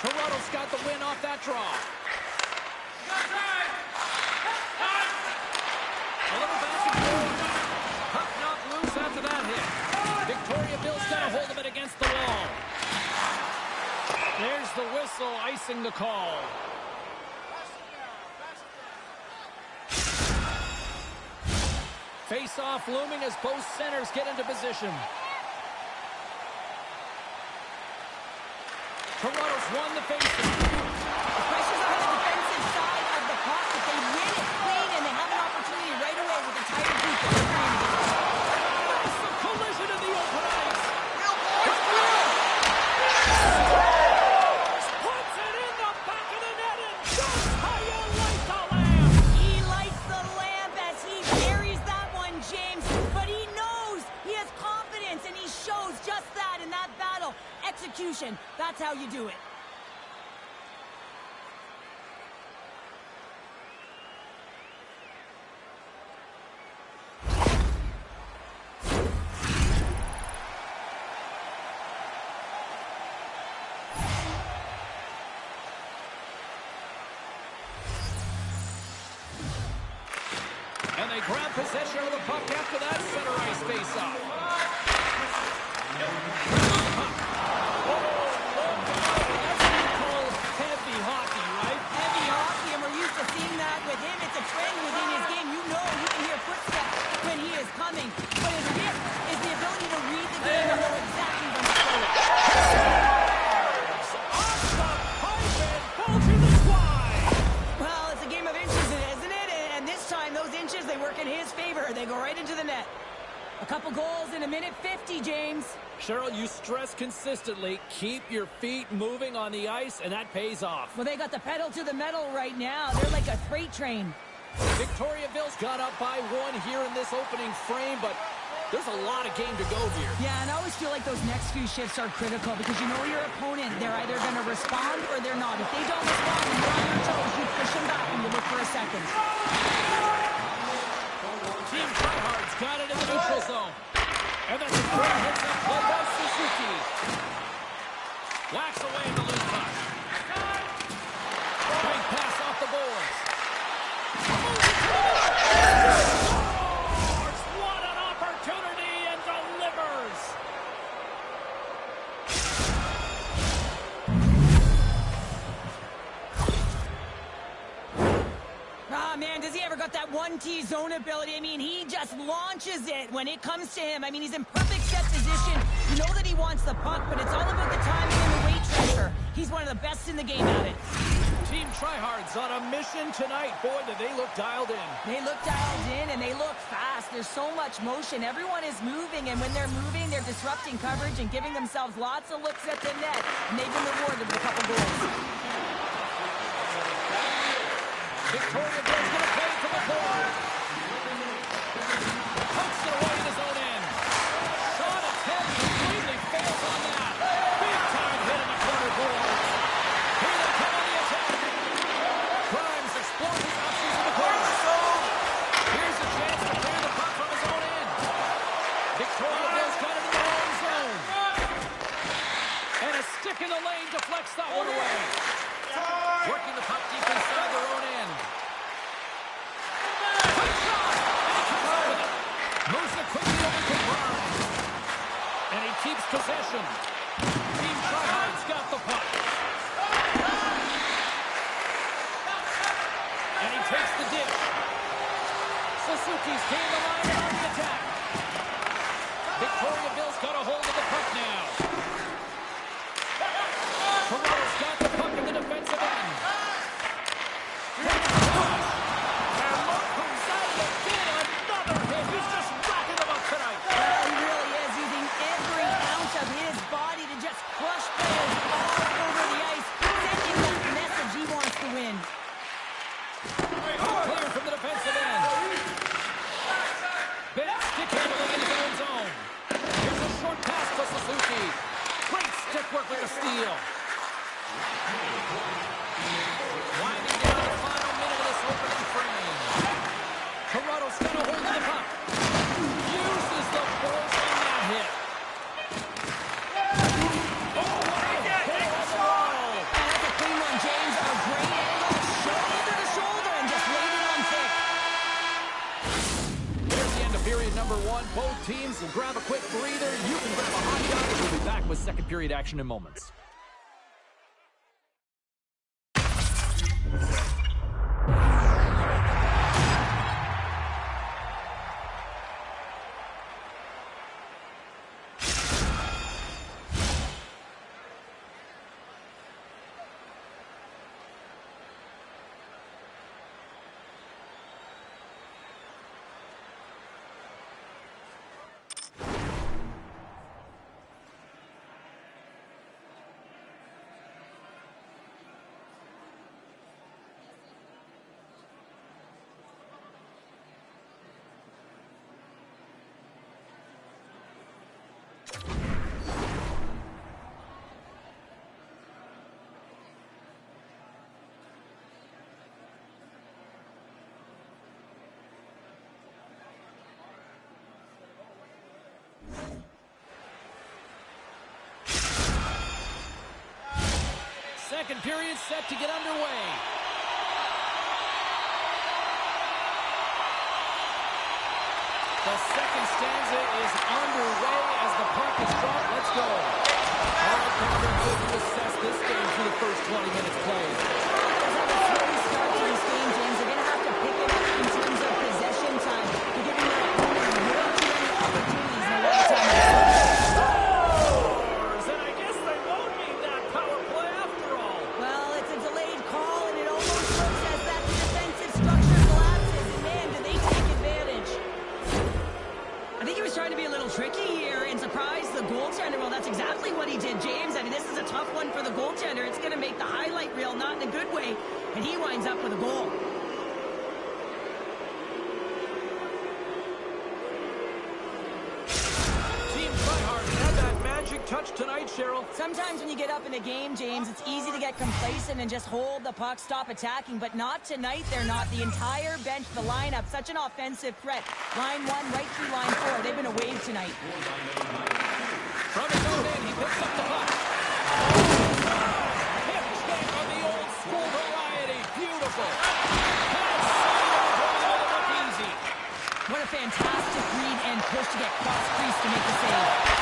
Toronto's got the win off that draw. A little back and forth. Puck knocked loose Victoria Bill's got a hold of it against the wall. There's the whistle, icing the call. Face-off looming as both centers get into position. Toronto's won the face-off. The pressure's on the defensive side of the puck. If they win it clean and they have an opportunity right away with the tighter group that they're trying to get. That's the collision in the open ice. Puts it in the back of the net and just how you light the lamp. He lights the lamp as he carries that one, James. But he knows he has confidence, and he shows just that in that battle. Execution. That's how you do it. And they grab possession of the puck after that center ice face-off. Heavy hockey, right? Heavy hockey, and we're used to seeing that with him. It's a trend within his game. You know you can hear footsteps when he is coming. But his gift is the ability to read the game and know exactly when to throw it. Off the pipe and bulging this wide. Well, it's a game of inches, isn't it? And this time, those inches, they work in his favor. They go right into the net. A couple goals in a minute 50, James. Cheryl, you stress consistently, keep your feet moving on the ice, and that pays off. Well, they got the pedal to the metal right now. They're like a freight train. Victoriaville's got up by one here in this opening frame, but there's a lot of game to go here. Yeah, and I always feel like those next few shifts are critical because you know your opponent, they're either going to respond or they're not. If they don't respond and you're on your toes, you push them back and you look for a second. Team Tryhard's got it in the neutral zone. And that's a great hits up play by Suzuki. Whacks away the loose puck. Great pass off the boards. What an opportunity, and delivers. Ah, man, does he ever got that 1T zone ability? I mean, he just launches it when it comes to him. I mean, he's in perfect set position. You know that he wants the puck, but it's all about the timing and the weight transfer. He's one of the best in the game at it. Team Tryhard's on a mission tonight. Boy, do they look dialed in. They look dialed in, and they look fast. There's so much motion. Everyone is moving, and when they're moving, they're disrupting coverage and giving themselves lots of looks at the net. And they've been rewarded with a couple goals. Victoriaville's going to play to the board. Pokes it away in his own end. Shot attempt completely fails on that. Big time hit in the corner boards. Here they come on the attack. Grimes explores his options in the corner. Here's a chance to clear the puck from his own end. Victoriaville's got it in the wrong zone. And a stick in the lane deflects that one away. Working the puck deep inside their own end. Quick shot! And he comes up with it. Moves it quickly over to Grimes. And he keeps possession. Team Tryhard's got the puck. And he takes the dish. Suzuki's gained the line and on the attack. Victoriaville's got a hold of the puck now. Toronto's got the puck in the defensive end. Takes the push. And look who's at it again. Another hit. He's just racking them up tonight. Well, he really is using every ounce of his body to just crush players all over the ice, sending that message he wants to win. Puck clear from the defensive end. Bennett stick handling in his own zone. Here's a short pass to second period action in moments. Second period set to get underway. The second stanza is underway as the puck is dropped. Let's go. All right, Connor, how do you assess this game through the first 20 minutes played? As a start to this game, James, they're going to have to pick it up in terms of possession time. They're giving their opponent way too many opportunities in a lot of time. And I guess they won't need that power play after all. Well, it's a delayed call, and it almost looks as that the defensive structure collapses. And man, do they take advantage. I think he was trying to be a little tricky here and surprise the goaltender. Well, that's exactly what he did, James. I mean, this is a tough one for the goaltender. It's going to make the highlight reel, not in a good way, and he winds up with a goal. Team Tryhard had that magic touch tonight, Cheryl. Sometimes when you get up in a game, James, it's easy to get complacent and just hold the puck, stop attacking, but not tonight. They're not. The entire bench, the lineup, such an offensive threat. Line 1 right through line 4. They've been a wave tonight. From his own end, he picks up the puck. Hip check on the old school variety. Beautiful. Easy. What a fantastic read and push to get cross crease to make the save.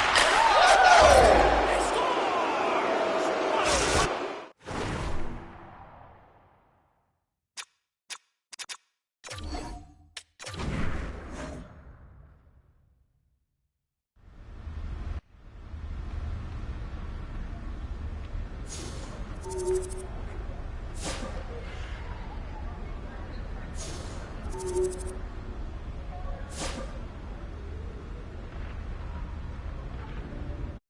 You